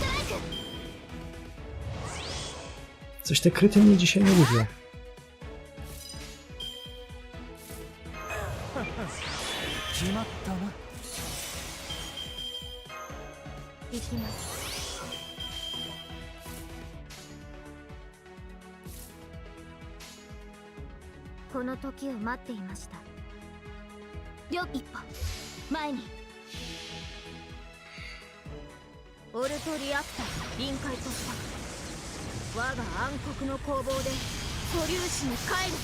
ライク。 Coś te kryty mnie dzisiaj nie lubią. 決まったわ。 行きます。この時を待っていました。一歩前に。オルトリアクター臨界突破。我が暗黒の攻防で素粒子に帰る。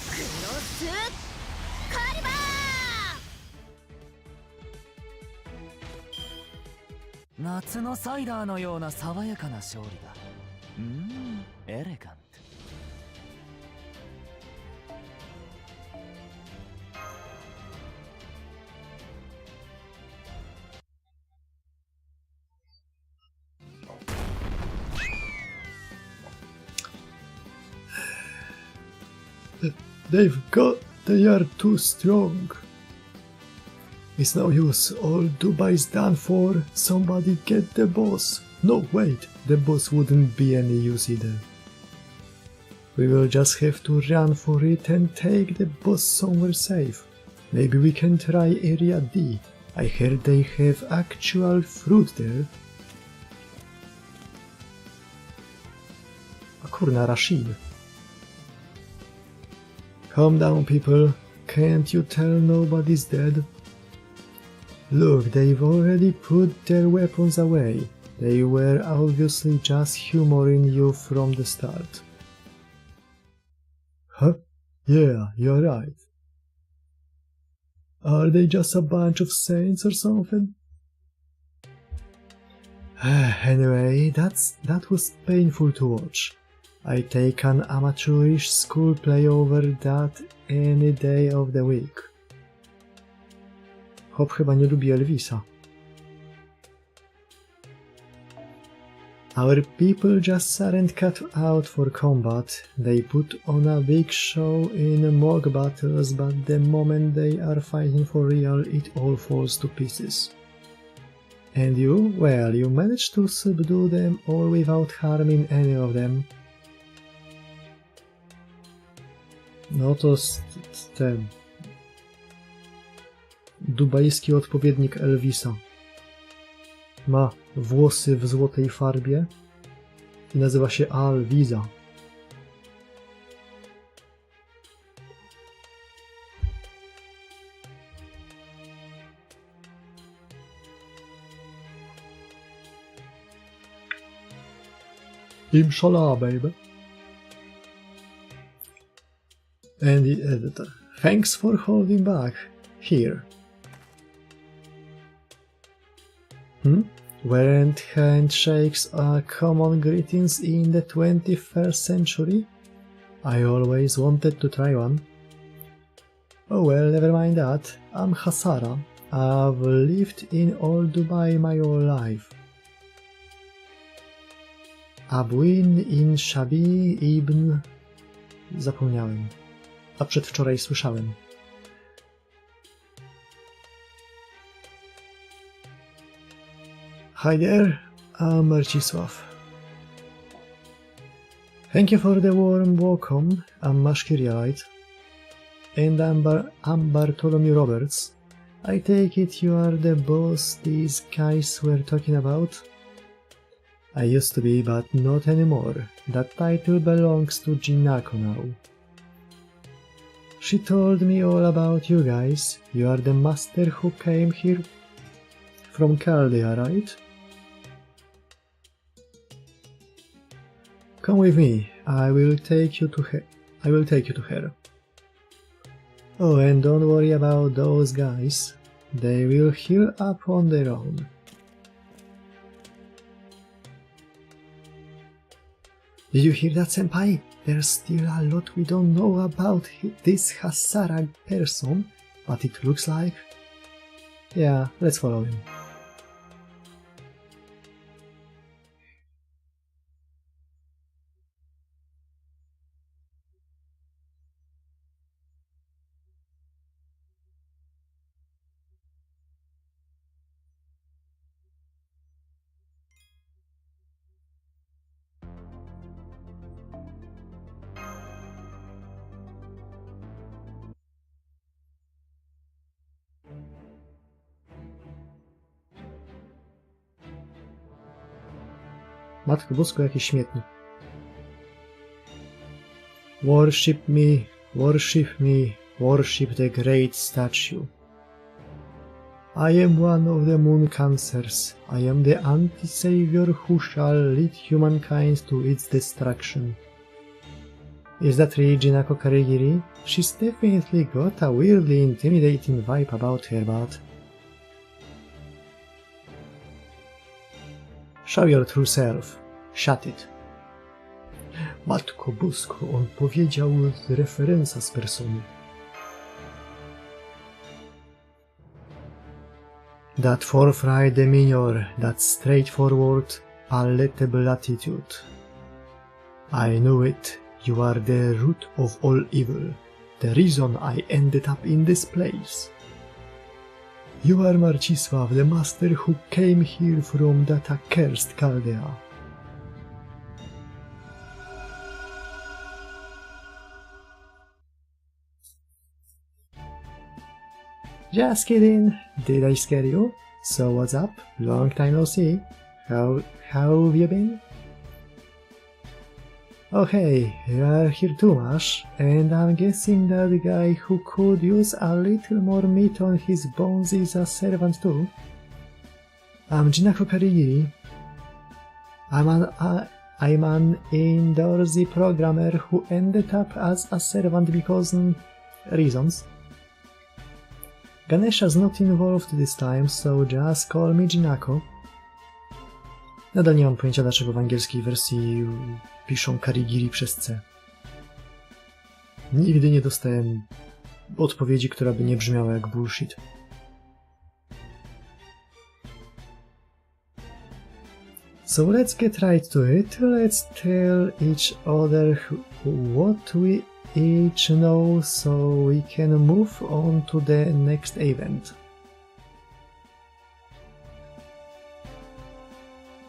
クロスカリバー。 夏のサイダーのような爽やかな勝利だ。エレガント。 They are too strong. It's no use, all Dubai's done for. Somebody get the boss. No, wait, the boss wouldn't be any use either. We will just have to run for it and take the boss somewhere safe. Maybe we can try Area D. I heard they have actual fruit there. A kurna, Rashid. Calm down, people. Can't you tell nobody's dead? Look, they've already put their weapons away. They were obviously just humoring you from the start. Huh? Yeah, you're right. Are they just a bunch of saints or something? Anyway, that was painful to watch. I take an amateurish school play over that any day of the week. Hop chyba nie lubi Elvisa. Our people just aren't cut out for combat. They put on a big show in mock battles, but the moment they are fighting for real, it all falls to pieces. And you? Well, you managed to subdue them all without harming any of them. No to ten... dubajski odpowiednik Elvisa. Ma włosy w złotej farbie i nazywa się Alvisa. Inshallah, baby. And the editor. Thanks for holding back. Here. Weren't handshakes common greetings in the 21st century? I always wanted to try one. Oh well, never mind that. I'm Hasara. I've lived in old Dubai my whole life. Abuin in Shabi ibn... Zapomniałem. A przedwczoraj słyszałem. Hi there, I'm Marcisław. Thank you for the warm welcome. I'm Mashkirialite. And I'm Bartholomew Roberts. I take it you are the boss these guys were talking about? I used to be, but not anymore. That title belongs to Jinako now. She told me all about you guys. You are the master who came here from Chaldea, right? Come with me. I will take you to her. Oh, and don't worry about those guys. They will heal up on their own. Did you hear that, senpai? There's still a lot we don't know about this Hasara person, but it looks like... Yeah, let's follow him. Matko Bosko, jaki śmietnik. Worship me, worship the great statue. I am one of the moon cancers. I am the anti-savior who shall lead humankind to its destruction. Is that really Jinako Karigiri? She's definitely got a weirdly intimidating vibe about her, but... Show your true self. Shut it. Matko Bosko, on powiedział z referensa z persony. That forthright demeanor, that straightforward, palatable attitude. I knew it. You are the root of all evil. The reason I ended up in this place. You are Marcisław, the master who came here from that accursed Chaldea. Just kidding. Did I scare you? So what's up? Long time no see. How have you been? Oh hey, you are here too, Mash, and I'm guessing that guy who could use a little more meat on his bones is a servant too. I'm Jinako Karigiri. I'm an indoorsy programmer who ended up as a servant because reasons. Ganesha's not involved this time, so just call me Jinako. Nadal nie mam pojęcia, dlaczego w angielskiej wersji piszą Karigiri przez C. Nigdy nie dostałem odpowiedzi, która by nie brzmiała jak bullshit. So let's get right to it. Let's tell each other what we each know so we can move on to the next event.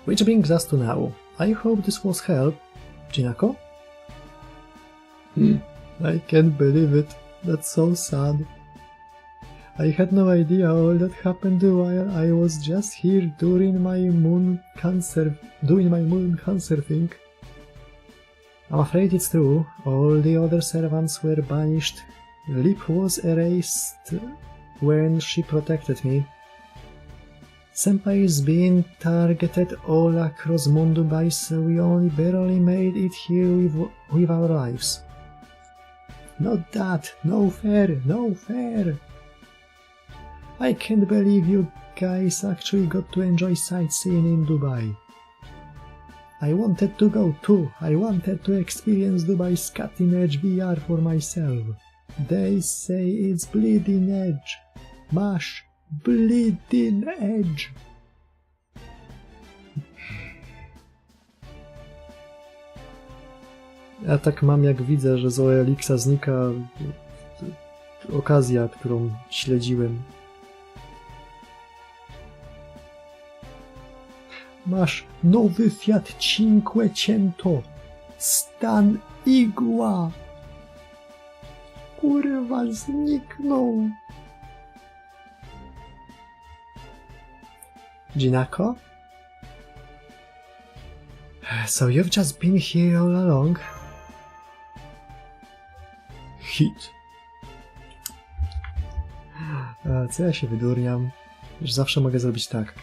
Which brings us to now. I hope this was help. Jinako? I can't believe it. That's so sad. I had no idea all that happened while I was just here doing my moon cancer thing. I'm afraid it's true. All the other servants were banished. Lip was erased when she protected me. Senpai is being targeted all across Mondubai, so we only barely made it here with our lives. Not that! No fair! No fair! I can't believe you guys actually got to enjoy sightseeing in Dubai. I wanted to go too. I wanted to experience Dubai's cutting-edge VR for myself. They say it's bleeding edge. Mash, bleeding edge. Ja tak mam, jak widzę, że z OLX-a znika okazja, którą śledziłem. Masz nowy Fiat Cinquecento. Stan igła. Kurwa, zniknął. Jinako? So you've just been here all along? Hit. Co ja się wydurniam? Już zawsze mogę zrobić tak.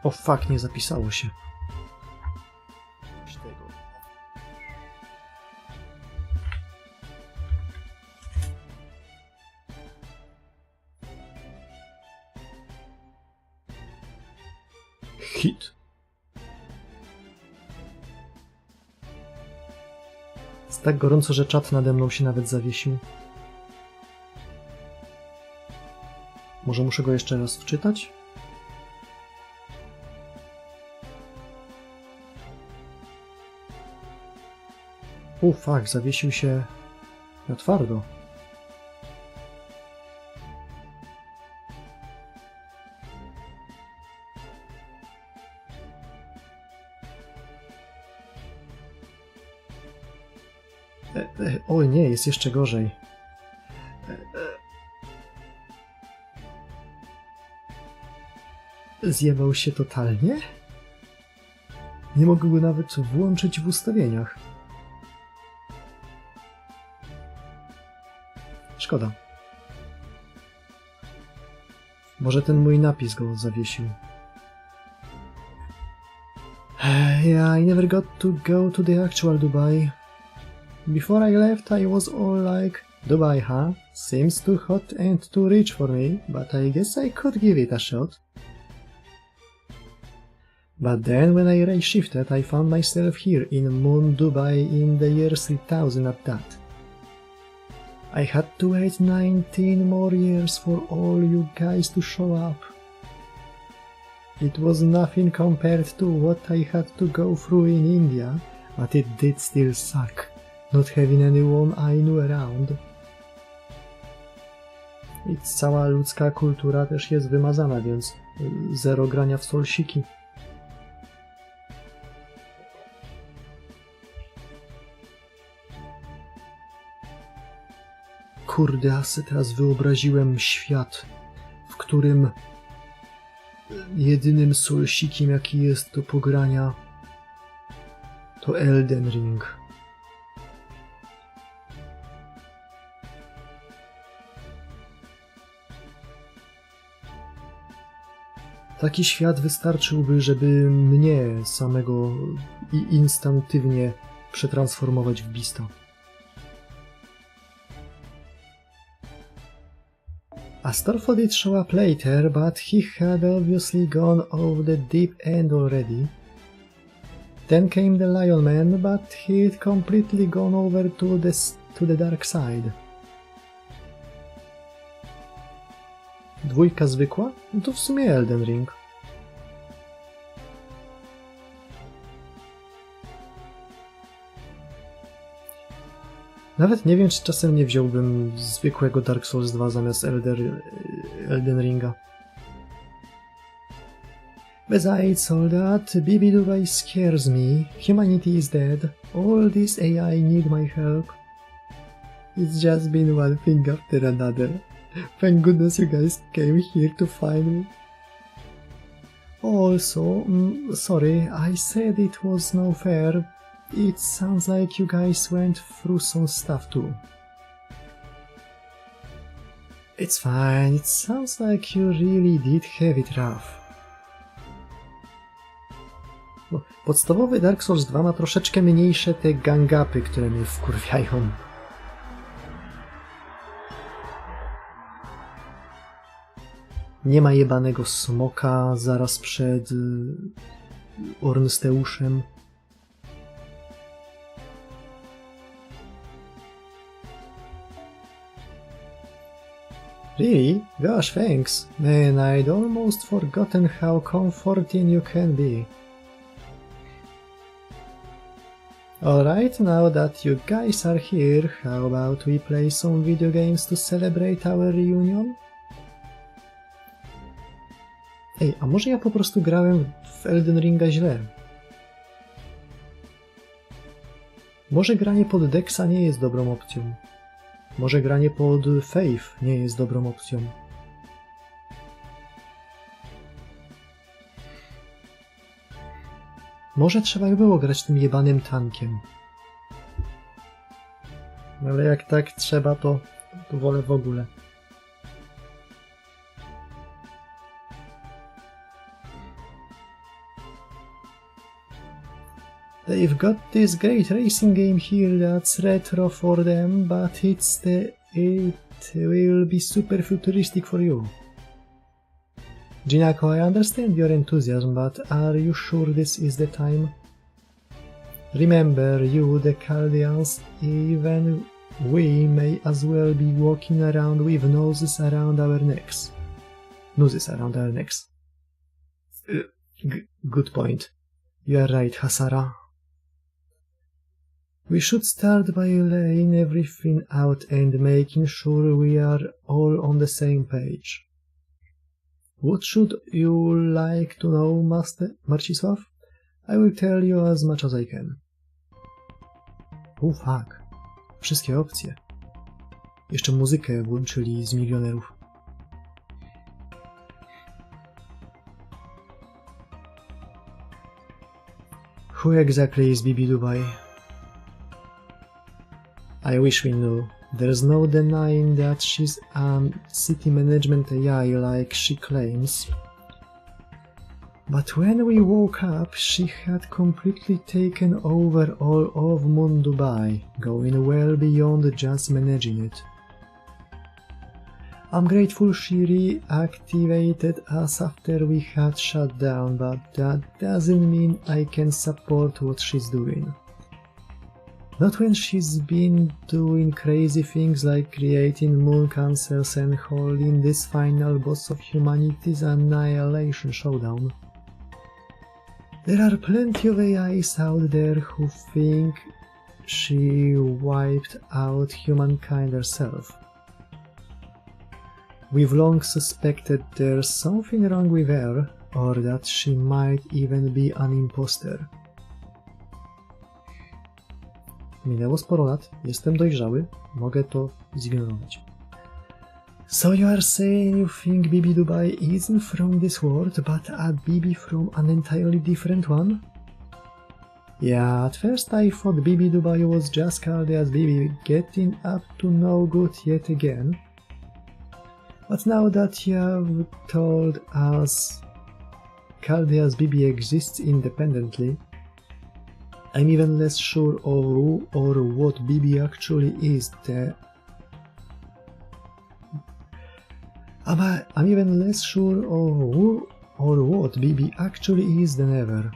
O fuck, nie zapisało się. Hit. Jest tak gorąco, że czat nade mną się nawet zawiesił. Może muszę go jeszcze raz wczytać? Fuck, zawiesił się na twardo. Oj nie, jest jeszcze gorzej. Zjebał się totalnie? Nie mogę go nawet włączyć w ustawieniach. Szkoda. Może ten mój napis go zawiesił. Yeah, I never got to go to the actual Dubai. Before I left, I was all like, Dubai, huh? Seems too hot and too rich for me, but I guess I could give it a shot. But then when I reshifted, I found myself here in Moon Dubai in the year 3000 at that. I had to wait 19 more years for all you guys to show up. It was nothing compared to what I had to go through in India, but it did still suck, not having anyone I knew around. I cała ludzka kultura też jest wymazana, więc zero grania w solsiki. Kurde, ja sobie teraz wyobraziłem świat, w którym jedynym solsikiem, jaki jest do pogrania, to Elden Ring. Taki świat wystarczyłby, żeby mnie samego instantywnie przetransformować w Beasta. Astolfo did show up later, but he had obviously gone off the deep end already. Then came the Lion Man, but he'd completely gone over to the dark side. Dwójka zwykła? No to w sumie Elden Ring. Nawet nie wiem, czy czasem nie wziąłbym zwykłego Dark Souls 2 zamiast Elden Ringa. Besides all that, Bibi scares me. Humanity is dead. All this AI need my help. It's just been one thing after another. Thank goodness you guys came here to find me. Also, sorry, I said it was no fair. It sounds like you guys went through some stuff too. It's fine, it sounds like you really did have it rough. Podstawowy Dark Souls 2 ma troszeczkę mniejsze te gang-upy, które mnie wkurwiają. Nie ma jebanego smoka zaraz przed Ornsteuszem. Really? Gosh, thanks. Man, I'd almost forgotten how comforting you can be. Alright, now that you guys are here, how about we play some video games to celebrate our reunion? Ej, a może ja po prostu grałem w Elden Ringa źle? Może granie pod Dexa nie jest dobrą opcją. Może granie pod Faith nie jest dobrą opcją. Może trzeba by było grać tym jebanym tankiem. Ale jak tak trzeba, to wolę w ogóle. They've got this great racing game here that's retro for them, but it will be super futuristic for you. Jinako, I understand your enthusiasm, but are you sure this is the time? Remember, you, the Chaldeans, even we may as well be walking around with noses around our necks. Good point. You are right, Hasara. We should start by laying everything out and making sure we are all on the same page. What should you like to know, Master Marcisław? I will tell you as much as I can. Oh fuck. Wszystkie opcje. Jeszcze muzykę włączyli z milionerów. Who exactly is Bibi Dubai? I wish we knew. There's no denying that she's a city management AI like she claims. But when we woke up, she had completely taken over all of Dubai, going well beyond just managing it. I'm grateful she reactivated us after we had shut down, but that doesn't mean I can support what she's doing. Not when she's been doing crazy things like creating moon cancers and holding this final boss of humanity's annihilation showdown. There are plenty of AIs out there who think she wiped out humankind herself. We've long suspected there's something wrong with her, or that she might even be an imposter. Minęło sporo lat, jestem dojrzały, mogę to zignorować. So you are saying you think Bibi Dubai isn't from this world, but a Bibi from an entirely different one? Yeah, at first I thought Bibi Dubai was just called as Bibi, getting up to no good yet again. But now that you've told us Chaldea's Bibi exists independently, I'm even less sure of who or what Bibi actually is I'm even less sure of who or what Bibi actually is than ever.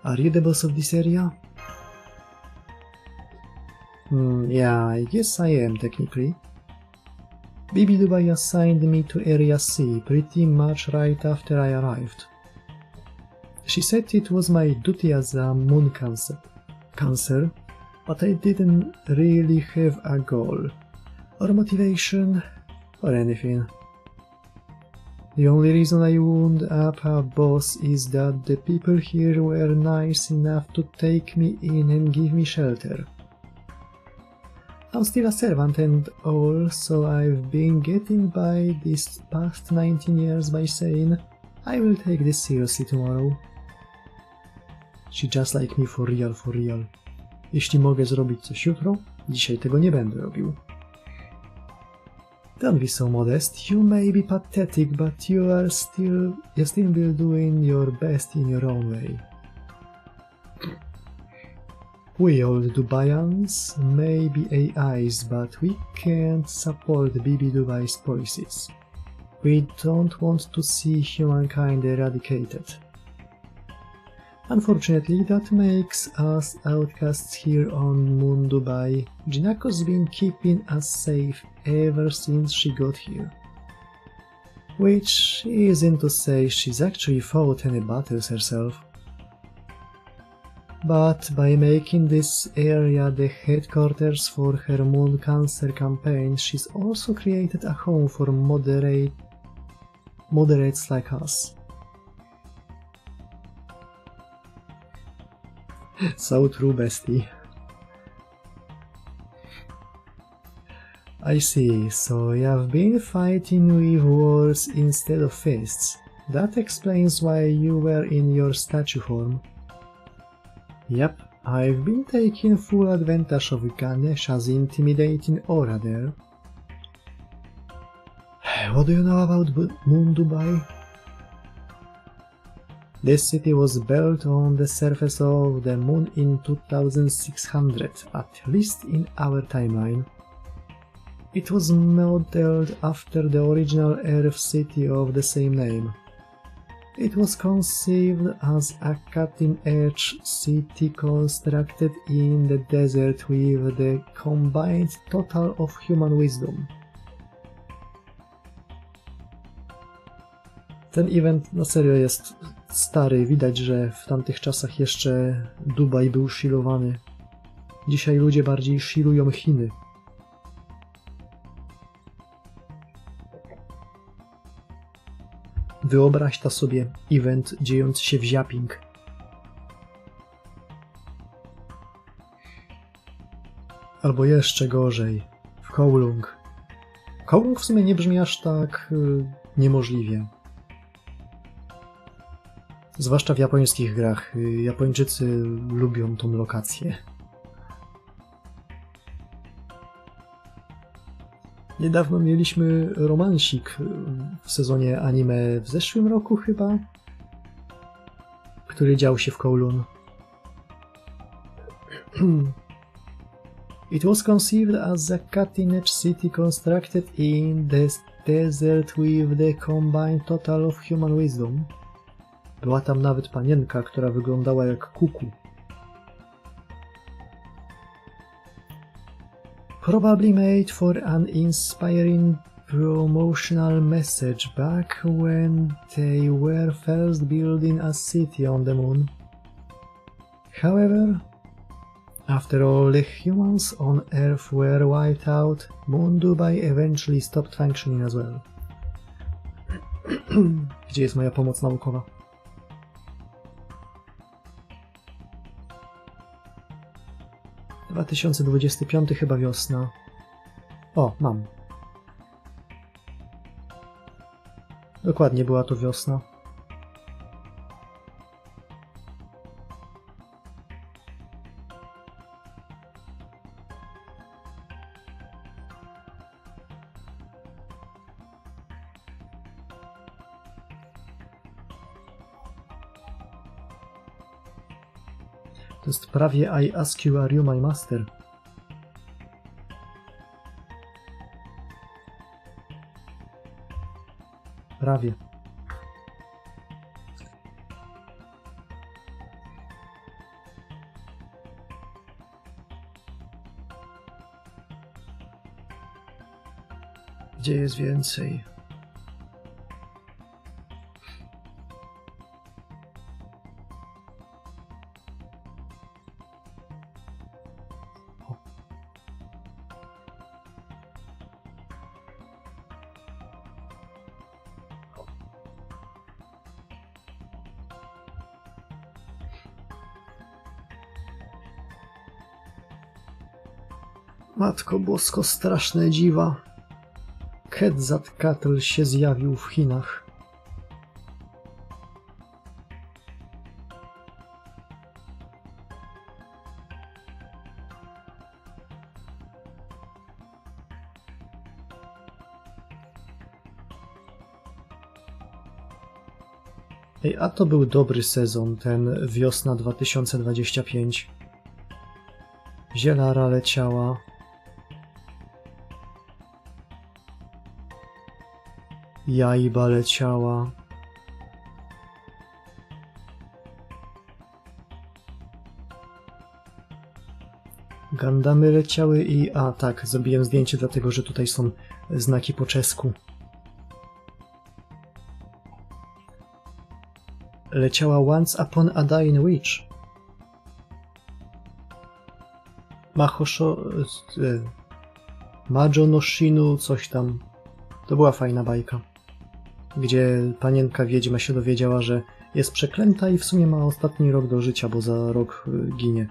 Are you the boss of this area? Yeah, I guess I am technically. Bibi Dubai assigned me to Area C pretty much right after I arrived. She said it was my duty as a moon cancer, but I didn't really have a goal, or motivation, or anything. The only reason I wound up a boss is that the people here were nice enough to take me in and give me shelter. I'm still a servant and all, so I've been getting by these past 19 years by saying, I will take this seriously tomorrow. She just like me for real, for real. Jeśli mogę zrobić coś jutro, dzisiaj tego nie będę robił. Don't be so modest. You may be pathetic, but you're still doing your best in your own way. We old Dubaians may be AIs, but we can't support Bibi Dubai's policies. We don't want to see humankind eradicated. Unfortunately, that makes us outcasts here on Moon Dubai. Jinako's been keeping us safe ever since she got here. Which isn't to say she's actually fought any battles herself. But by making this area the headquarters for her moon cancer campaign, she's also created a home for moderates like us. So true, bestie. I see, so you've been fighting with words instead of fists. That explains why you were in your statue form. Yep, I've been taking full advantage of Ganesha's intimidating aura there. What do you know about Moon Dubai? This city was built on the surface of the moon in 2600, at least in our timeline. It was modeled after the original Earth city of the same name. It was conceived as a cutting-edge city constructed in the desert with the combined total of human wisdom. Ten event na serio jest stary, widać, że w tamtych czasach jeszcze Dubaj był shillowany. Dzisiaj ludzie bardziej shillują Chiny. Wyobraź ta sobie event dziejący się w Ziaping. Albo jeszcze gorzej, w Kowloon. Kowloon w sumie nie brzmi aż tak niemożliwie. Zwłaszcza w japońskich grach. Japończycy lubią tą lokację. Niedawno mieliśmy romansik w sezonie anime w zeszłym roku chyba, który dział się w Kowloon. It was conceived as a cutting-edge city constructed in the desert with the combined total of human wisdom. Była tam nawet panienka, która wyglądała jak kuku. Probably made for an inspiring promotional message back when they were first building a city on the moon. However, after all the humans on Earth were wiped out, Moon Dubai eventually stopped functioning as well. Gdzie jest moja pomoc naukowa? - 2025 chyba wiosna. O, mam. Dokładnie była to wiosna. To jest prawie I ask you, are you my master? Prawie. Gdzie jest więcej? Matko Bosko, straszne dziwa. Quetzalcoatl się zjawił w Chinach. Ej, a to był dobry sezon, ten wiosna 2025. Zielara leciała. Jajba leciała. Gundamy leciały i... A, tak, zrobiłem zdjęcie dlatego, że tutaj są znaki po czesku. Leciała Once Upon a Dying Witch. Majo no Shinu, coś tam. To była fajna bajka, gdzie panienka wiedźma się dowiedziała, że jest przeklęta i w sumie ma ostatni rok do życia, bo za rok ginie.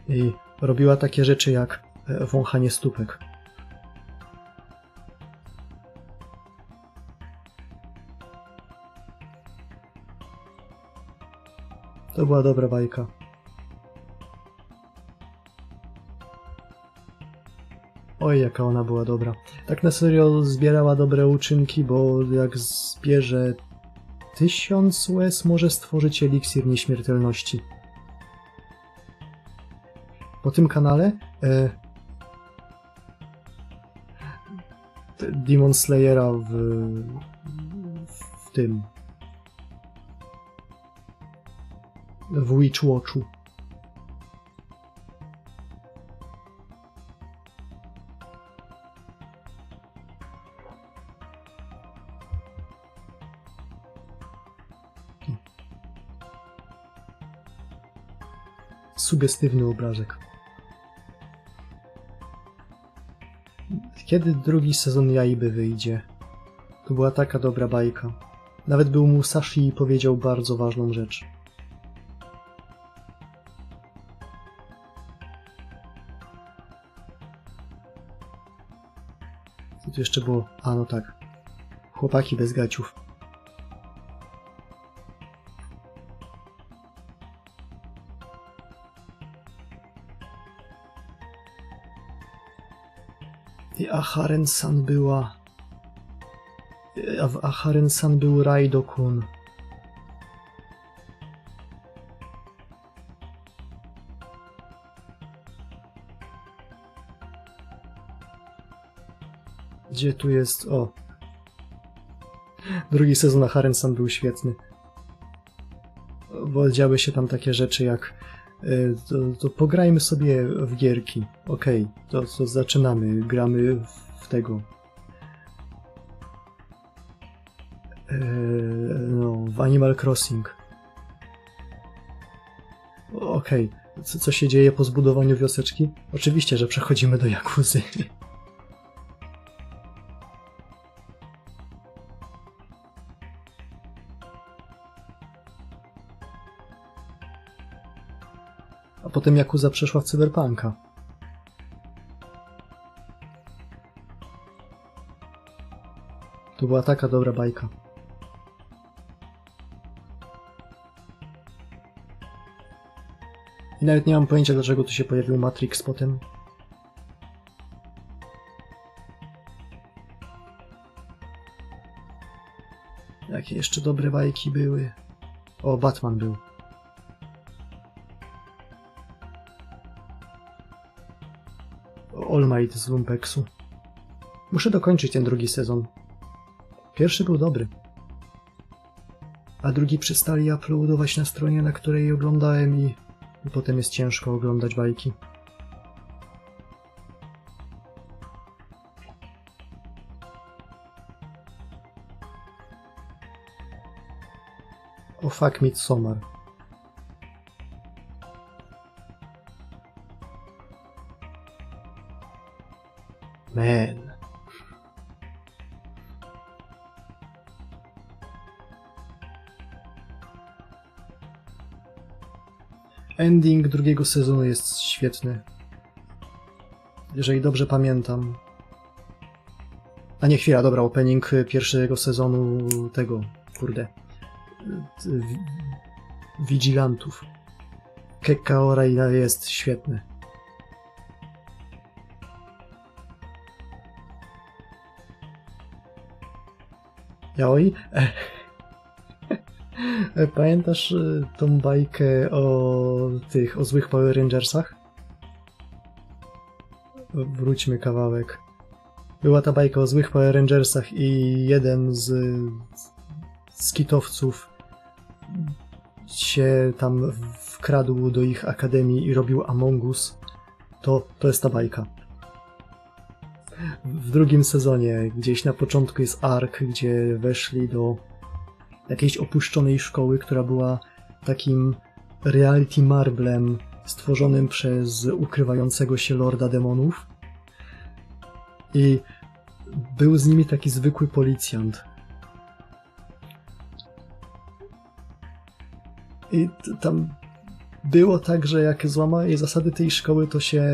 I robiła takie rzeczy jak wąchanie stópek. To była dobra bajka. Oj, jaka ona była dobra. Tak na serio zbierała dobre uczynki, bo jak zbierze 1000 łez, może stworzyć eliksir nieśmiertelności. Po tym kanale Demon Slayera w tym w Witch Watchu. Sugestywny obrazek. Kiedy drugi sezon Jaiby wyjdzie? To była taka dobra bajka. Nawet był Musashi i powiedział bardzo ważną rzecz. Co tu jeszcze było? A, no tak. Chłopaki bez gaciów. I Aharen-san była... A w Aharen-san był Raido-kun. Gdzie tu jest... O! Drugi sezon Aharen-san był świetny. Bo działy się tam takie rzeczy jak... To pograjmy sobie w gierki. Okej, to zaczynamy. Gramy w tego... No, w Animal Crossing. Okej, co się dzieje po zbudowaniu wioseczki? Oczywiście, że przechodzimy do Jakuzy. A potem Jakuza przeszła w Cyberpunka. To była taka dobra bajka. I nawet nie mam pojęcia, dlaczego tu się pojawił Matrix potem. Jakie jeszcze dobre bajki były. O, Batman był. All Might z Lumpeksu. Muszę dokończyć ten drugi sezon. Pierwszy był dobry. A drugi przestali uploadować na stronie, na której oglądałem i potem jest ciężko oglądać bajki. O fuck, Midsommar. Man. Ending drugiego sezonu jest świetny. Jeżeli dobrze pamiętam. A nie, chwila, dobra, opening pierwszego sezonu tego, kurde. Vigilantów. Kekka jest świetny. Jaoi? Pamiętasz tą bajkę o złych Power Rangersach? Wróćmy kawałek. Była ta bajka o złych Power Rangersach i jeden z skitowców się tam wkradł do ich akademii i robił Among Us. To jest ta bajka. W drugim sezonie, gdzieś na początku jest ark, gdzie weszli do jakiejś opuszczonej szkoły, która była takim reality marblem stworzonym przez ukrywającego się Lorda Demonów. I był z nimi taki zwykły policjant. I tam było tak, że jak złamali zasady tej szkoły, to się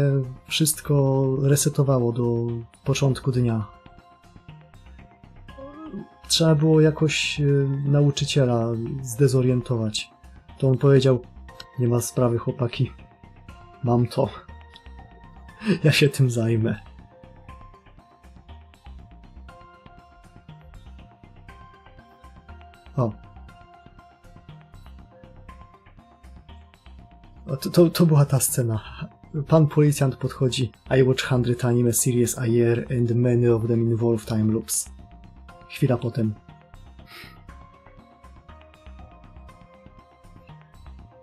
wszystko resetowało do początku dnia. Trzeba było jakoś nauczyciela zdezorientować. To on powiedział: nie ma sprawy, chłopaki. Mam to. Ja się tym zajmę. O. To była ta scena. Pan policjant podchodzi. I watch 100 anime series a year and many of them involve time loops. Chwila potem.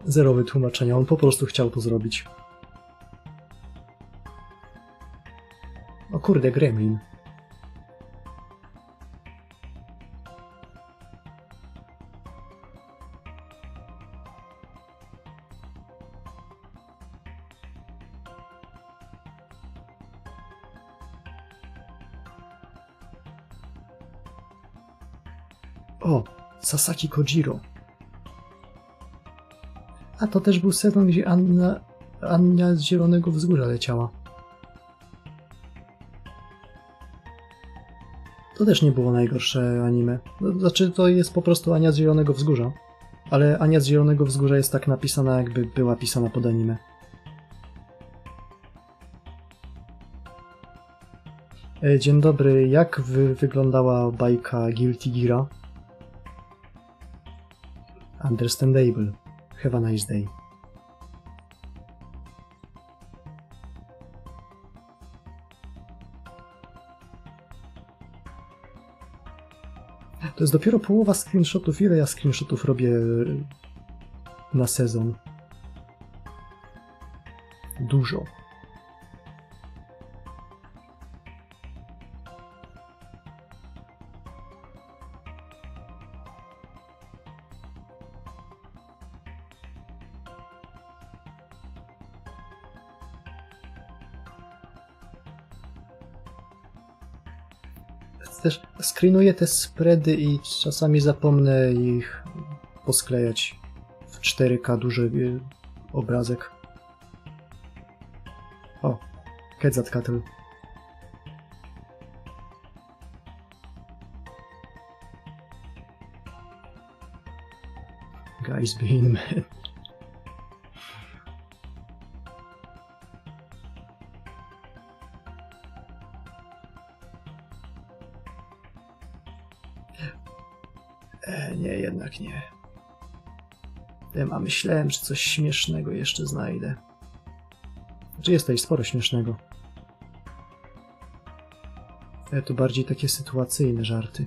Zero wytłumaczenia, on po prostu chciał to zrobić. O kurde, gremlin. O, Sasaki Kojiro. A to też był sezon, gdzie Ania z Zielonego Wzgórza leciała. To też nie było najgorsze anime. Znaczy, to jest po prostu Ania z Zielonego Wzgórza. Ale Ania z Zielonego Wzgórza jest tak napisana, jakby była pisana pod anime. Dzień dobry, jak wyglądała bajka Guilty Geara? Understandable. Have a nice day. To jest dopiero połowa screenshotów. Ile ja screenshotów robię na sezon? Dużo. Też screenuję te spready i czasami zapomnę ich posklejać w 4K duży obrazek. O, Quetzalcoatl. Guys being men. Nie, jednak nie. A myślałem, że coś śmiesznego jeszcze znajdę. Znaczy jest tutaj sporo śmiesznego. Ale to bardziej takie sytuacyjne żarty.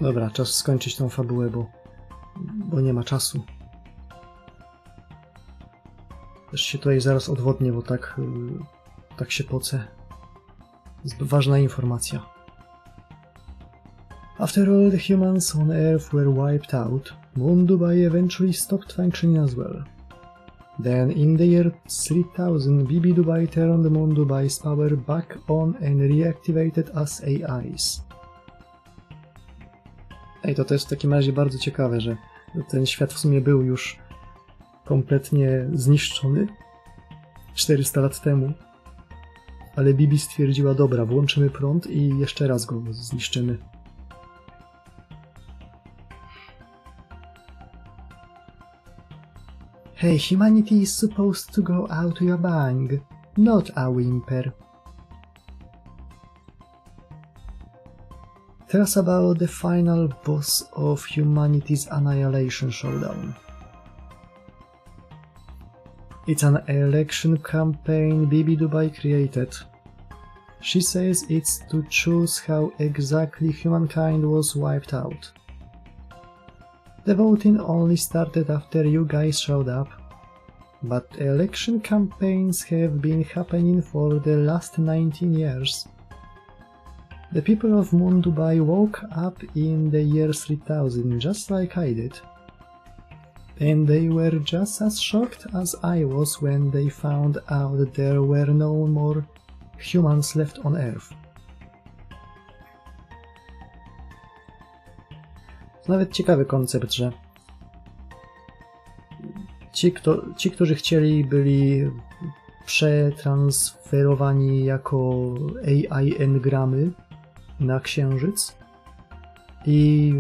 Dobra, czas skończyć tą fabułę, bo nie ma czasu. Też się tutaj zaraz odwodnię, bo tak się pocę. Jest ważna informacja. After all the humans on Earth were wiped out, Mondubai eventually stopped functioning as well. Then in the year 3000, Bibi Dubai turned Mondubai's power back on and reactivated as AIs. Ej, to jest w takim razie bardzo ciekawe, że ten świat w sumie był już kompletnie zniszczony 400 lat temu, ale Bibi stwierdziła, dobra, włączymy prąd i jeszcze raz go zniszczymy. Hey, humanity is supposed to go out with a bang, not a whimper. Tell us about the final boss of humanity's annihilation showdown. It's an election campaign Bibi Dubai created. She says it's to choose how exactly humankind was wiped out. The voting only started after you guys showed up, but election campaigns have been happening for the last 19 years. The people of Mondubai woke up in the year 3000 just like I did. And they were just as shocked as I was when they found out there were no more humans left on Earth. To nawet ciekawy koncept, że ci, którzy chcieli, byli przetransferowani jako AI engramy na Księżyc i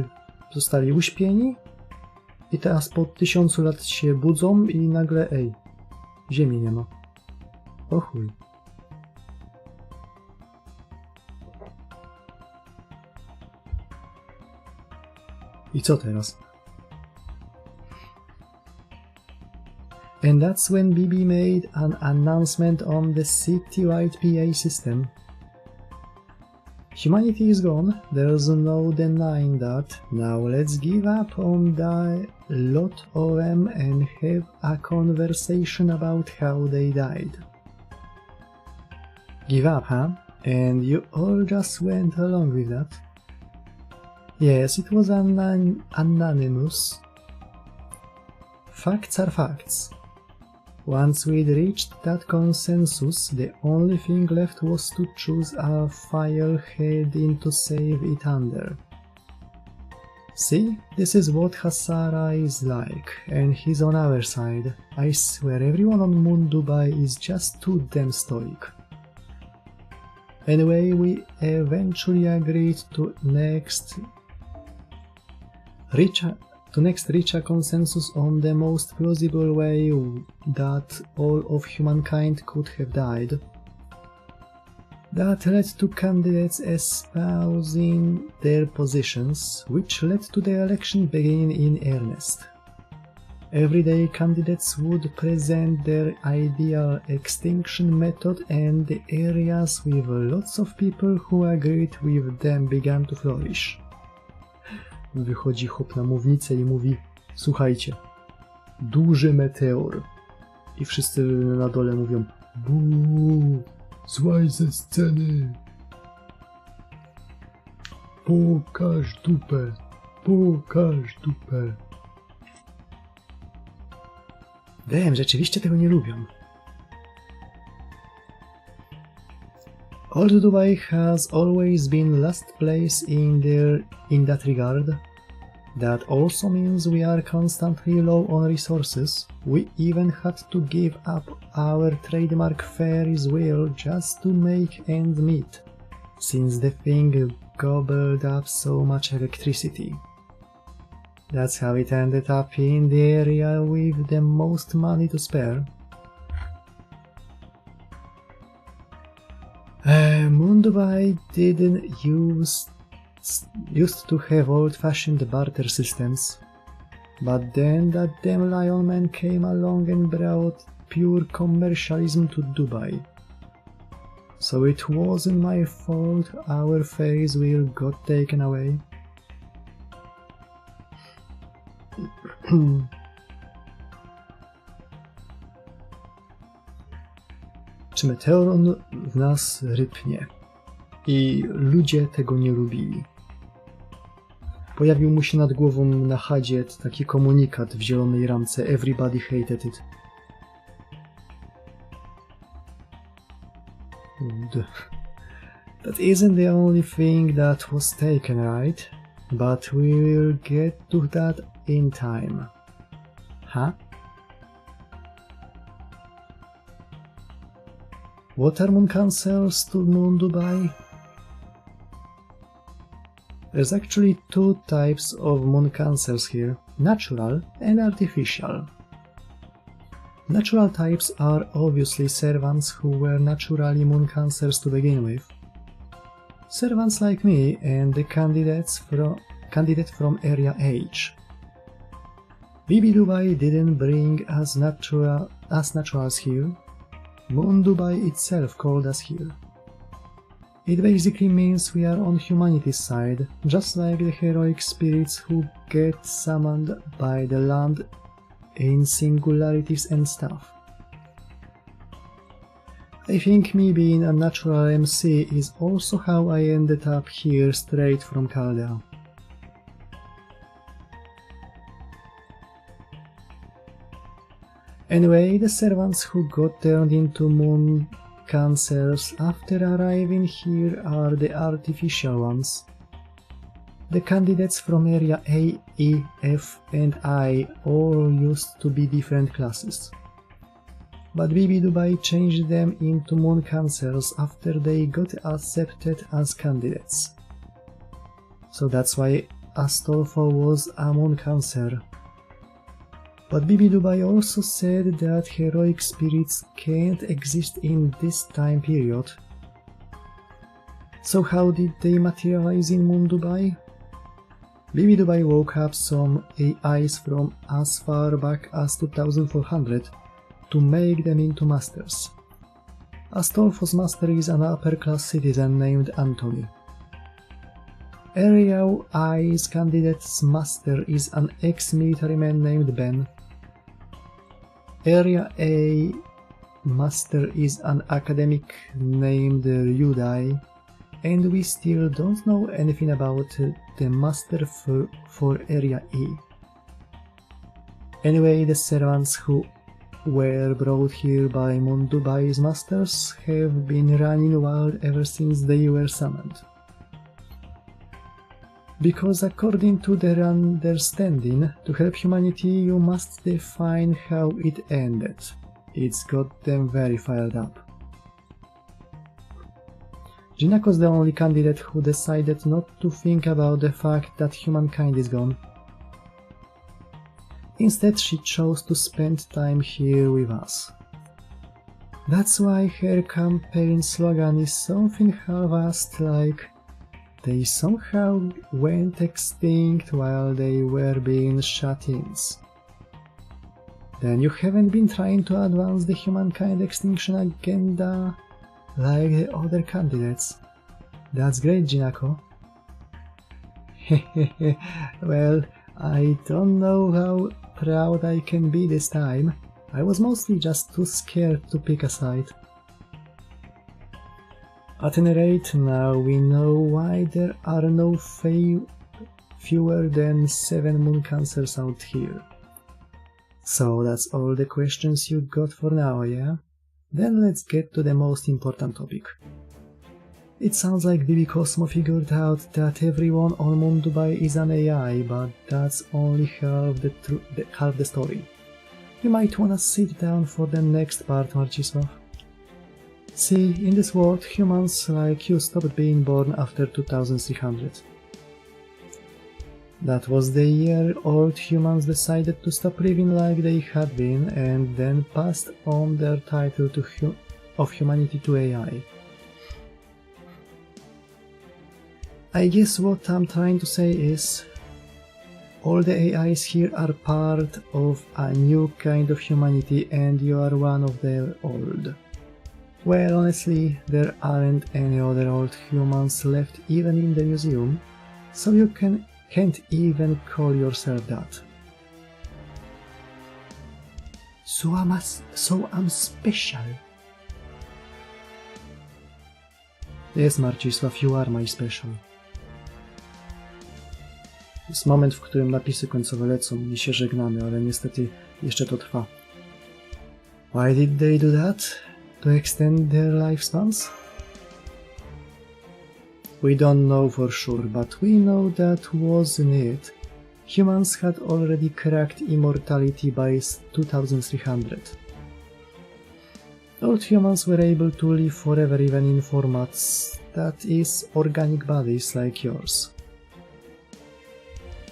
zostali uśpieni i teraz po 1000 lat się budzą i nagle Ziemi nie ma. O chuj. I co teraz? And that's when Bibi made an announcement on the city-wide PA system. Humanity is gone, there's no denying that. Now let's give up on the lot of them and have a conversation about how they died. Give up, huh? And you all just went along with that? Yes, it was anonymous. Facts are facts. Once we'd reached that consensus, the only thing left was to choose a firehead to save it under. See, this is what Hassara is like, and he's on our side. I swear everyone on Mondubai is just too damn stoic. Anyway, we eventually agreed to next reach a consensus on the most plausible way that all of humankind could have died. That led to candidates espousing their positions, which led to the election beginning in earnest. Every day candidates would present their ideal extinction method, and the areas with lots of people who agreed with them began to flourish. Wychodzi chłop na mównicę i mówi: słuchajcie, duży meteor. I wszyscy na dole mówią: buu, złaj ze sceny. Pokaż dupę, pokaż dupę. Wiem, rzeczywiście tego nie lubią. Old Dubai has always been last place in that regard. That also means we are constantly low on resources. We even had to give up our trademark Ferris wheel just to make ends meet, since the thing gobbled up so much electricity. That's how it ended up in the area with the most money to spare. Novae didn't used to have old-fashioned barter systems, but then that damn lion man came along and brought pure commercialism to Dubai. So it wasn't my fault our Ferris wheel got taken away. Czy meteoron w nas rypnie? I ludzie tego nie lubili. Pojawił mu się nad głową na chadzie taki komunikat w zielonej ramce Everybody hated it. That isn't the only thing that was taken, right? But we will get to that in time. Huh? What are moon cancers to moon Dubai? There's actually two types of moon cancers here, natural and artificial. Natural types are obviously servants who were naturally moon cancers to begin with. Servants like me and the candidate from Area H. BB Dubai didn't bring us naturals here. Moon Dubai itself called us here. It basically means we are on humanity's side, just like the heroic spirits who get summoned by the land in singularities and stuff. I think me being a natural MC is also how I ended up here straight from Caldea. Anyway, the servants who got turned into moon cancers after arriving here are the artificial ones. The candidates from Area A, E, F and I all used to be different classes. But BB Dubai changed them into moon cancers after they got accepted as candidates. So that's why Astolfo was a moon cancer. But BB Dubai also said that heroic spirits can't exist in this time period. So how did they materialize in Moon Dubai? BB Dubai woke up some AIs from as far back as 2400 to make them into masters. Astolfo's master is an upper-class citizen named Anthony. Area I's candidate's master is an ex-military man named Ben. Area A master is an academic named Ryudai, and we still don't know anything about the master for Area E. Anyway, the servants who were brought here by Moon Dubai's masters have been running wild ever since they were summoned. Because according to their understanding, to help humanity you must define how it ended. It's got them very fired up. Jinako's the only candidate who decided not to think about the fact that humankind is gone. Instead, she chose to spend time here with us. That's why her campaign slogan is something half-assed like "They somehow went extinct while they were being shut-ins." Then you haven't been trying to advance the humankind extinction agenda like the other candidates. That's great, Jinako. Hehehe, well, I don't know how proud I can be this time. I was mostly just too scared to pick a side. At any rate, now we know why there are no fewer than 7 moon cancers out here. So that's all the questions you got for now, yeah? Then let's get to the most important topic. It sounds like BB Cosmo figured out that everyone on Moon Dubai is an AI, but that's only half the story. You might wanna sit down for the next part, Marcisław. See, in this world, humans like you stopped being born after 2300. That was the year old humans decided to stop living like they had been and then passed on their title of humanity to AI. I guess what I'm trying to say is all the AIs here are part of a new kind of humanity and you are one of the old. Well, honestly, there aren't any other old humans left even in the museum, so you can't even call yourself that. So I'm special. Yes, Marcisław, you are my special. Jest moment, w którym napisy końcowe lecą i się żegnamy, ale niestety jeszcze to trwa. Why did they do that? To extend their lifespans? We don't know for sure, but we know that wasn't it. Humans had already cracked immortality by 2300. Old humans were able to live forever even in formats, that is, organic bodies like yours.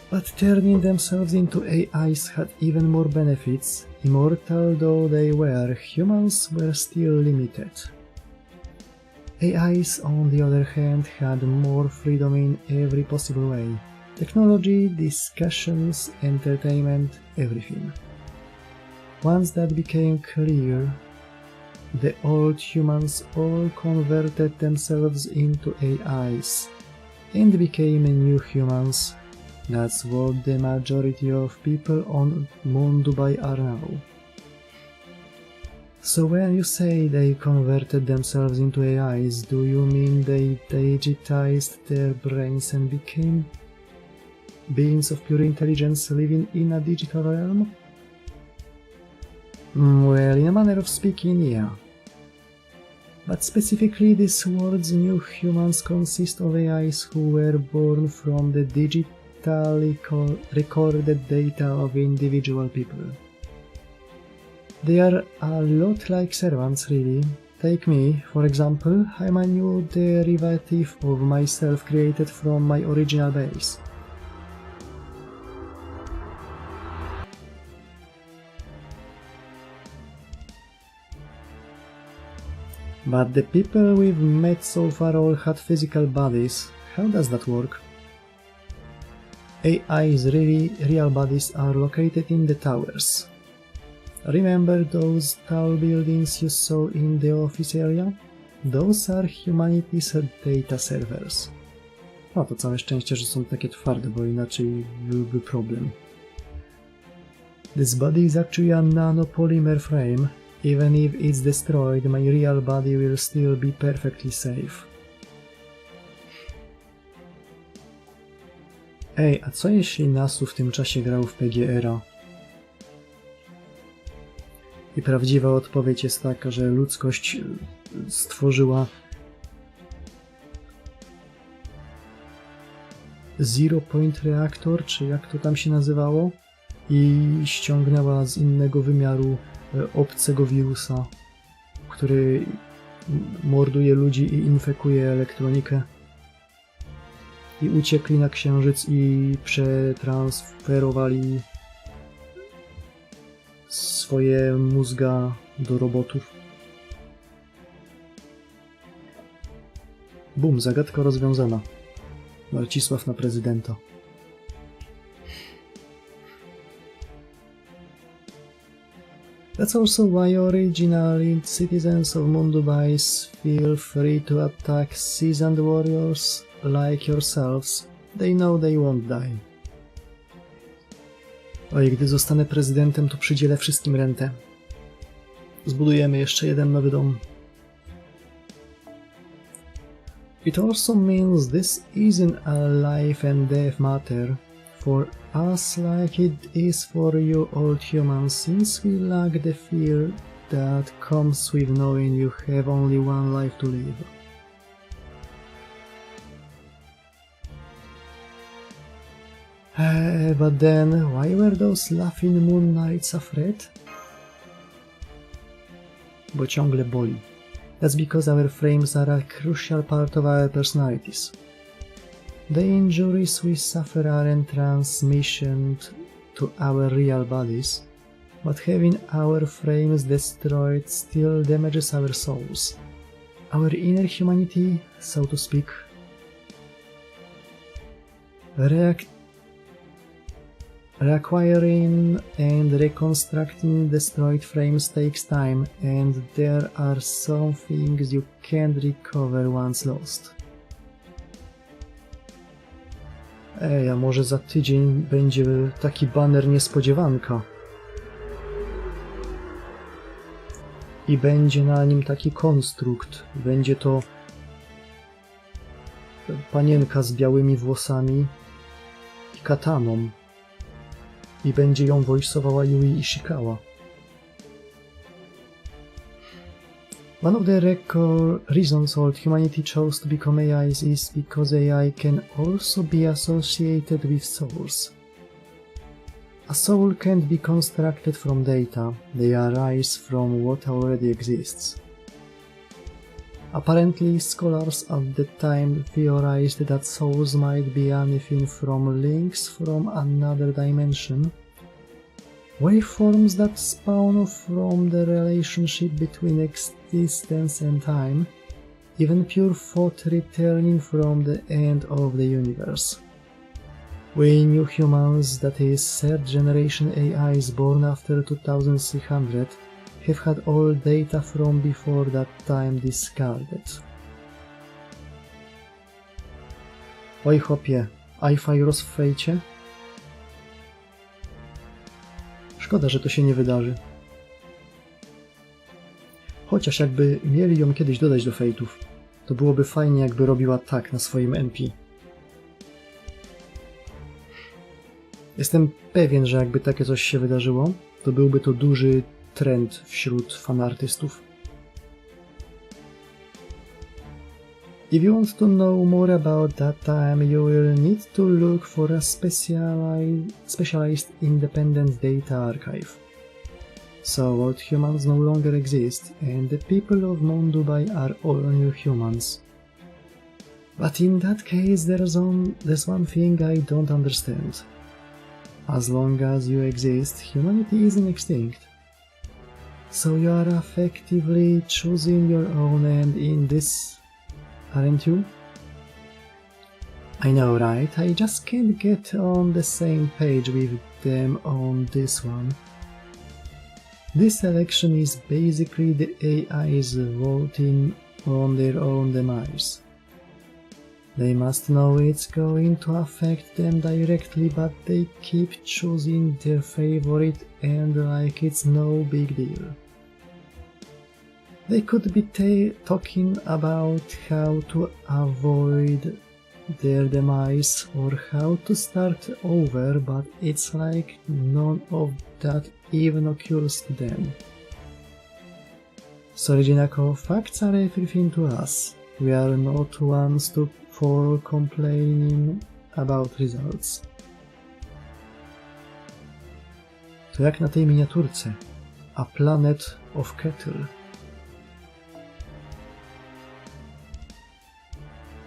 But turning themselves into AIs had even more benefits. Immortal though they were, humans were still limited. AIs, on the other hand, had more freedom in every possible way. Technology, discussions, entertainment, everything. Once that became clear, the old humans all converted themselves into AIs and became new humans. That's what the majority of people on Dubai are now. So when you say they converted themselves into AIs, do you mean they digitized their brains and became beings of pure intelligence living in a digital realm? Well, in a manner of speaking, yeah. But specifically, this world's new humans consist of AIs who were born from the digitally recorded data of individual people. They are a lot like servants, really. Take me, for example. I'm a new derivative of myself created from my original base. But the people we've met so far all had physical bodies. How does that work? AI's real bodies are located in the towers. Remember those tall buildings you saw in the office area? Those are Humanities data servers. No to całe szczęście, że są takie twarde, bo inaczej byłby problem. This body is actually a nanopolymer frame. Even if it's destroyed, my real body will still be perfectly safe. Ej, a co jeśli Nasu w tym czasie grał w PGR-a? I prawdziwa odpowiedź jest taka, że ludzkość stworzyła Zero Point Reactor, czy jak to tam się nazywało, i ściągnęła z innego wymiaru obcego wirusa, który morduje ludzi i infekuje elektronikę. I uciekli na Księżyc i przetransferowali swoje mózga do robotów. Bum, zagadka rozwiązana. Marcisław na prezydenta. That's also why originally citizens of Dubai feel free to attack seasoned warriors like yourselves. They know they won't die. Oj, gdy zostanę prezydentem, to przydzielę wszystkim rentę. Zbudujemy jeszcze jeden nowy dom. It also means this isn't a life and death matter for us like it is for you old humans, since we lack the fear that comes with knowing you have only one life to live. But then, why were those laughing moon knights afraid? Bo ciągle boli. That's because our frames are a crucial part of our personalities. The injuries we suffer aren't transmissioned to our real bodies, but having our frames destroyed still damages our souls. Our inner humanity, so to speak. Reacquiring and reconstructing destroyed frames takes time, and there are some things you can't recover once lost. Ej, a może za tydzień będzie taki baner niespodziewanka. I będzie na nim taki konstrukt. Będzie to panienka z białymi włosami i kataną. I będzie ją voice'owała Yui Ishikawa. One of the reasons Old Humanity chose to become AIs is because AI can also be associated with souls. A soul can't be constructed from data, they arise from what already exists. Apparently, scholars at the time theorized that souls might be anything from links from another dimension, waveforms that spawn from the relationship between existence and time, even pure thought returning from the end of the universe. We new humans, that is, third generation AIs born after 2300, have had all data from before that time discarded. Oj chłopie, Wi-Fi rozfejcie? Szkoda, że to się nie wydarzy. Chociaż jakby mieli ją kiedyś dodać do fejtów, to byłoby fajnie, jakby robiła tak na swoim NP. Jestem pewien, że jakby takie coś się wydarzyło, to byłby to duży trend wśród fanartystów. If you want to know more about that time, you will need to look for a specialized independent data archive. So Old Humans no longer exist, and the people of Mount Dubai are all new humans. But in that case, there's one thing I don't understand. As long as you exist, humanity isn't extinct. So you are effectively choosing your own end in this, aren't you? I know, right? I just can't get on the same page with them on this one. This election is basically the AIs voting on their own demise. They must know it's going to affect them directly, but they keep choosing their favorite and like it's no big deal. They could be talking about how to avoid their demise or how to start over, but it's like none of that even occurs to them. Sorry, Jinako, facts are everything to us. We are not ones for complaining about results. To jak na tej miniaturce, a Planet of Kettle.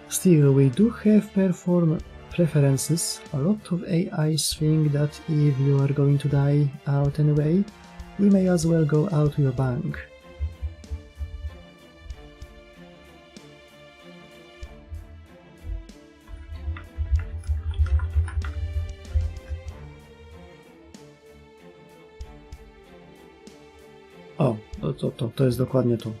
Still, we do have preferences. A lot of AIs think that if you are going to die out anyway, we may as well go out to your bank. O, to jest dokładnie to.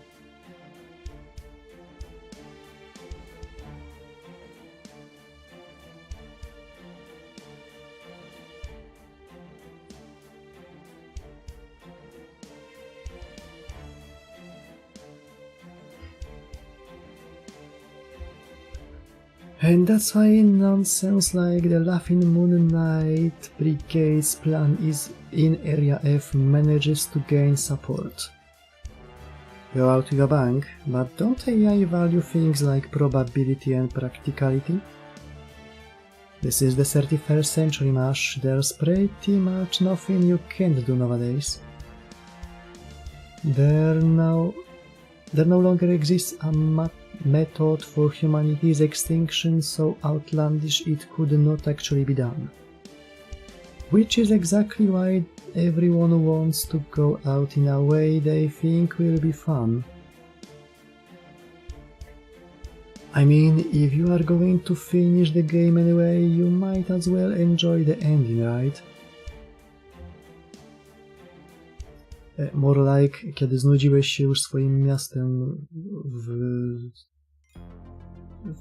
And that's why nonsense like the Laughing Moon Knight Brigade's plan is in Area F manages to gain support. Go out to your bank, but don't AI value things like probability and practicality? This is the 31st century, Mash. There's pretty much nothing you can't do nowadays. There no longer exists a method for humanity's extinction so outlandish it could not actually be done. Which is exactly why everyone wants to go out in a way they think will be fun. I mean, if you are going to finish the game anyway, you might as well enjoy the ending, right? More like, kiedy znudziłeś się już swoim miastem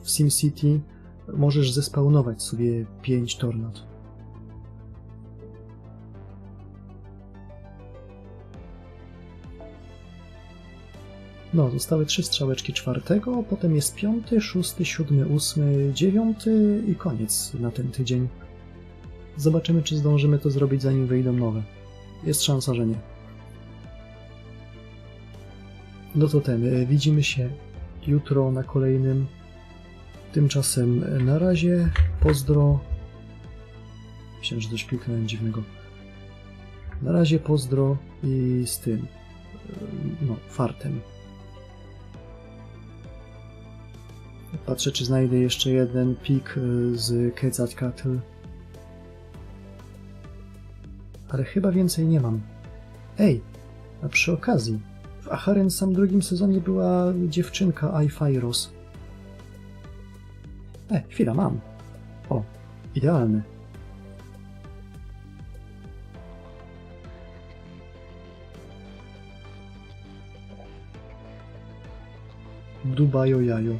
w SimCity, możesz zespawnować sobie 5 tornad. No, zostały 3 strzałeczki 4, potem jest 5, 6, 7, 8, 9 i koniec na ten tydzień. Zobaczymy, czy zdążymy to zrobić, zanim wyjdą nowe. Jest szansa, że nie. No to widzimy się jutro na kolejnym. Tymczasem na razie, pozdro. Myślałem, że coś kliknąłem dziwnego. Na razie pozdro i z tym, no, fartem. Patrzę, czy znajdę jeszcze jeden pik z Quetzalcoatl. Ale chyba więcej nie mam. Ej, a przy okazji, w Aharen sam drugim sezonie była dziewczynka Aifairos. Chwila, mam. O, idealny. Dubajo jajo.